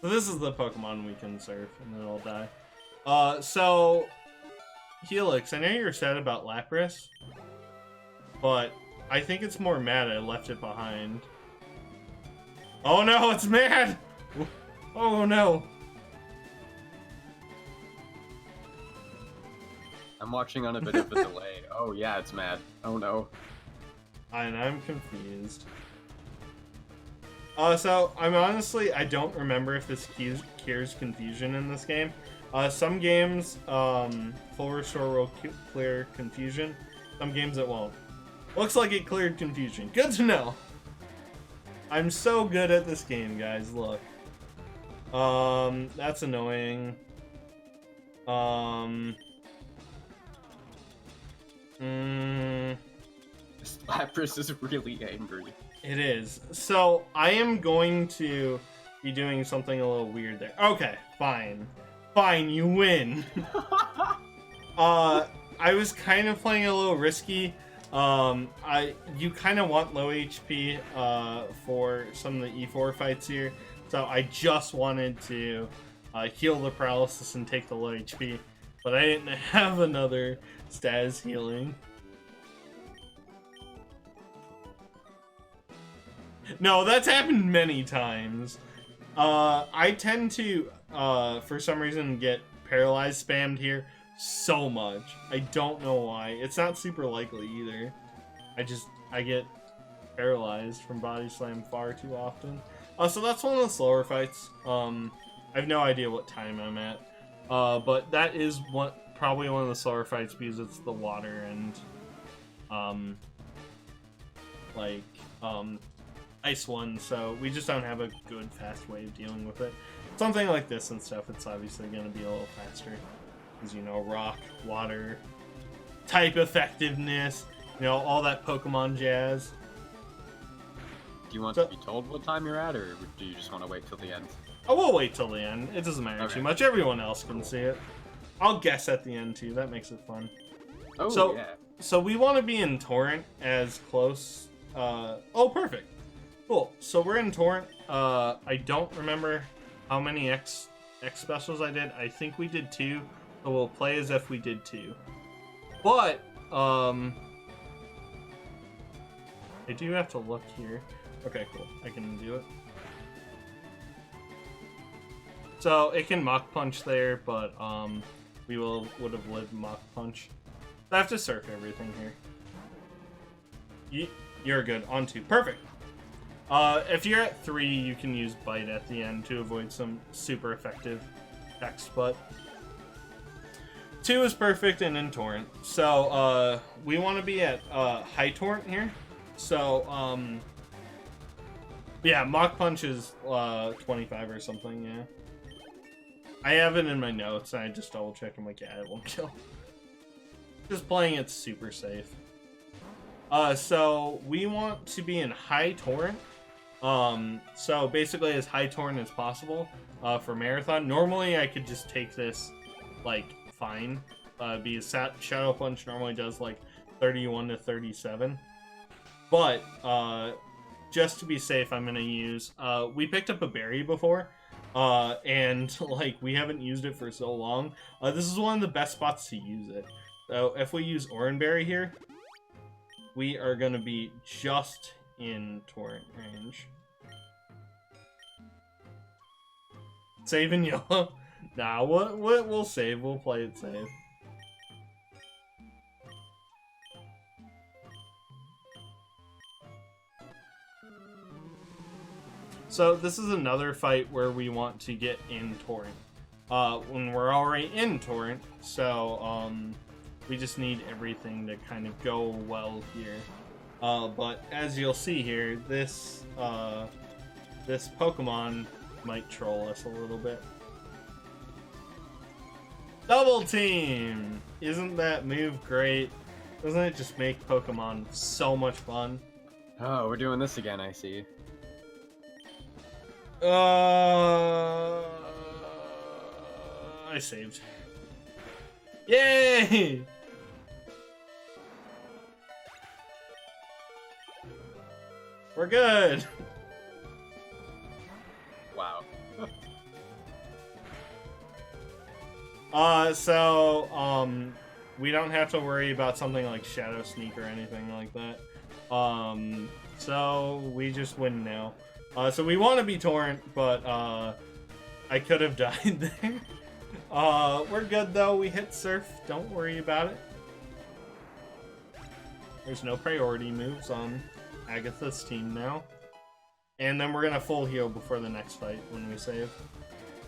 So this is the Pokemon we can surf, and then it'll die. So... Helix, I know you're sad about Lapras, but I think it's more mad I left it behind. Oh no, it's mad! Oh no! I'm watching on a bit of a delay. Oh yeah, it's mad. Oh no. And I'm confused. So, I don't remember if this cures confusion in this game. Some games, full restore will clear confusion. Some games it won't. Looks like it cleared confusion. Good to know. I'm so good at this game, guys. Look. That's annoying. This Lapras is really angry. It is. So, I am going to be doing something a little weird there. Okay, fine. Fine, you win. I was kind of playing a little risky. You kind of want low HP for some of the E4 fights here. So I just wanted to heal the paralysis and take the low HP. But I didn't have another status healing. No, that's happened many times. I tend to, for some reason, get paralyzed spammed here so much. I don't know why. It's not super likely either. I get paralyzed from body slam far too often. So that's one of the slower fights. I have no idea what time I'm at. But that is probably one of the slower fights because it's the water and, ice one, so we just don't have a good, fast way of dealing with it. Something like this and stuff, it's obviously going to be a little faster. Because, you know, rock, water, type effectiveness, you know, all that Pokemon jazz. Do you want to be told what time you're at, or do you just want to wait till the end? Oh, we'll wait till the end. It doesn't matter too much. Everyone else can see it. I'll guess at the end, too. That makes it fun. Oh, yeah. So we want to be in Torrent as close... oh, perfect. Cool. So we're in Torrent. I don't remember how many X specials I did. I think we did 2. So we'll play as if we did 2. But, I do have to look here. Okay, cool. I can do it. So it can Mach Punch there, but we would have lived Mach Punch. I have to surf everything here. You're good. On 2. Perfect. If you're at 3, you can use Bite at the end to avoid some super effective effects, but 2 is perfect and in Torrent. So, we want to be at High Torrent here. So, yeah, Mach Punch is 25 or something, yeah. I have it in my notes, and I just double check. I'm like, yeah, it won't kill. Just playing it super safe. So we want to be in High Torrent. So basically as High Torrent as possible for Marathon. Normally I could just take this, like, fine. Because Shadow Punch normally does, like, 31 to 37. But, just to be safe, I'm going to use... we picked up a berry before. And, like, we haven't used it for so long. This is one of the best spots to use it. So if we use Oranberry here, we are going to be just in Torrent range. Saving yellow? Nah, we'll save. We'll play it safe. So this is another fight where we want to get in Torrent. When we're already in Torrent, so we just need everything to kind of go well here. But as you'll see here, this Pokemon might troll us a little bit. Double Team! Isn't that move great? Doesn't it just make Pokemon so much fun? Oh, we're doing this again, I see. I saved. Yay! We're good! We don't have to worry about something like Shadow Sneak or anything like that. So we just win now. So we want to be Torrent, but I could have died there. We're good though. We hit Surf. Don't worry about it. There's no priority moves on Agatha's team now. And then we're gonna full heal before the next fight when we save.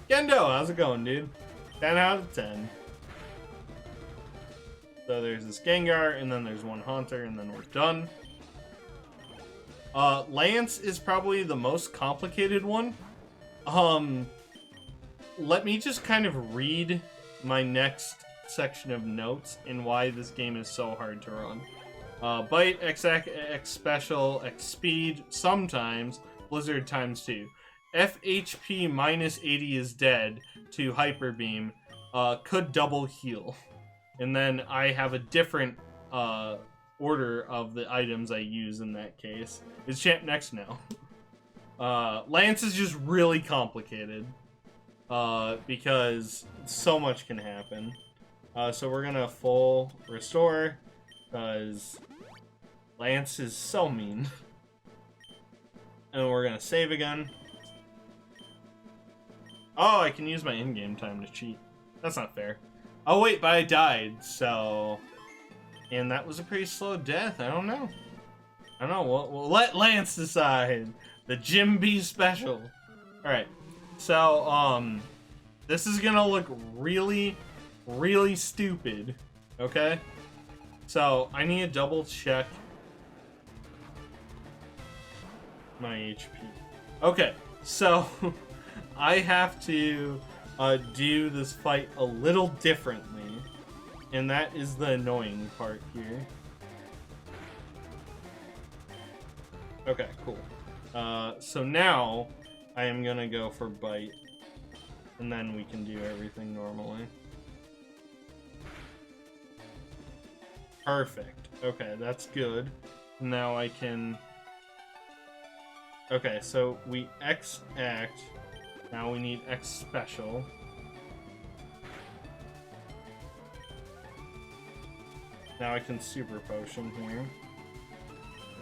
Gendo, how's it going, dude? 10 out of 10. So there's this Gengar, and then there's one Haunter, and then we're done. Lance is probably the most complicated one. Let me just kind of read my next section of notes and why this game is so hard to run. Bite, X Special, X Speed, sometimes, Blizzard ×2. FHP minus 80 is dead to Hyper Beam, could double heal. And then I have a different order of the items I use in that case. Is Champ next now? Lance is just really complicated because so much can happen. So we're gonna full restore because Lance is so mean. And we're gonna save again. Oh, I can use my in-game time to cheat. That's not fair. Oh wait, but I died, so... And that was a pretty slow death, I don't know. I don't know, we'll let Lance decide. The Jim B special. Alright, so, this is gonna look really, really stupid, okay? So, I need to double check my HP. Okay, so... I have to do this fight a little differently, and that is the annoying part here. Okay, cool. So now I am gonna go for Bite, and then we can do everything normally. Perfect. Okay, that's good. Now I can... Okay, so we X-Act. Now we need X Special. Now I can Super Potion here.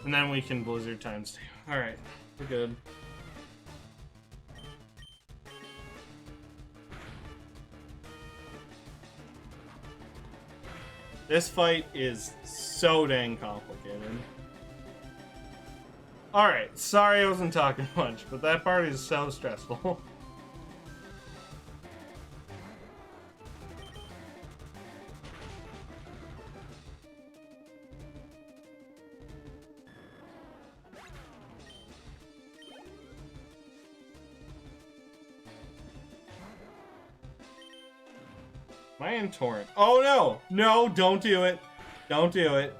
And then we can Blizzard ×2. Alright, we're good. This fight is so dang complicated. Alright, sorry I wasn't talking much, but that part is so stressful. Am I in Torrent? Oh no! No, don't do it. Don't do it.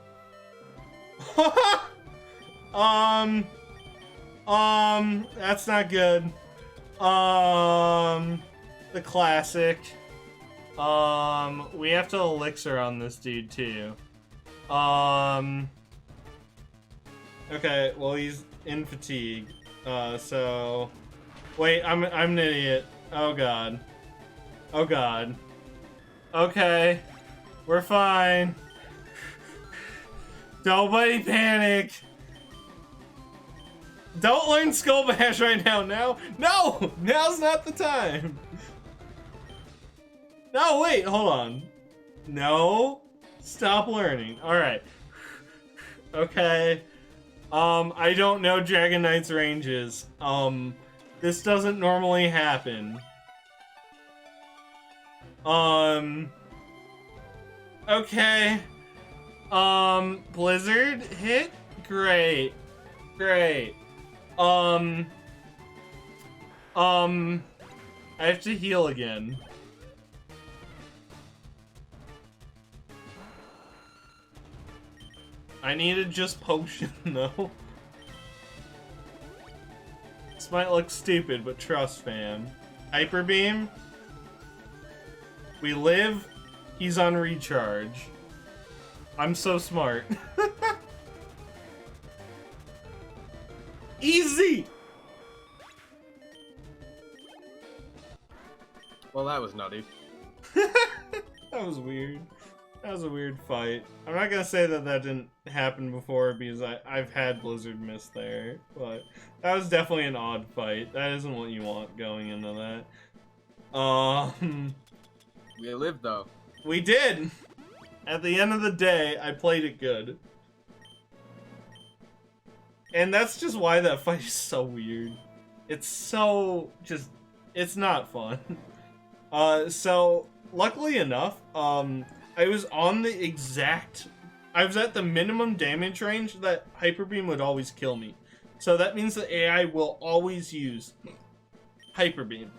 That's not good. The classic. We have to elixir on this dude too. Okay, well he's in fatigue. So wait, I'm an idiot. Oh god. Oh god. Okay. We're fine. Nobody panic. Don't learn Skull Bash right now. No! Now's not the time. No, wait, hold on. No. Stop learning. Alright. Okay. I don't know Dragon Knight's ranges. This doesn't normally happen. Okay. Blizzard hit? Great. Great. I have to heal again. I needed just potion, though. This might look stupid, but trust, fam. Hyper Beam. We live. He's on recharge. I'm so smart. Easy! Well, that was nutty. That was weird. That was a weird fight. I'm not gonna say that that didn't happen before because I've had Blizzard miss there, but that was definitely an odd fight. That isn't what you want going into that. We lived though. We did. At the end of the day, I played it good. And that's just why that fight is so weird. It's so just, it's not fun. So luckily enough, I was on the exact, I was at the minimum damage range that Hyper Beam would always kill me. So that means the AI will always use Hyper Beam.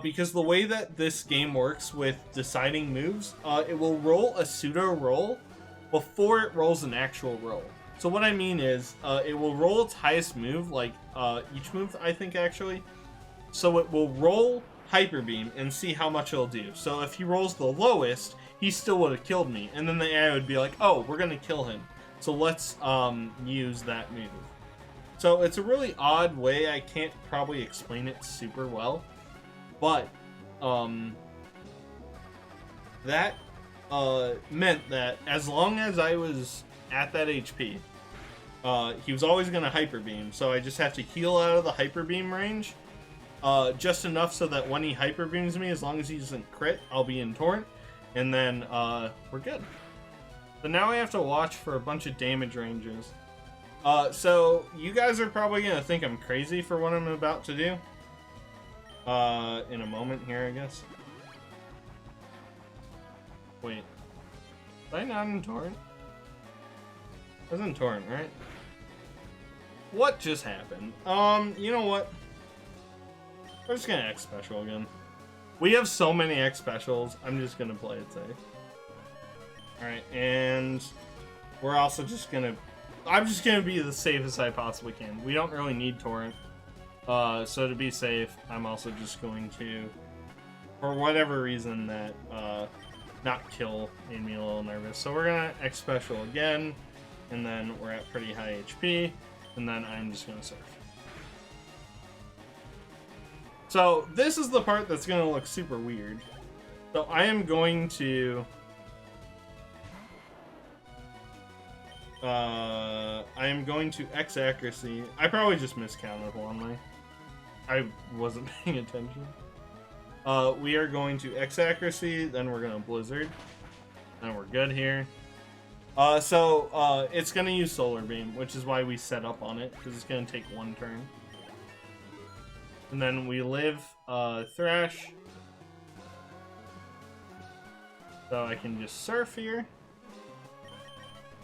Because the way that this game works with deciding moves, it will roll a pseudo roll before it rolls an actual roll. So what I mean is, it will roll its highest move, like each move, I think actually. So it will roll Hyper Beam and see how much it'll do. So if he rolls the lowest, he still would have killed me. And then the AI would be like, oh, we're going to kill him. So let's use that move. So it's a really odd way. I can't probably explain it super well. But that meant that as long as I was at that HP, he was always going to Hyper Beam. So I just have to heal out of the Hyper Beam range. Just enough so that when he Hyper Beams me, as long as he doesn't crit, I'll be in Torrent. And then we're good. So now I have to watch for a bunch of damage ranges. So you guys are probably going to think I'm crazy for what I'm about to do. In a moment here, I guess. Wait. Was I not in Torrent? I was in Torrent, right? What just happened? You know what? We're just gonna X Special again. We have so many X Specials, I'm just gonna play it safe. Alright, and we're also just gonna... I'm just gonna be the safest I possibly can. We don't really need Torrent. So to be safe, I'm also just going to, for whatever reason, that not kill made me a little nervous. So we're gonna X Special again, and then we're at pretty high HP, and then I'm just gonna surf. So this is the part that's gonna look super weird. So I am going to X accuracy. I probably just miscounted one. I wasn't paying attention. We are going to X accuracy, then we're gonna Blizzard, and we're good here. So it's gonna use Solar Beam, which is why we set up on it, because it's gonna take one turn. And then we live Thrash. So I can just surf here.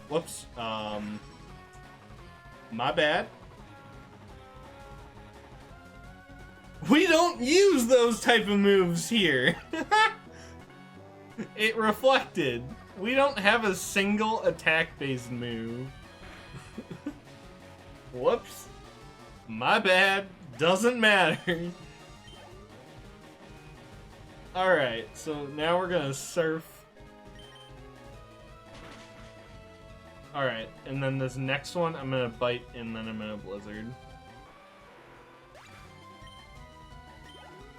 Whoops. My bad. We don't use those type of moves here. It reflected. We don't have a single attack-based move. Whoops. My bad. Doesn't matter. Alright, so now we're gonna surf. Alright, and then this next one, I'm gonna bite and then I'm gonna Blizzard.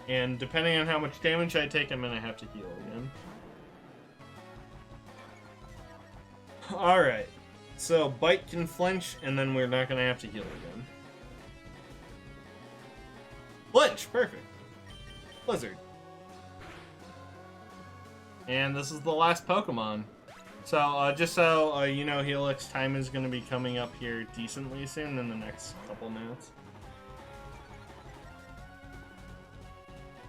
And depending on how much damage I take, I'm gonna have to heal again. Alright, so bite can flinch, and then we're not gonna have to heal again. Flinch! Perfect. Blizzard. And this is the last Pokemon. So, just so you know, Helix time is going to be coming up here decently soon in the next couple minutes.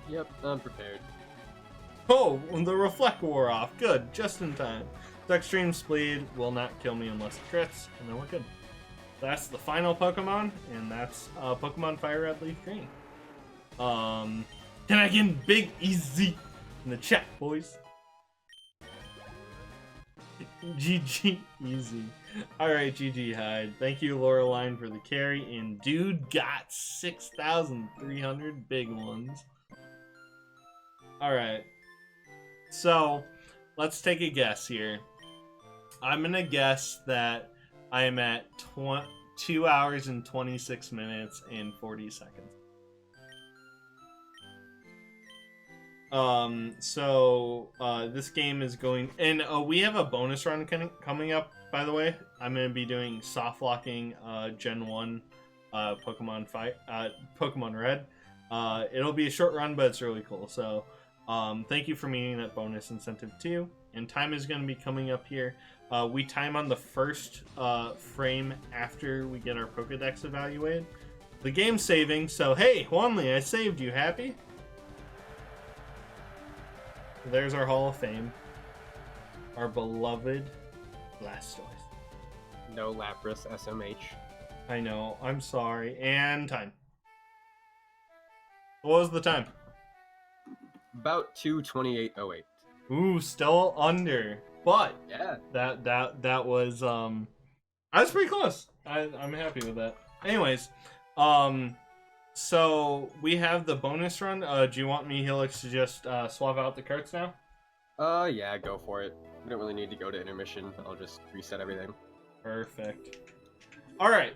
Yep, I'm prepared. Oh, the Reflect wore off. Good, just in time. The Extreme Speed will not kill me unless it crits, and then we're good. That's the final Pokemon, and that's Pokemon Fire Red Leaf Green. Can I get big easy in the chat, boys? GG easy. Alright, GG Hyde. Thank you, Laureline, for the carry. And dude got 6,300 big ones. Alright. So, let's take a guess here. I'm gonna guess that I am at 2 hours and 26 minutes and 40 seconds. This game is going, and we have a bonus run coming up. By the way, I'm gonna be doing soft locking Gen 1 Pokemon Pokemon Red. It'll be a short run, but it's really cool. So, thank you for meeting that bonus incentive too. And time is going to be coming up here. We time on the first frame after we get our Pokedex evaluated. The game's saving, so hey, Wanley, I saved you. Happy? There's our Hall of Fame. Our beloved Blastoise. No Lapras SMH. I know, I'm sorry. And time. What was the time? About 2:28:08. Ooh, still under. But Yeah. that was I was pretty close. I'm happy with that. Anyways, so we have the bonus run. Do you want me, Helix, to just swap out the carts now? Yeah, go for it. We don't really need to go to intermission. I'll just reset everything. Perfect. All right.